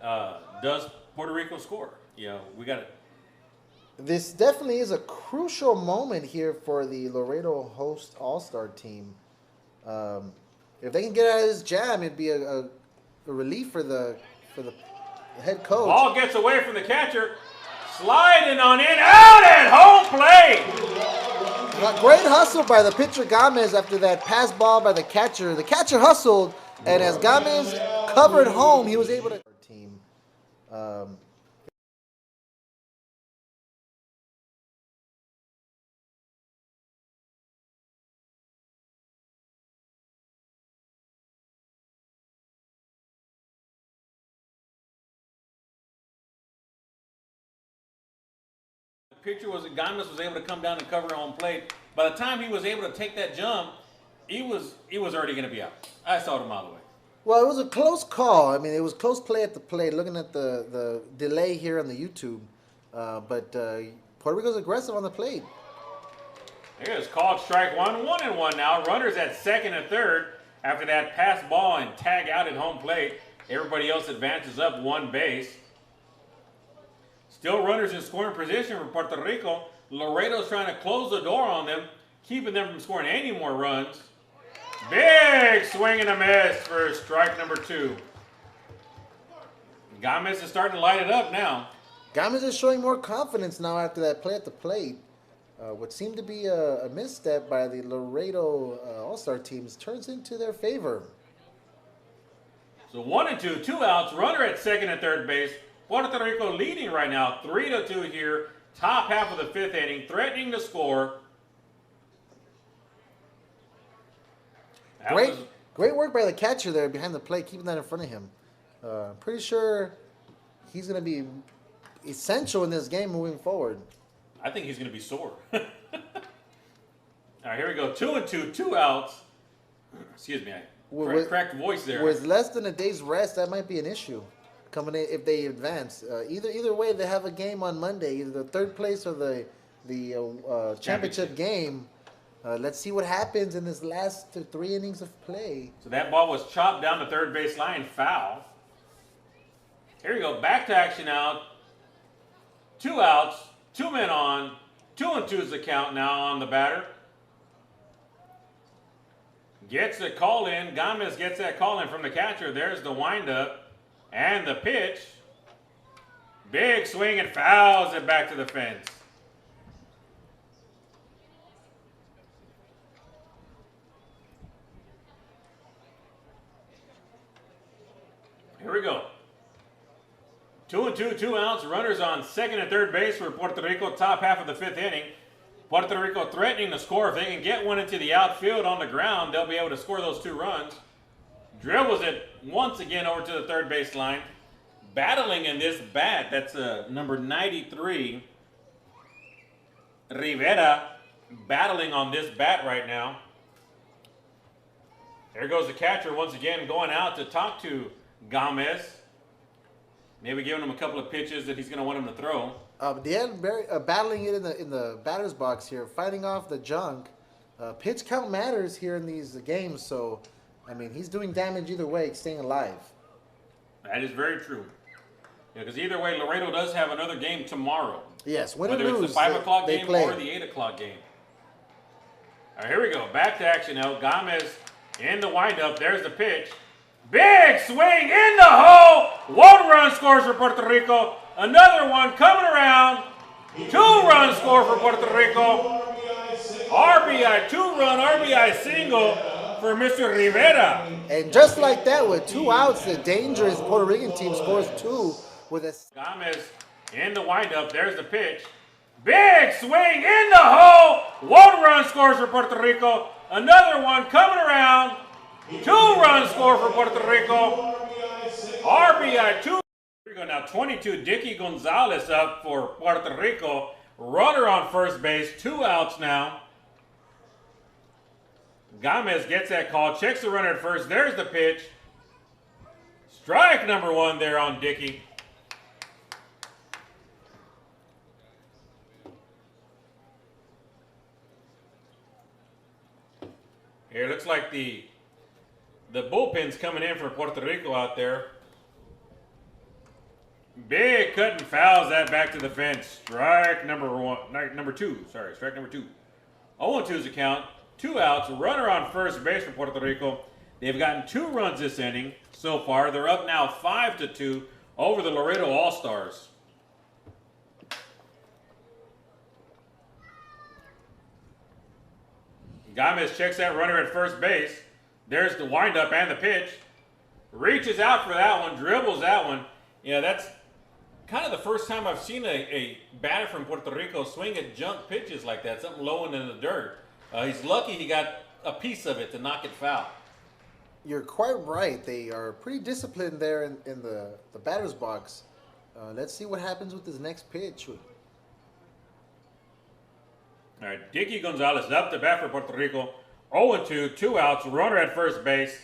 does Puerto Rico score? You know, we got it. This definitely is a crucial moment here for the Laredo host All-Star team. If they can get out of this jam, it'd be a relief for the head coach. Ball gets away from the catcher, sliding on in, out at home plate. Great hustle by the pitcher Gomez after that pass ball by the catcher. The catcher hustled, and as Gomez covered home, he was able to. Team. Picture was that Gomez was able to come down and cover home plate. By the time he was able to take that jump, he was already going to be out. I saw it a mile away. Well, it was a close call. I mean, it was close play at the plate. Looking at the delay here on the YouTube, but Puerto Rico's aggressive on the plate. Here's called strike one, 1-1 now. Runners at second and third after that pass ball and tag out at home plate. Everybody else advances up one base. Still runners in scoring position for Puerto Rico. Laredo's trying to close the door on them, keeping them from scoring any more runs. Big swing and a miss for strike number 2. Gomez is starting to light it up now. Gomez is showing more confidence now after that play at the plate. What seemed to be a misstep by the Laredo All-Star teams turns into their favor. So 1-2, 2 outs. Runner at second and third base. Puerto Rico leading right now, 3-2 here. Top half of the 5th inning, threatening to score. Great work by the catcher there behind the plate, keeping that in front of him. Pretty sure he's going to be essential in this game moving forward. I think he's going to be sore. All right, here we go. 2-2, 2 outs. Excuse me, cracked voice there. With less than a day's rest, that might be an issue coming in if they advance. Either way, they have a game on Monday, either the third place or the championship game. Let's see what happens in this last 3 innings of play. So that ball was chopped down the third base line, foul. Here we go, back to action now. 2 outs, 2 men on. 2-2 is the count now on the batter. Gets the call in. Gomez gets that call in from the catcher. There's the windup and the pitch. Big swing and fouls it back to the fence. Here we go. 2-2, 2 outs. Runners on second and third base for Puerto Rico. Top half of the 5th inning. Puerto Rico threatening to score. If they can get one into the outfield on the ground, they'll be able to score those 2 runs. Dribbles it once again over to the third base line. Battling in this bat. That's number 93. Rivera battling on this bat right now. There goes the catcher once again going out to talk to Gomez. Maybe giving him a couple of pitches that he's going to want him to throw. Battling it in the batter's box here, fighting off the junk. Pitch count matters here in these games, so I mean he's doing damage either way, staying alive. That is very true. Yeah, because either way, Laredo does have another game tomorrow. Yes, win whether or lose, it's the 5 o'clock game play. or the 8 o'clock game. All right, here we go. Back to action now. Gomez in the windup. There's the pitch. Big swing in the hole. 1 run scores for Puerto Rico. Another one coming around. 2-run score for Puerto Rico. RBI, 2-run RBI single for Mr. Rivera. And just like that, with 2 outs, the dangerous Puerto Rican team scores 2 with a... Gomez in the windup. There's the pitch. Big swing in the hole. 1-run scores for Puerto Rico. Another one coming around. 2-run score for Puerto Rico. RBI 2. Now 22, Dicky Gonzalez up for Puerto Rico. Runner on first base, 2 outs now. Gomez gets that call, checks the runner at first. There's the pitch. Strike number 1 there on Dicky. Here, looks like the bullpen's coming in for Puerto Rico out there. Big cutting fouls that back to the fence. Strike number two. Strike number two. 0-2's a count. 2 outs. Runner on first base for Puerto Rico. They've gotten 2 runs this inning so far. They're up now 5-2 over the Laredo All-Stars. Gomez checks that runner at first base. There's the windup and the pitch. Reaches out for that one. Dribbles that one. Yeah, that's kind of the first time I've seen a batter from Puerto Rico swing at junk pitches like that, something low and in the dirt. He's lucky he got a piece of it to knock it foul. You're quite right. They are pretty disciplined there in the batter's box. Let's see what happens with this next pitch. All right, Dicky Gonzalez up to bat for Puerto Rico. 0-2, 2 outs, runner at first base.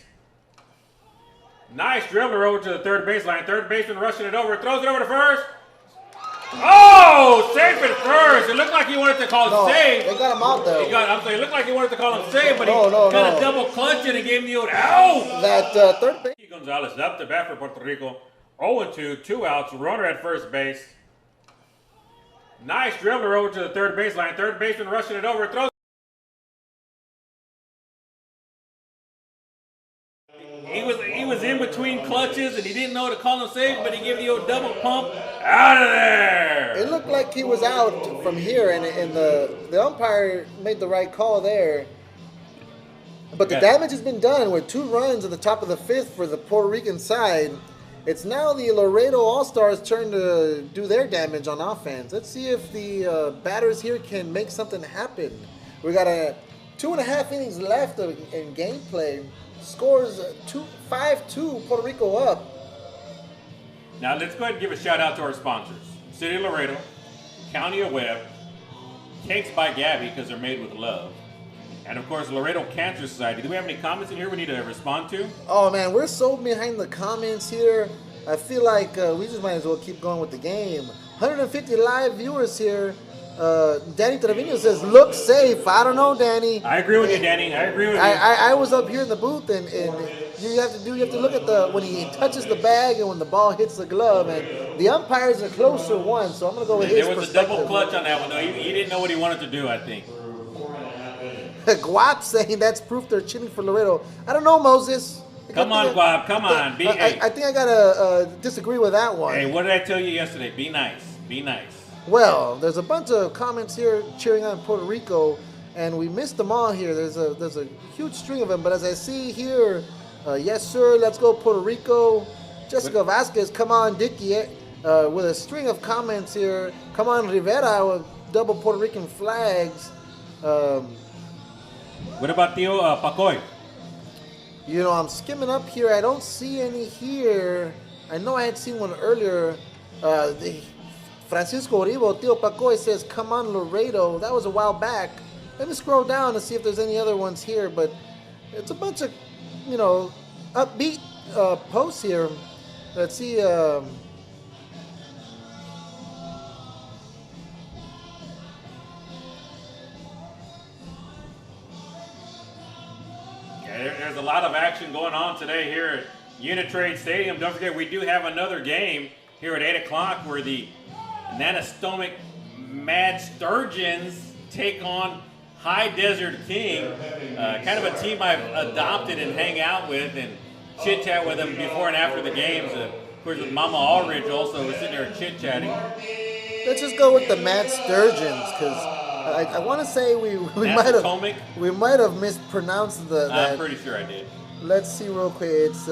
Nice dribbler over to the third baseline. Third baseman rushing it over. Throws it over to first. Oh, safe at first. It looked like he wanted to call save. They got him out though. It looked like he wanted to call him save, but he kind of double clutched it and gave him the old ow. That third base. Dicky Gonzalez up to bat for Puerto Rico. 0-2, 2 outs, runner at first base. Nice dribbler over to the third baseline. Third baseman rushing it over. Throws. He was in between clutches and he didn't know to call him safe, but he gave the old double pump. Out of there. It looked like he was out from here, and the umpire made the right call there. But the damage has been done with 2 runs at the top of the 5th for the Puerto Rican side. It's now the Laredo All-Stars' turn to do their damage on offense. Let's see if the batters here can make something happen. We got 2.5 innings left in gameplay. Scores 5-2, Puerto Rico up. Now let's go ahead and give a shout out to our sponsors. City of Laredo, County of Webb, Cakes by Gabby because they're made with love. And of course, Laredo Cancer Society. Do we have any comments in here we need to respond to? Oh man, we're so behind the comments here. I feel like we just might as well keep going with the game. 150 live viewers here. Danny Trevino says, look safe. I don't know, Danny. I agree with you, Danny. I agree with you. I was up here in the booth, and you have to look at when he touches the bag and when the ball hits the glove, and the umpire's a closer one, so I'm going to go with his perspective. There was a double clutch on that one, though. He didn't know what he wanted to do, I think. Guap saying that's proof they're cheating for Laredo. I don't know, Moses. Come on, Guap. Come on. I think I got to disagree with that one. Hey, what did I tell you yesterday? Be nice. Be nice. Well, there's a bunch of comments here cheering on Puerto Rico, and we missed them all here. There's a huge string of them, but as I see here, yes, sir, let's go Puerto Rico. Jessica Vasquez, come on, Dicky, with a string of comments here. Come on, Rivera, with double Puerto Rican flags. What about Theo Pacoy? You know, I'm skimming up here. I don't see any here. I know I had seen one earlier. Francisco Oribo, Theo Pacoy says, come on, Laredo. That was a while back. Let me scroll down and see if there's any other ones here. But it's a bunch of, upbeat posts here. Let's see. There's a lot of action going on today here at Uni-Trade Stadium. Don't forget, we do have another game here at 8 o'clock where the Nanastomic Mad Sturgeons take on High Desert King. Kind of a team I've adopted and hang out with and chit-chat with them before and after the games. Of course, with Mama Allridge also, we're sitting there chit-chatting. Let's just go with the Mad Sturgeons, because I want to say we might have mispronounced the. I'm pretty sure I did. Let's see real quick. It's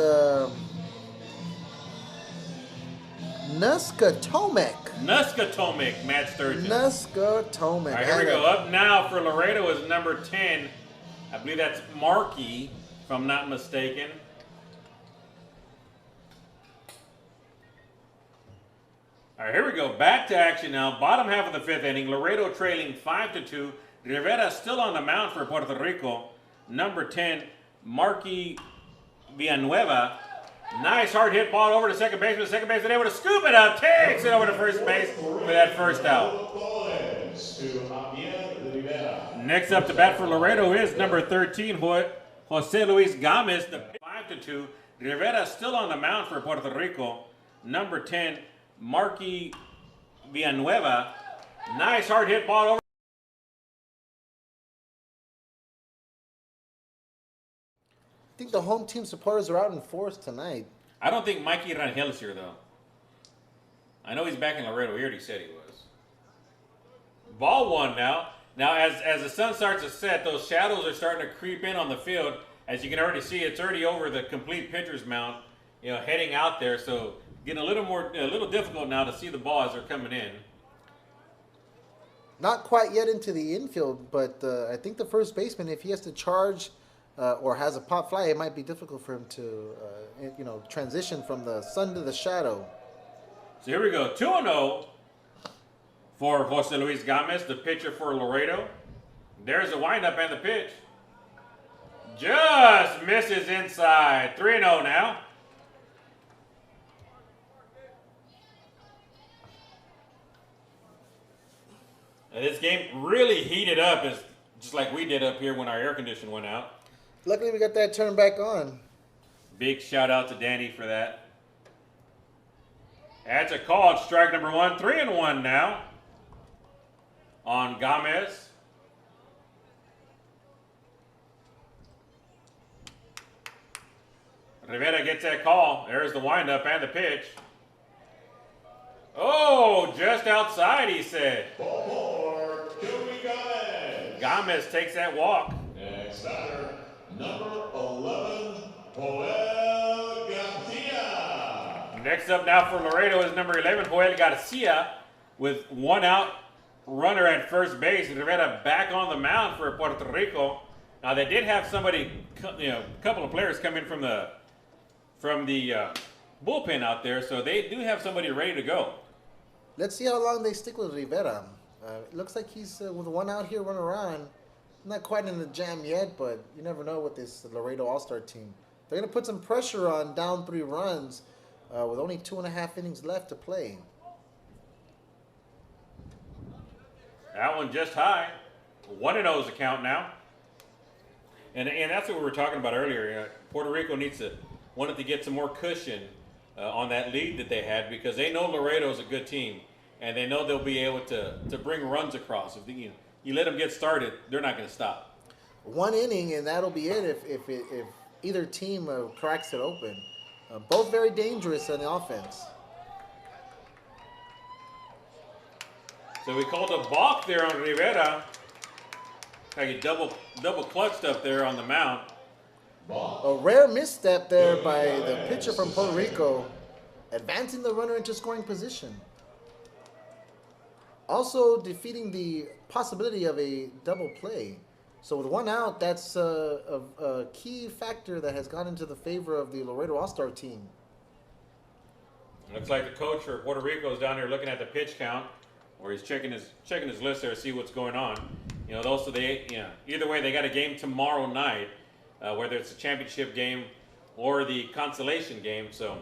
Nuskatomic. Nuskatomic, Matt Sturgeon. Nuskatomic. All right, here we go. Up now for Laredo is number 10. I believe that's Markey, if I'm not mistaken. All right, here we go. Back to action now. Bottom half of the 5th inning. Laredo trailing 5-2. Rivera still on the mound for Puerto Rico. Number 10, Markey Villanueva. Nice hard hit ball over to second baseman. Second baseman able to scoop it up. Takes it over to first base for that first out. Next up to bat for Laredo is number 13, Jose Luis Gomez, the 5-2. Rivera still on the mound for Puerto Rico. Number 10, Marky Villanueva. Nice hard hit ball over. I think the home team supporters are out in force tonight. I don't think Mikey Rangel is here, though. I know he's back in Laredo. He already said he was. Ball one now. Now, as the sun starts to set, those shadows are starting to creep in on the field. As you can already see, it's already over the complete pitcher's mound, heading out there. So getting a little difficult now to see the ball as they're coming in. Not quite yet into the infield, but I think the first baseman, if he has to charge or has a pop fly, it might be difficult for him to, transition from the sun to the shadow. So here we go, 2-0 for Jose Luis Gomez, the pitcher for Laredo. There's the windup and the pitch. Just misses inside. 3-0 now. And this game really heated up, just like we did up here when our air conditioner went out. Luckily, we got that turned back on. Big shout out to Danny for that. That's a call. Strike number 1. 3-1 now on Gomez. Rivera gets that call. There's the windup and the pitch. Oh, just outside, he said. Ball 4, Gomez. Gomez takes that walk. Next batter, number 11, Joel Garcia. Next up now for Laredo is number 11, Joel Garcia, with one out, runner at first base. Rivera back on the mound for Puerto Rico. Now they did have somebody, a couple of players come in from the bullpen out there, so they do have somebody ready to go. Let's see how long they stick with Rivera. It looks like he's with one out here, one around. Not quite in the jam yet, but you never know with this Laredo All-Star team. They're going to put some pressure on down 3 runs with only 2.5 innings left to play. That one just high. 1-0 is the count now. And that's what we were talking about earlier. Puerto Rico wanted to get some more cushion on that lead that they had, because they know Laredo is a good team, and they know they'll be able to bring runs across. If you let them get started, they're not going to stop. 1 inning, and that'll be it if either team cracks it open. Both very dangerous on the offense. So we called a balk there on Rivera. Like he double clutched up there on the mound. A rare misstep there by the pitcher from Puerto Rico, advancing the runner into scoring position. Also defeating the possibility of a double play. So with 1 out, that's a key factor that has gone into the favor of the Laredo All-Star team. Looks like the coach for Puerto Rico is down here looking at the pitch count, or he's checking his list there to see what's going on. Either way, they got a game tomorrow night, whether it's a championship game or the consolation game. So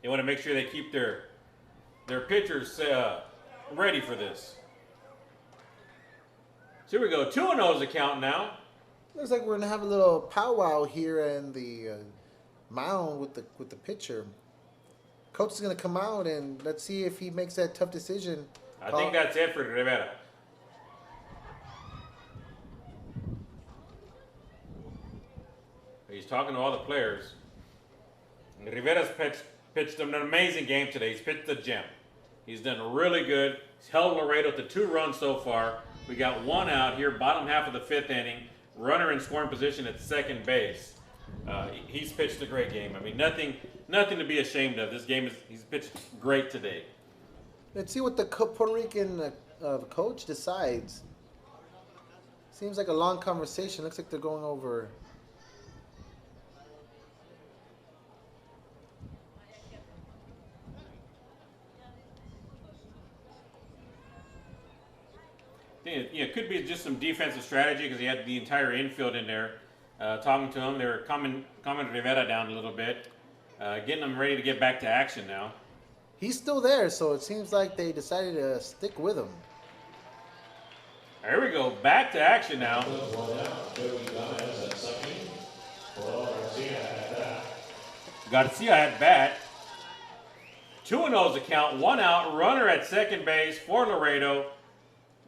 they want to make sure they keep their pitchers ready for this. So here we go. 2-0 is the count now. Looks like we're gonna have a little powwow here in the mound with the pitcher. Coach is gonna come out and let's see if he makes that tough decision. I think that's it for Rivera. He's talking to all the players. And Rivera's pitched an amazing game today. He's pitched the gem. He's done really good. He's held Laredo to 2 runs so far. We got 1 out here, bottom half of the 5th inning. Runner in scoring position at second base. He's pitched a great game. I mean, nothing to be ashamed of. This game he's pitched great today. Let's see what the Puerto Rican coach decides. Seems like a long conversation. Looks like they're going over. It could be just some defensive strategy because he had the entire infield in there talking to him. They were calming Rivera down a little bit, getting him ready to get back to action now. He's still there, so it seems like they decided to stick with him. Here we go. Back to action now. Garcia at bat. 2-0's the count. 1 out. Runner at second base for Laredo.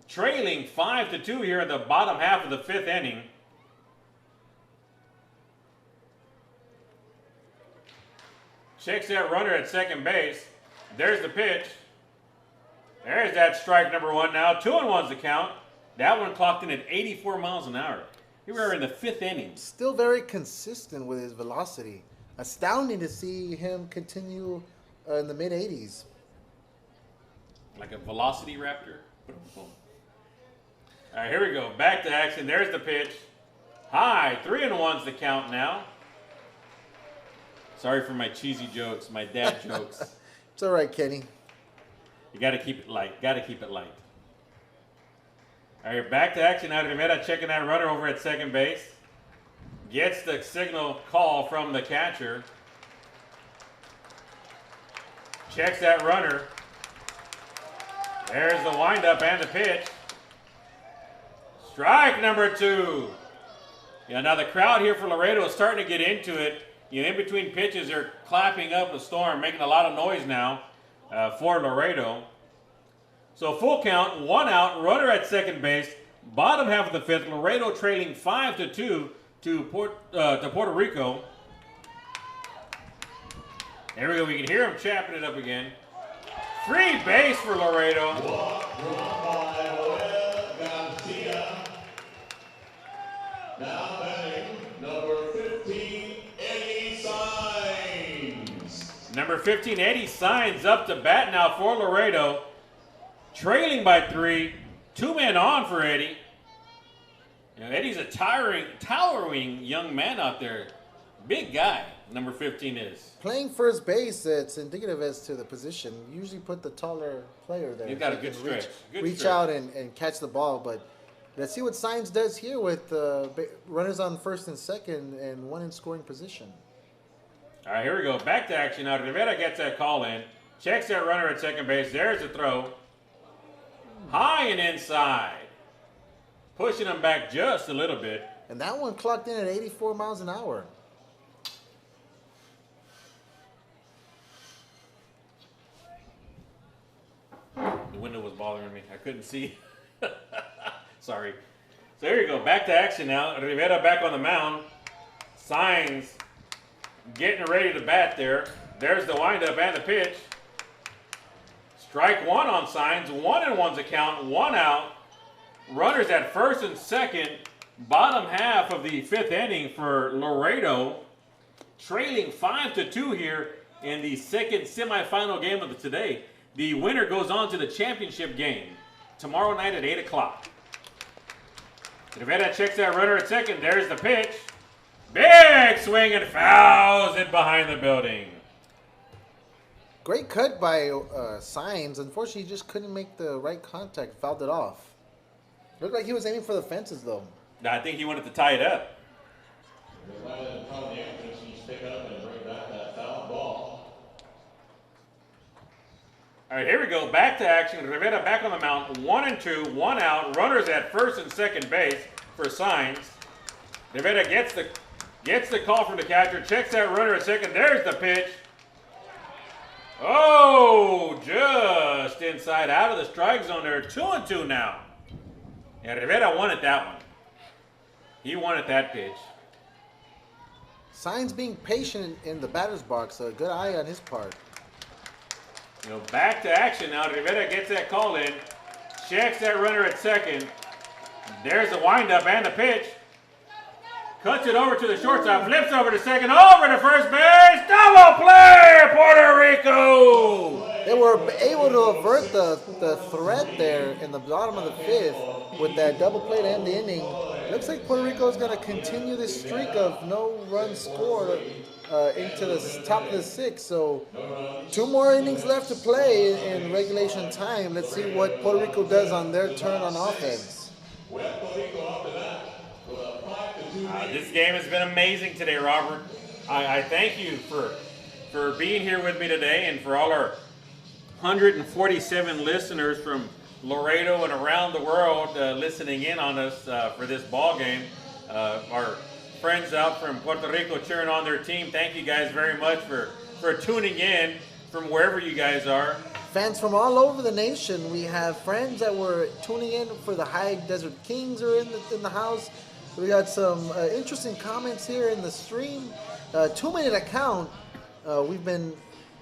Trailing 5-2 here in the bottom half of the 5th inning. Checks that runner at second base. There's the pitch. There's that strike number 1 now. 2-1's the count. That one clocked in at 84 miles an hour. Here we are in the 5th inning. Still very consistent with his velocity. Astounding to see him continue in the mid-80s. Like a velocity raptor. All right, here we go. Back to action. There's the pitch. High. 3-1's the count now. Sorry for my cheesy jokes, my dad jokes. It's all right, Kenny. You got to keep it light. Got to keep it light. All right, back to action now. Rivera checking that runner over at second base. Gets the signal call from the catcher. Checks that runner. There's the windup and the pitch. Strike number 2. Yeah, now the crowd here for Laredo is starting to get into it. You know, in between pitches, they're clapping up a storm, making a lot of noise now for Laredo. So full count, 1 out, runner at second base, bottom half of the 5th. Laredo trailing 5-2 to Puerto Rico. There we go. We can hear him chapping it up again. Free base for Laredo. Now batting, number 15, Eddie Signs. Number 15, Eddie Signs up to bat now for Laredo. Trailing by 3. 2 men on for Eddie. You know, Eddie's a towering young man out there. Big guy, number 15 is. Playing first base, it's indicative as to the position. You usually put the taller player there. You've got a good stretch. Reach out and catch the ball, but let's see what Signs does here with runners on first and second and 1 in scoring position. All right, here we go. Back to action now. Rivera gets that call in. Checks that runner at second base. There's the throw. High and inside. Pushing him back just a little bit. And that one clocked in at 84 miles an hour. The window was bothering me. I couldn't see. Sorry. So here you go. Back to action now. Rivera back on the mound. Signs getting ready to bat there. There's the windup and the pitch. Strike 1 on Signs. 1-1's a count. 1 out. Runners at first and second. Bottom half of the 5th inning for Laredo. Trailing 5-2 here in the second semifinal game of today. The winner goes on to the championship game tomorrow night at 8 o'clock. Rivera checks that runner at second. There's the pitch. Big swing and fouls it behind the building. Great cut by Signs. Unfortunately, he just couldn't make the right contact. Fouled it off. Looked like he was aiming for the fences, though. I think he wanted to tie it up. Rather than calling the entrance, he's pick up and bring back that foul ball. All right, here we go. Back to action. Rivera back on the mound. 1-2, 1 out. Runners at first and second base for Signs. Rivera gets the call from the catcher. Checks that runner at second. There's the pitch. Oh, just inside out of the strike zone there. 2-2 now. And Rivera wanted that one. He wanted that pitch. Signs being patient in the batter's box. A good eye on his part. You know, back to action now. Rivera gets that call in. Checks that runner at second. There's the windup and the pitch. Cuts it over to the shortstop. Flips over to second. Over to first base. Double play, Puerto Rico. They were able to avert the threat there in the bottom of the 5th with that double play to end the inning. Looks like Puerto Rico is going to continue this streak of no runs scored into the top of the 6th. So 2 more innings left to play in regulation time. Let's see what Puerto Rico does on their turn on offense. This game has been amazing today, Robert. I thank you for being here with me today and for all our 147 listeners from Laredo and around the world listening in on us for this ball game. Our friends out from Puerto Rico cheering on their team. Thank you guys very much for tuning in from wherever you guys are. Fans from all over the nation. We have friends that were tuning in for the High Desert Kings are in the house. We got some interesting comments here in the stream. 2-minute account. We've been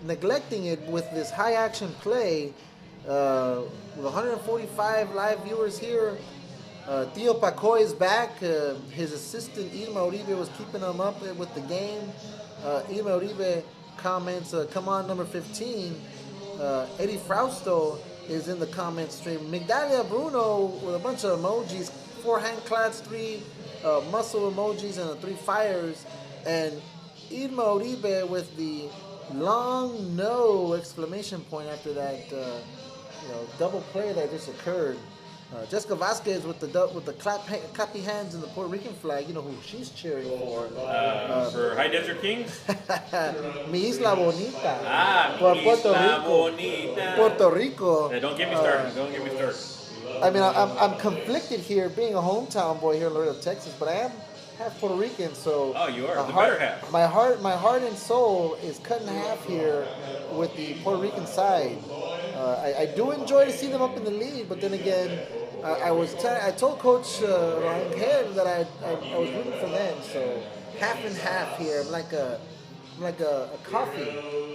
neglecting it with this high action play. With 145 live viewers here. Theo Pacoy is back. His assistant Irma Uribe was keeping him up with the game. Irma Uribe comments, come on, number 15. Eddie Frausto is in the comment stream. Migdalia Bruno with a bunch of emojis, 4 hand claps, 3 muscle emojis, and 3 fires. And Irma Uribe with the long no exclamation point after that double play that just occurred. Jessica Vasquez with the clappy hands and the Puerto Rican flag. You know who she's cheering for. For High Desert Kings? Mi Isla Bonita. For Isla Bonita. Puerto Rico. Yeah, don't get me started. Don't get me started. I mean, I'm conflicted here, being a hometown boy here in Laredo, Texas, but I am half Puerto Rican, so. Oh, you are the better half. My heart and soul is cut in half here with the Puerto Rican side. I do enjoy to see them up in the lead, but then again, I told Coach Rangel that I was rooting for them, so half and half here. I'm like a coffee,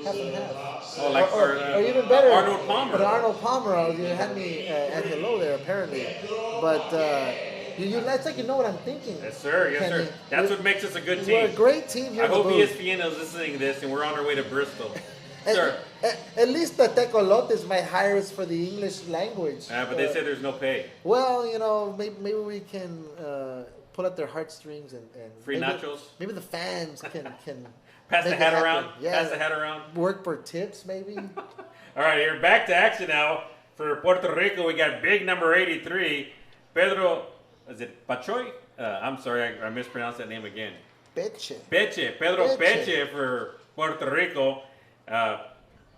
half and half. Oh, like or even better, Arnold Palmer. But Arnold Palmer, you had me at hello there apparently, but. That's like you know what I'm thinking. Yes, sir. Yes, Kenny. sir. That's what makes us a good team. We're a great team here. I hope ESPN is listening to this, and we're on our way to Bristol. Sir. At least the Tecolotes might hire us for the English language. But they said there's no pay. Well, maybe we can pull at their heartstrings and free nachos. Maybe the fans can pass the hat around. Yeah, pass the hat around. Work for tips, maybe. All right, here back to action now for Puerto Rico. We got big number 83, Pedro. Is it Pachoy? I'm sorry, I mispronounced that name again. Pedro Peche for Puerto Rico.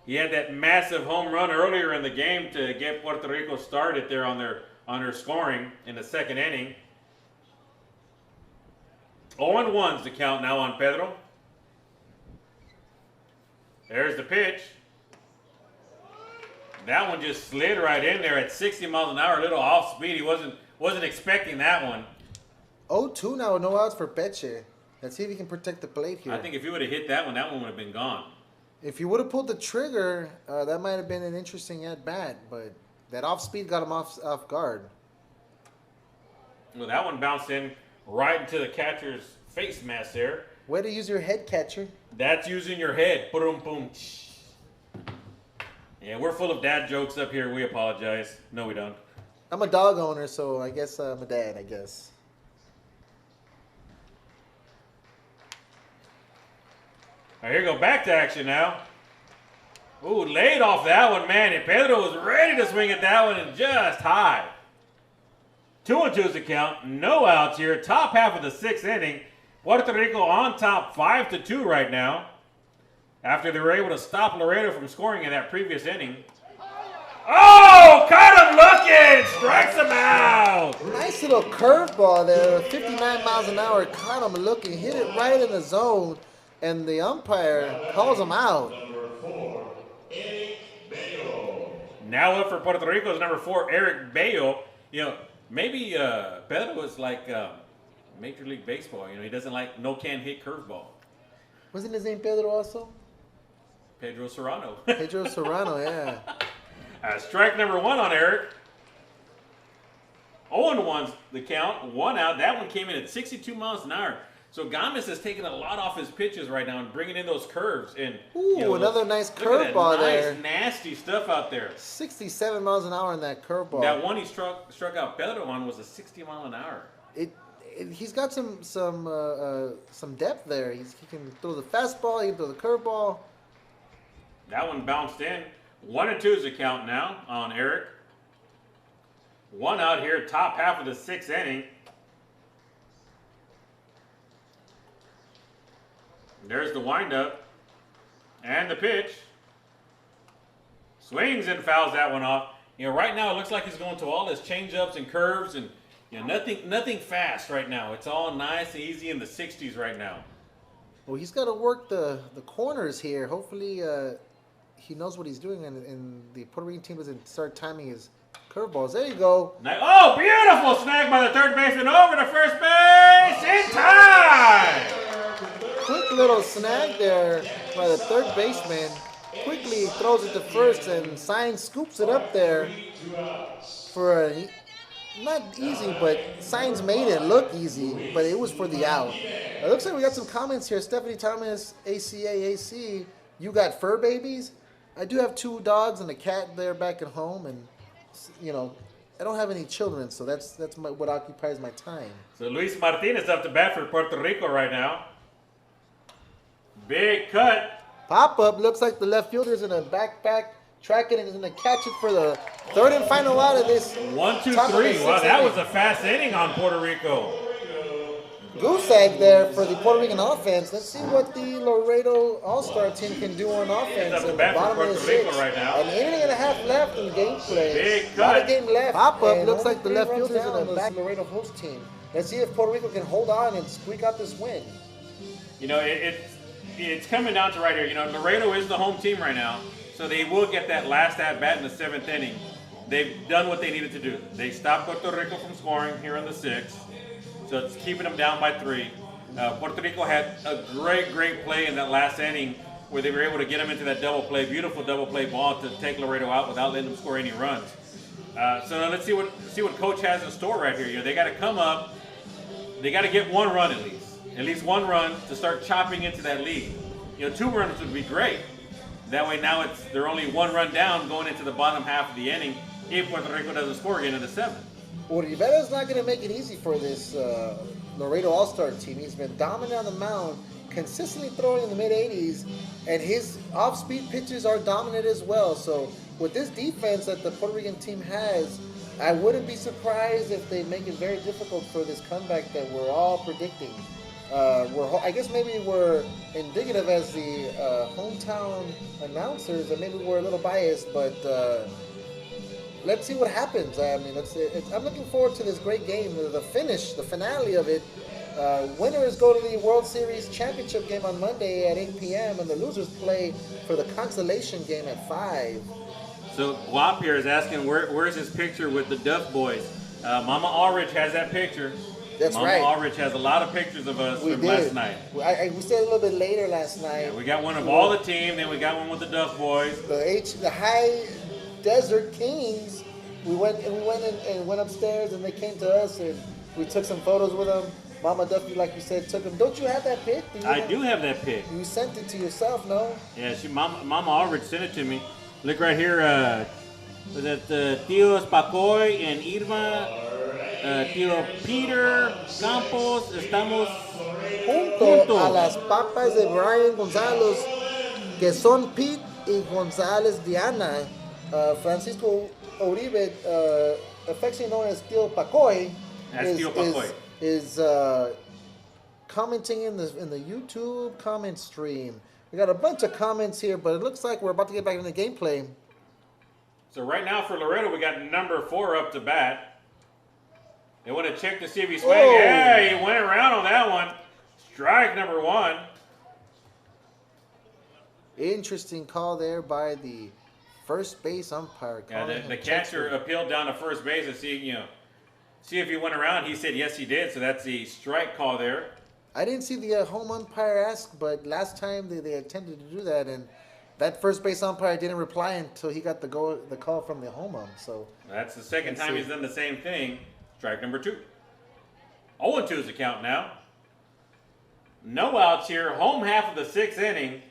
He had that massive home run earlier in the game to get Puerto Rico started there on their scoring in the second inning. 0-1's the count now on Pedro. There's the pitch. That one just slid right in there at 60 miles an hour, a little off speed. He wasn't expecting that one. 0-2 now, no outs for Peche. Let's see if he can protect the plate here. I think if he would have hit that one would have been gone. If he would have pulled the trigger, that might have been an interesting at-bat, but that off-speed got him off guard. Well, that one bounced in right into the catcher's face mask there. Way to use your head, catcher. That's using your head. Boom, boom. Yeah, we're full of dad jokes up here. We apologize. No, we don't. I'm a dog owner, so I guess I'm a dad, I guess. All right, here we go. Back to action now. Ooh, laid off that one, man. And Pedro was ready to swing at that one and just high. 2-2 is the count. No outs here. Top half of the 6th inning. Puerto Rico on top 5-2 right now. After they were able to stop Laredo from scoring in that previous inning. Oh, caught him looking! Strikes him out! Nice little curveball there. 59 miles an hour. Caught him looking. Hit it right in the zone. And the umpire calls him out. Number 4, Eric Bello. Now up for Puerto Rico is number 4, Eric Bello. Maybe Pedro is like Major League Baseball. He doesn't like no-can-hit curveball. Wasn't his name Pedro also? Pedro Serrano. Pedro Serrano, yeah. Strike number 1 on Eric. 0-1's the count. 1 out. That one came in at 62 miles an hour. So Gomez has taken a lot off his pitches right now and bringing in those curves. And another nice curveball there. Nice, nasty stuff out there. 67 miles an hour in that curveball. That one he struck out Pedro on was a 60 mile an hour. He's got some depth there. He can throw the fastball. He can throw the curveball. That one bounced in. 1-2 is the count now on Eric. 1 out here, top half of the 6th inning. There's the windup and the pitch. Swings and fouls that one off. You know, right now it looks like he's going to all his change-ups and curves and nothing fast right now. It's all nice and easy in the 60s right now. Well, he's got to work the corners here. Hopefully, he knows what he's doing, and the Puerto Rican team doesn't start timing his curveballs. There you go. Oh, beautiful snag by the third baseman over to first base in time. Quick little snag there by the third baseman. Quickly throws it to first, and Sainz scoops it up there for a, not easy, but Sainz made it look easy, but it was for the out. It looks like we got some comments here. Stephanie Thomas, ACAAC, you got fur babies? I do have 2 dogs and a cat there back at home, and you know, I don't have any children, so that's what occupies my time. So Luis Martinez up to bat for Puerto Rico right now. Big cut. Pop-up, looks like the left fielder's in a backpack, tracking and is going to catch it for the third and final out of this. 1, 2, top of 3. the Wow, sixth that inning. was a fast inning on Puerto Rico. Goose egg there for the Puerto Rican offense. Let's see what the Laredo All-Star team can do on offense. Up to In the bat for bottom of the Puerto Rico 6th. right now. An inning and a half left in gameplay. Big Not a cut. game left. Pop-up, looks like the left runs fielder's in down the back Laredo host team. Let's see if Puerto Rico can hold on and squeak out this win. You know, it's coming down to right here. You know, Laredo is the home team right now, so they will get that last at-bat in the 7th inning. They've done what they needed to do. They stopped Puerto Rico from scoring here in the 6th, so it's keeping them down by 3. Puerto Rico had a great play in that last inning where they were able to get them into that double play, beautiful double play ball to take Laredo out without letting them score any runs. So now let's see what Coach has in store right here. You know, they got to come up. They got to get 1 run at least 1 run to start chopping into that lead. You know, 2 runs would be great. That way now they're only 1 run down going into the bottom half of the inning if Puerto Rico doesn't score again in the 7th. Well, Rivera's not going to make it easy for this Laredo All-Star team. He's been dominant on the mound, consistently throwing in the mid-80s, and his off-speed pitches are dominant as well. So with this defense that the Puerto Rican team has, I wouldn't be surprised if they make it very difficult for this comeback that we're all predicting. I guess maybe we're indicative as the hometown announcers, and maybe we're a little biased, but let's see what happens. I mean, I'm looking forward to this great game, the finale of it. Winners go to the World Series championship game on Monday at 8 p.m., and the losers play for the consolation game at 5. So Guap here is asking where's his picture with the Duff Boys. Mama Ulrich has that picture. That's Mama right. Ulrich has a lot of pictures of us from last night. We stayed a little bit later last night. Yeah, we got one of all the team, then we got one with the Duff Boys. The High Desert Kings. We went upstairs, and they came to us, and we took some photos with them. Mama Duffy, like you said, took them. Don't you have that pic? I do have that pic. You sent it to yourself, no? Yeah, Mama Ulrich sent it to me. Look right here. That Tíos Pacoy and Irma, Tío Peter Campos, estamos Junto a las papas de Brian González, que son Pete y González Diana. Francisco Uribe, affectionately known as Tío Pacoy, is commenting in the YouTube comment stream. We got a bunch of comments here, but it looks like we're about to get back into gameplay. So right now for Laredo, we got number 4 up to bat. They want to check to see if he's swinging. Whoa. Yeah, he went around on that one. Strike number 1. Interesting call there by the first base umpire. Yeah, the catcher appealed down to first base to see if he went around. He said yes, he did. So that's the strike call there. I didn't see the home umpire ask, but last time they attempted to do that, and that first base umpire didn't reply until he got the call from the home ump. So that's the second time he's done the same thing. Strike number 2. 0-2 is the count now. No outs here. Home half of the 6th inning.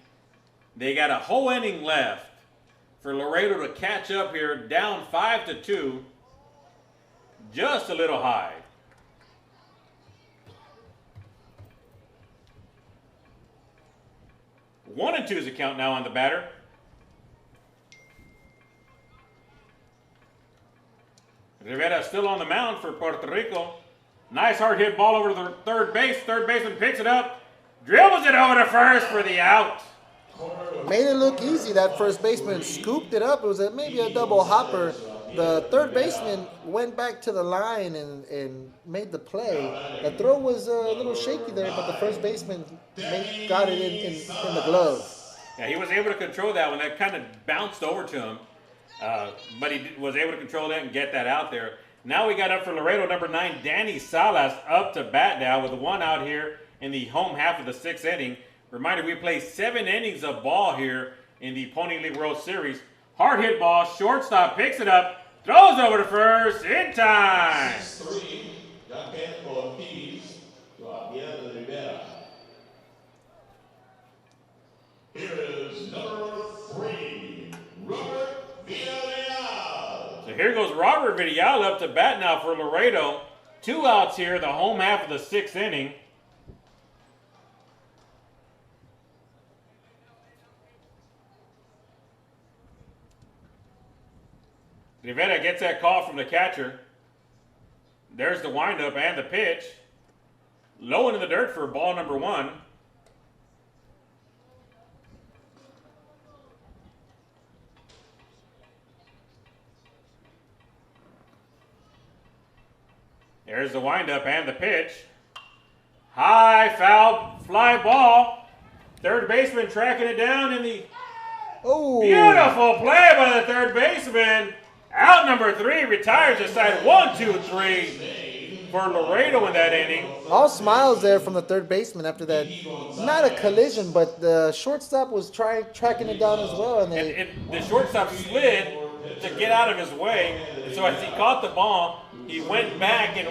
They got a whole inning left for Laredo to catch up here, down 5-2. Just a little high. 1-2 is the count now on the batter. Rivera still on the mound for Puerto Rico. Nice hard hit ball over to the third base. Third baseman picks it up. Dribbles it over to first for the out. Made it look easy. That first baseman scooped it up. It was maybe a double hopper. the third baseman went back to the line and made the play. The throw was a little shaky there, but the first baseman got it in the glove. Yeah, he was able to control that one. That kind of bounced over to him, but he was able to control that and get that out there. Now we got up for Laredo, number 9, Danny Salas, up to bat now with one out here in the home half of the 6th inning. Reminder, we play 7 innings of ball here in the Pony League World Series. Hard hit ball, shortstop picks it up, throws over to first, in time. 6-3, Giancarlo Ortiz to Javier Rivera. Here is number 3, Robert Villarreal. So here goes Robert Vidal up to bat now for Laredo. 2 outs here, the home half of the 6th inning. Rivera gets that call from the catcher. There's the windup and the pitch. Low into the dirt for ball number 1. There's the windup and the pitch. High foul fly ball. Third baseman tracking it down in the beautiful play by the third baseman. Out number 3 retires the side. 1, 2, 3 for Laredo in that inning. All smiles there from the third baseman after that. Not a collision, but the shortstop was tracking it down as well. And the shortstop slid to get out of his way. And so as he caught the ball, he went back and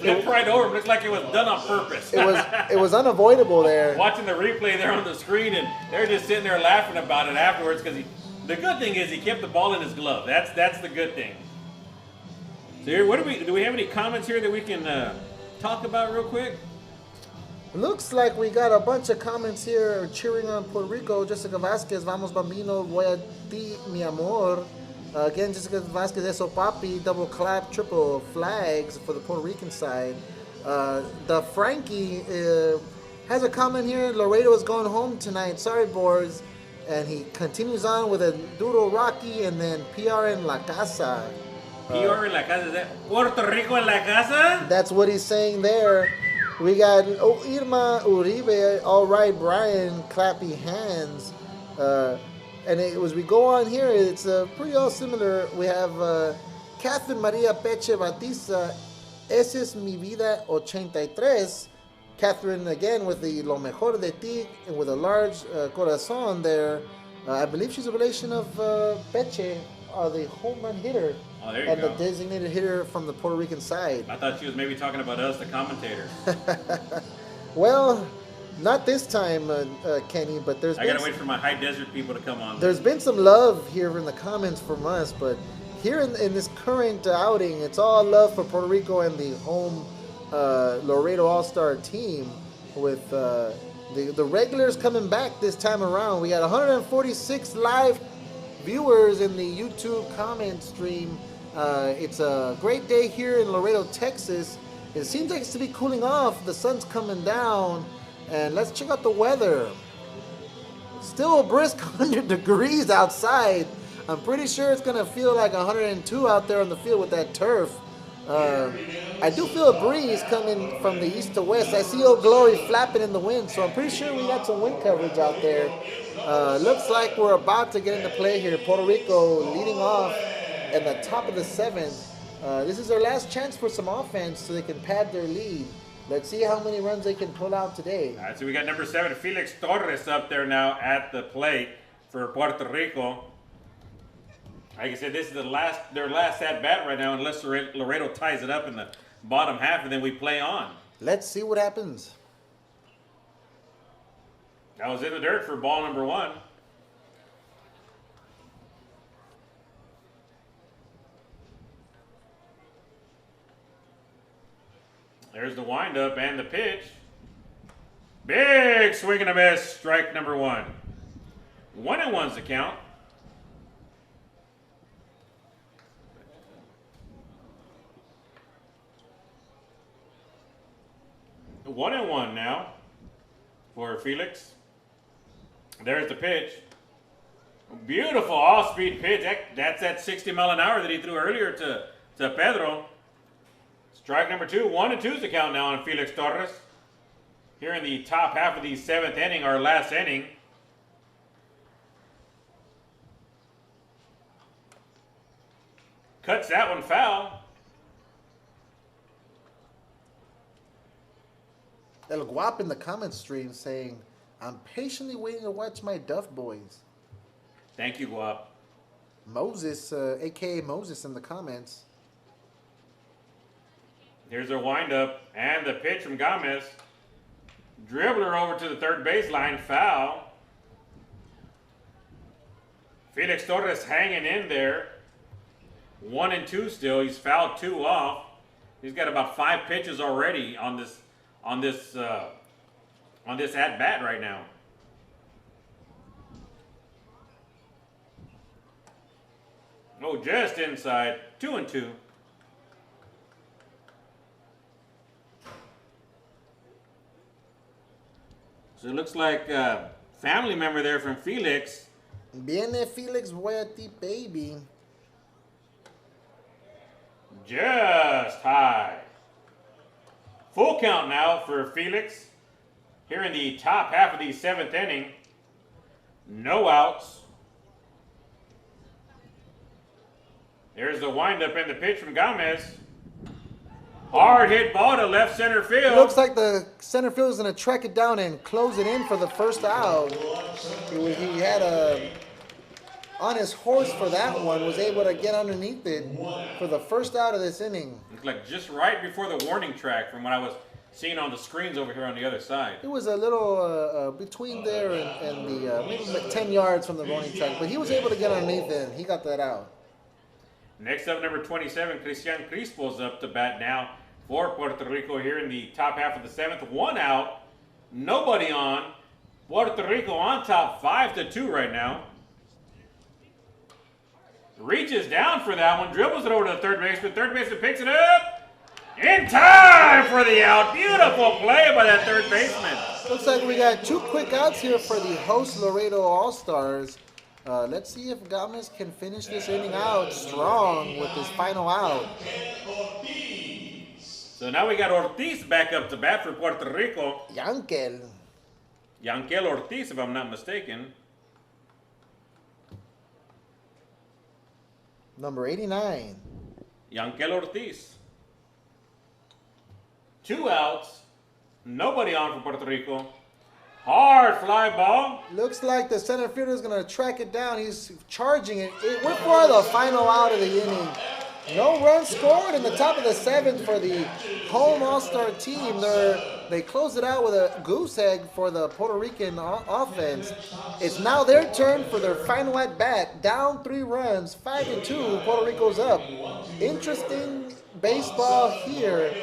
flipped right over. It looks like it was done on purpose. it was unavoidable there. Watching the replay there on the screen, and they're just sitting there laughing about it afterwards because the good thing is he kept the ball in his glove. That's the good thing. So here, do we have any comments here that we can talk about real quick? Looks like we got a bunch of comments here cheering on Puerto Rico. Jessica Vasquez, vamos bambino, voy a ti, mi amor. Again, Jessica Vasquez, eso papi, double clap, triple flags for the Puerto Rican side. The Frankie has a comment here. Laredo is going home tonight. Sorry, boys. And he continues on with a Duro Rocky and then PR en la casa. PR en la casa, is that Puerto Rico en la casa? That's what he's saying there. We got Irma Uribe, all right, Brian, clappy hands. And as we go on here, it's pretty all similar. We have Catherine Maria Peche Batista, Esa es mi vida 83. Catherine again with the Lo Mejor de Ti and with a large corazon there. I believe she's a relation of Peche, the home run hitter. Oh, there you and go. the designated hitter from the Puerto Rican side. I thought she was maybe talking about us, the commentators. Well, not this time, Kenny, but I gotta wait for my high desert people to come on. There's been some love here in the comments from us, but here in this current outing, it's all love for Puerto Rico and the home Laredo All-Star team with the regulars coming back this time around. We got 146 live viewers in the YouTube comment stream. It's a great day here in Laredo, Texas. It seems like it's to be cooling off. The sun's coming down. And let's check out the weather. Still a brisk 100 degrees outside. I'm pretty sure it's going to feel like 102 out there on the field with that turf. I do feel a breeze coming from the east to west. I see Old Glory flapping in the wind, so I'm pretty sure we got some wind coverage out there. Looks like we're about to get into play here. Puerto Rico leading off in the top of the 7th. This is their last chance for some offense so they can pad their lead. Let's see how many runs they can pull out today. All right, so we got number 7, Felix Torres, up there now at the plate for Puerto Rico. Like I said, this is their last at bat right now, unless Laredo ties it up in the bottom half, and then we play on. Let's see what happens. That was in the dirt for ball number 1. There's the windup and the pitch. Big swing and a miss. Strike number 1. 1-1's the count. 1-1 now for Felix. There's the pitch. Beautiful off-speed pitch. That's that 60 mile an hour that he threw earlier to Pedro. Strike number 2. 1-2 is the count now on Felix Torres. Here in the top half of the 7th inning, our last inning. Cuts that one foul. El Guap in the comment stream saying, I'm patiently waiting to watch my Duff Boys. Thank you, Guap. Moses, a.k.a. Moses in the comments. Here's our windup and the pitch from Gomez. Dribbler over to the third baseline, foul. Felix Torres hanging in there. 1-2 still. He's fouled 2 off. He's got about 5 pitches already on this at bat right now. Oh, just inside. 2-2. So it looks like a family member there from Felix. Viene Felix, voy a ti, baby. Just high. Full count now for Felix. Here in the top half of the 7th inning. No outs. There's the windup and the pitch from Gomez. Hard hit ball to left center field. Looks like the center field is going to track it down and close it in for the first out. He had on his horse for that one, was able to get underneath it for the first out of this inning. Looks like just right before the warning track from what I was seeing on the screens over here on the other side. It was a little between there and the maybe like 10 yards from the warning track, but he was able to get underneath it and he got that out. Next up, number 27, Cristian Crispo's up to bat now for Puerto Rico here in the top half of the 7th. 1 out, nobody on. Puerto Rico on top 5-2 right now. Reaches down for that one, dribbles it over to the third baseman. Third baseman picks it up in time for the out. Beautiful play by that third baseman. Looks like we got 2 quick outs here for the host Laredo All-Stars. Let's see if Gomez can finish this inning out strong with his final out. So now we got Ortiz back up to bat for Puerto Rico. Yankel. Yankel Ortiz, if I'm not mistaken. Number 89. Yankel Ortiz. 2 outs. Nobody on for Puerto Rico. Hard fly ball. Looks like the center fielder is going to track it down. He's charging it. We're for the final out of the inning. No runs scored in the top of the 7th for the home All-Star team. They close it out with a goose egg for the Puerto Rican offense. It's now their turn for their final at bat. Down 3 runs, 5-2. Puerto Rico's up. Interesting baseball here.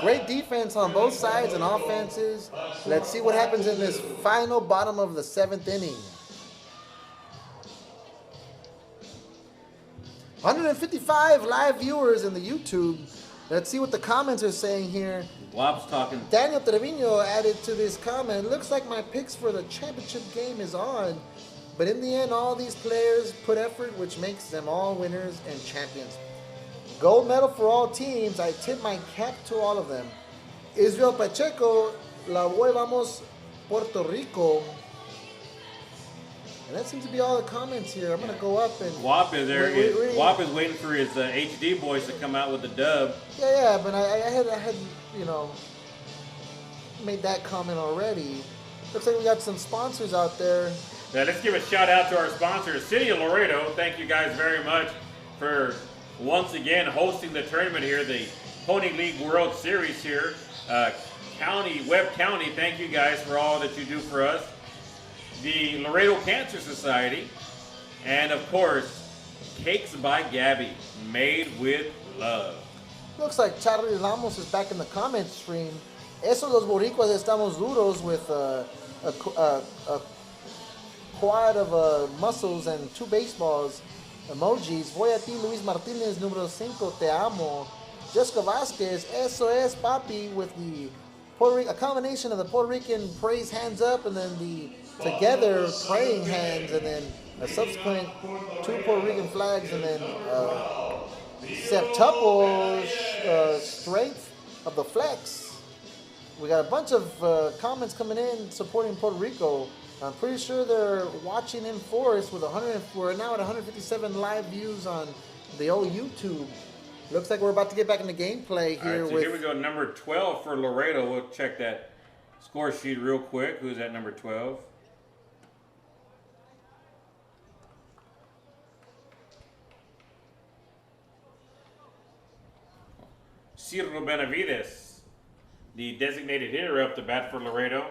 Great defense on both sides and offenses. Let's see what happens in this final bottom of the 7th inning. 155 live viewers in the YouTube. Let's see what the comments are saying here. Guap's talking. Daniel Trevino added to this comment, looks like my picks for the championship game is on. But in the end, all these players put effort, which makes them all winners and champions. Gold medal for all teams. I tip my cap to all of them. Israel Pacheco, la voy vamos Puerto Rico. And that seems to be all the comments here. I'm going to go up and... Guap is there. Guap is waiting for his HD boys to come out with the dub. Yeah, but I had, you know, made that comment already. Looks like we got some sponsors out there. Now let's give a shout out to our sponsors, City of Laredo. Thank you guys very much for once again hosting the tournament here, the Pony League World Series here. Webb County, thank you guys for all that you do for us. The Laredo Cancer Society, and of course, Cakes by Gabby, made with love. Looks like Charlie Ramos is back in the comment stream. Eso los boricuas estamos duros with a quad of muscles and 2 baseballs. Emojis. Voy a ti, Luis Martinez, número 5, te amo. Jessica Vasquez, eso es, papi, with the a combination of the Puerto Rican praise hands up and then the together praying hands, and then a subsequent 2 Puerto Rican flags, and then septuple strength of the flex. We got a bunch of comments coming in supporting Puerto Rico. I'm pretty sure they're watching in force with 100. We're now at 157 live views on the old YouTube. Looks like we're about to get back into gameplay here. All right, so here we go. Number 12 for Laredo. We'll check that score sheet real quick. Who's at number 12? Ciro Benavides, the designated hitter, up the bat for Laredo.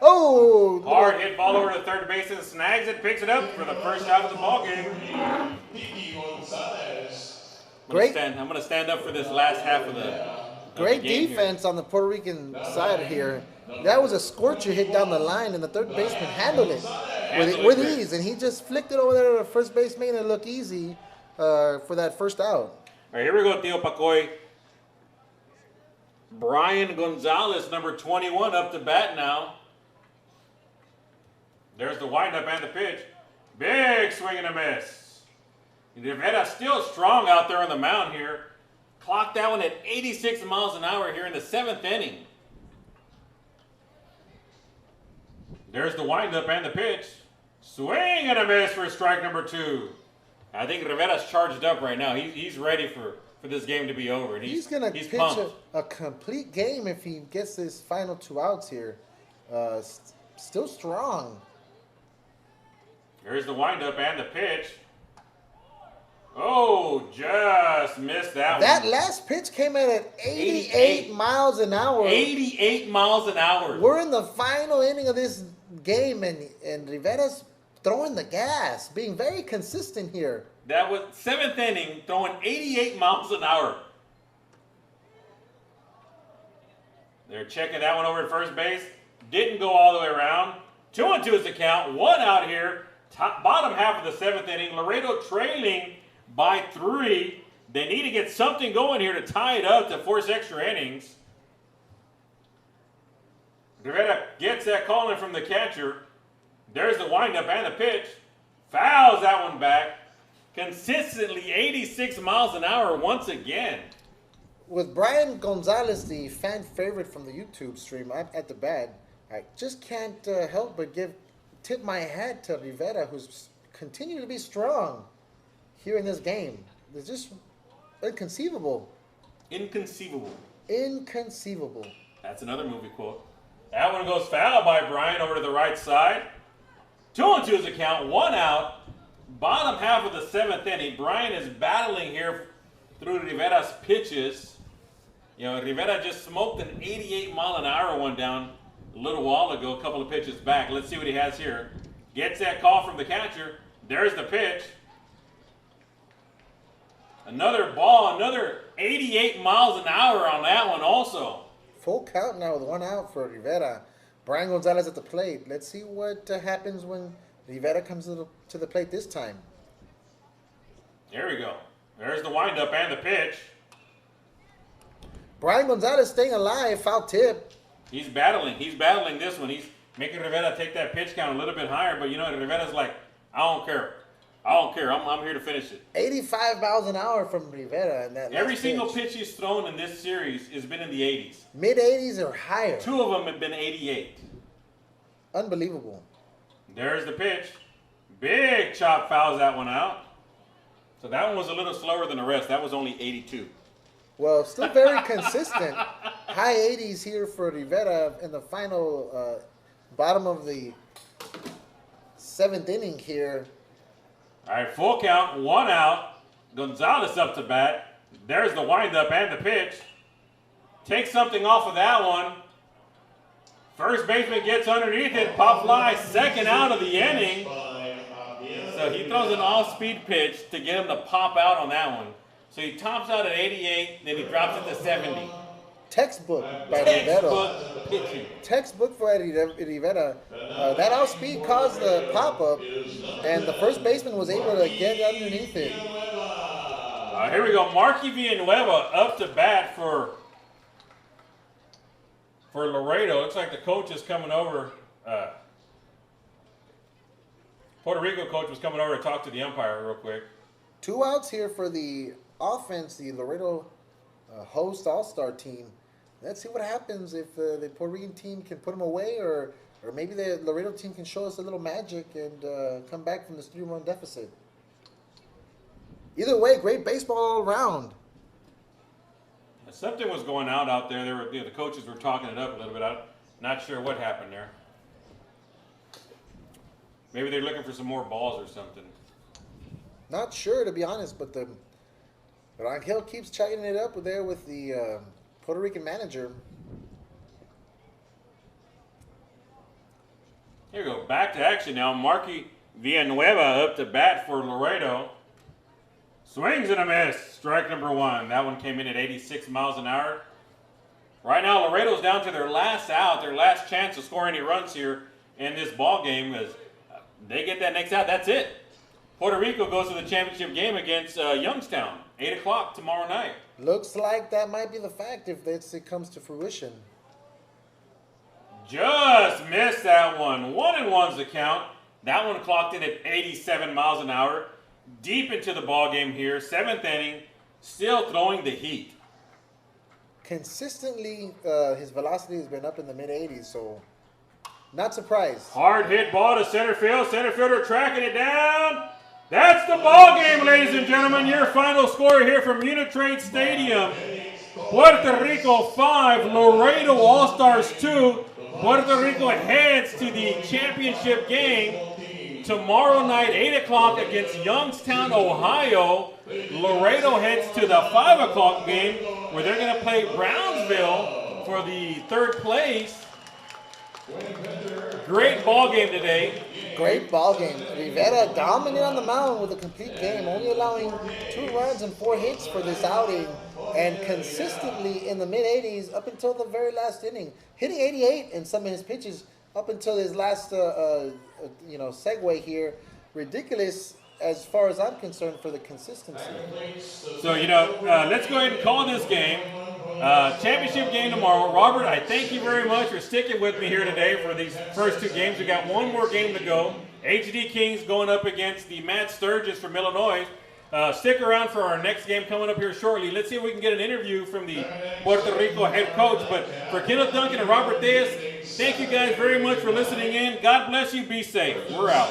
Oh! Hard hit ball over to third base and snags it, picks it up for the first out of the ball game. I'm going to stand up for this last half of the Great game defense here on the Puerto Rican side here. That was a scorcher hit down the line, and the third baseman handled it with ease, and he just flicked it over there to the first base, making it look easy for that first out. All right, here we go, Tio Pacoy. Brian Gonzalez, number 21, up to bat now. There's the windup and the pitch. Big swing and a miss. Rivera still strong out there on the mound here. Clocked that one at 86 miles an hour here in the 7th inning. There's the windup and the pitch. Swing and a miss for strike number 2. I think Rivera's charged up right now. He's ready for this game to be over. And he's going to pitch a complete game if he gets his final 2 outs here. Still strong. There's the windup and the pitch. Oh, just missed that one. That last pitch came in at 88 miles an hour. 88 miles an hour. We're in the final inning of this game, and Rivera's throwing the gas, being very consistent here. That was 7th inning, throwing 88 miles an hour. They're checking that one over at first base. Didn't go all the way around. 2-2 is the count. 1 out here. Bottom half of the 7th inning. Laredo trailing by 3. They need to get something going here to tie it up to force extra innings. Rivera gets that call in from the catcher. There's the windup and the pitch. Fouls that one back. Consistently 86 miles an hour once again. With Brian Gonzalez, the fan favorite from the YouTube stream, I'm at the bat. I just can't help but tip my hat to Rivera, who's continued to be strong here in this game. It's just inconceivable. Inconceivable. Inconceivable. That's another movie quote. That one goes foul by Brian over to the right side. 2-2 is the count. 1 out. Bottom half of the 7th inning. Brian is battling here through Rivera's pitches. You know, Rivera just smoked an 88 mile an hour one down a little while ago, a couple of pitches back. Let's see what he has here. Gets that call from the catcher. There's the pitch. Another ball, another 88 miles an hour on that one also. Full count now with 1 out for Rivera. Brian Gonzalez at the plate. Let's see what happens when Rivera comes to the plate this time. There we go. There's the windup and the pitch. Brian Gonzalez staying alive, foul tip. He's battling this one. He's making Rivera take that pitch count a little bit higher, but you know, Rivera's like, I don't care. I'm here to finish it. 85 miles an hour from Rivera. And that every single pitch he's thrown in this series has been in the 80s. Mid-80s or higher. 2 of them have been 88. Unbelievable. There's the pitch. Big chop fouls that one out. So that one was a little slower than the rest. That was only 82. Well, still very consistent. High 80s here for Rivera in the final bottom of the 7th inning here. All right, full count, 1 out. Gonzalez up to bat. There's the windup and the pitch. Takes something off of that one. First baseman gets underneath it. Pop fly, 2nd out of the inning. So he throws an off-speed pitch to get him to pop out on that one. So he tops out at 88, then he drops it to 70. Textbook by Rivera. Textbook pitching. Textbook for Rivera. That off-speed caused the pop-up, and the first baseman was able to get underneath it. Here we go. Marky Villanueva up to bat for Laredo. Looks like the coach is coming over Puerto Rico coach was coming over to talk to the umpire real quick. 2 outs here for the offense, the Laredo host all-star team. Let's see what happens if the Puerto Rican team can put them away, or maybe the Laredo team can show us a little magic and come back from this 3-run deficit. Either way, great baseball all around. Something was going out there. The coaches were talking it up a little bit. I'm not sure what happened there. Maybe they're looking for some more balls or something. Not sure, to be honest, but Angel keeps chatting it up there with the Puerto Rican manager. Here we go. Back to action now. Marky Villanueva up to bat for Laredo. Swings and a miss. Strike number 1. That one came in at 86 miles an hour. Right now, Laredo's down to their last out, their last chance to score any runs here in this ball game. As they get that next out, that's it. Puerto Rico goes to the championship game against Youngstown, 8 o'clock tomorrow night. Looks like that might be the fact if it comes to fruition. Just missed that one. 1-1's the count. That one clocked in at 87 miles an hour. Deep into the ball game here, 7th inning, still throwing the heat. Consistently, his velocity has been up in the mid-80s, so not surprised. Hard hit ball to center field. Center fielder tracking it down. That's the ball game, ladies and gentlemen. Your final score here from Uni-Trade Stadium. Puerto Rico 5, Laredo All-Stars 2. Puerto Rico heads to the championship game tomorrow night, 8 o'clock against Youngstown, Ohio. Laredo heads to the 5 o'clock game where they're going to play Brownsville for the 3rd place. Great ball game today. Great ball game. Rivera dominated on the mound with a complete game, only allowing 2 runs and 4 hits for this outing, and consistently in the mid-80s up until the very last inning, hitting 88 in some of his pitches up until his last segue here. Ridiculous as far as I'm concerned for the consistency. So, let's go ahead and call this game. Championship game tomorrow. Robert, I thank you very much for sticking with me here today for these first 2 games. We got one more game to go. HD Kings going up against the Matt Sturgis from Illinois. Stick around for our next game coming up here shortly. Let's see if we can get an interview from the Puerto Rico head coach. But for Kenneth Duncan and Robert Diaz, thank you guys very much for listening in. God bless you. Be safe. We're out.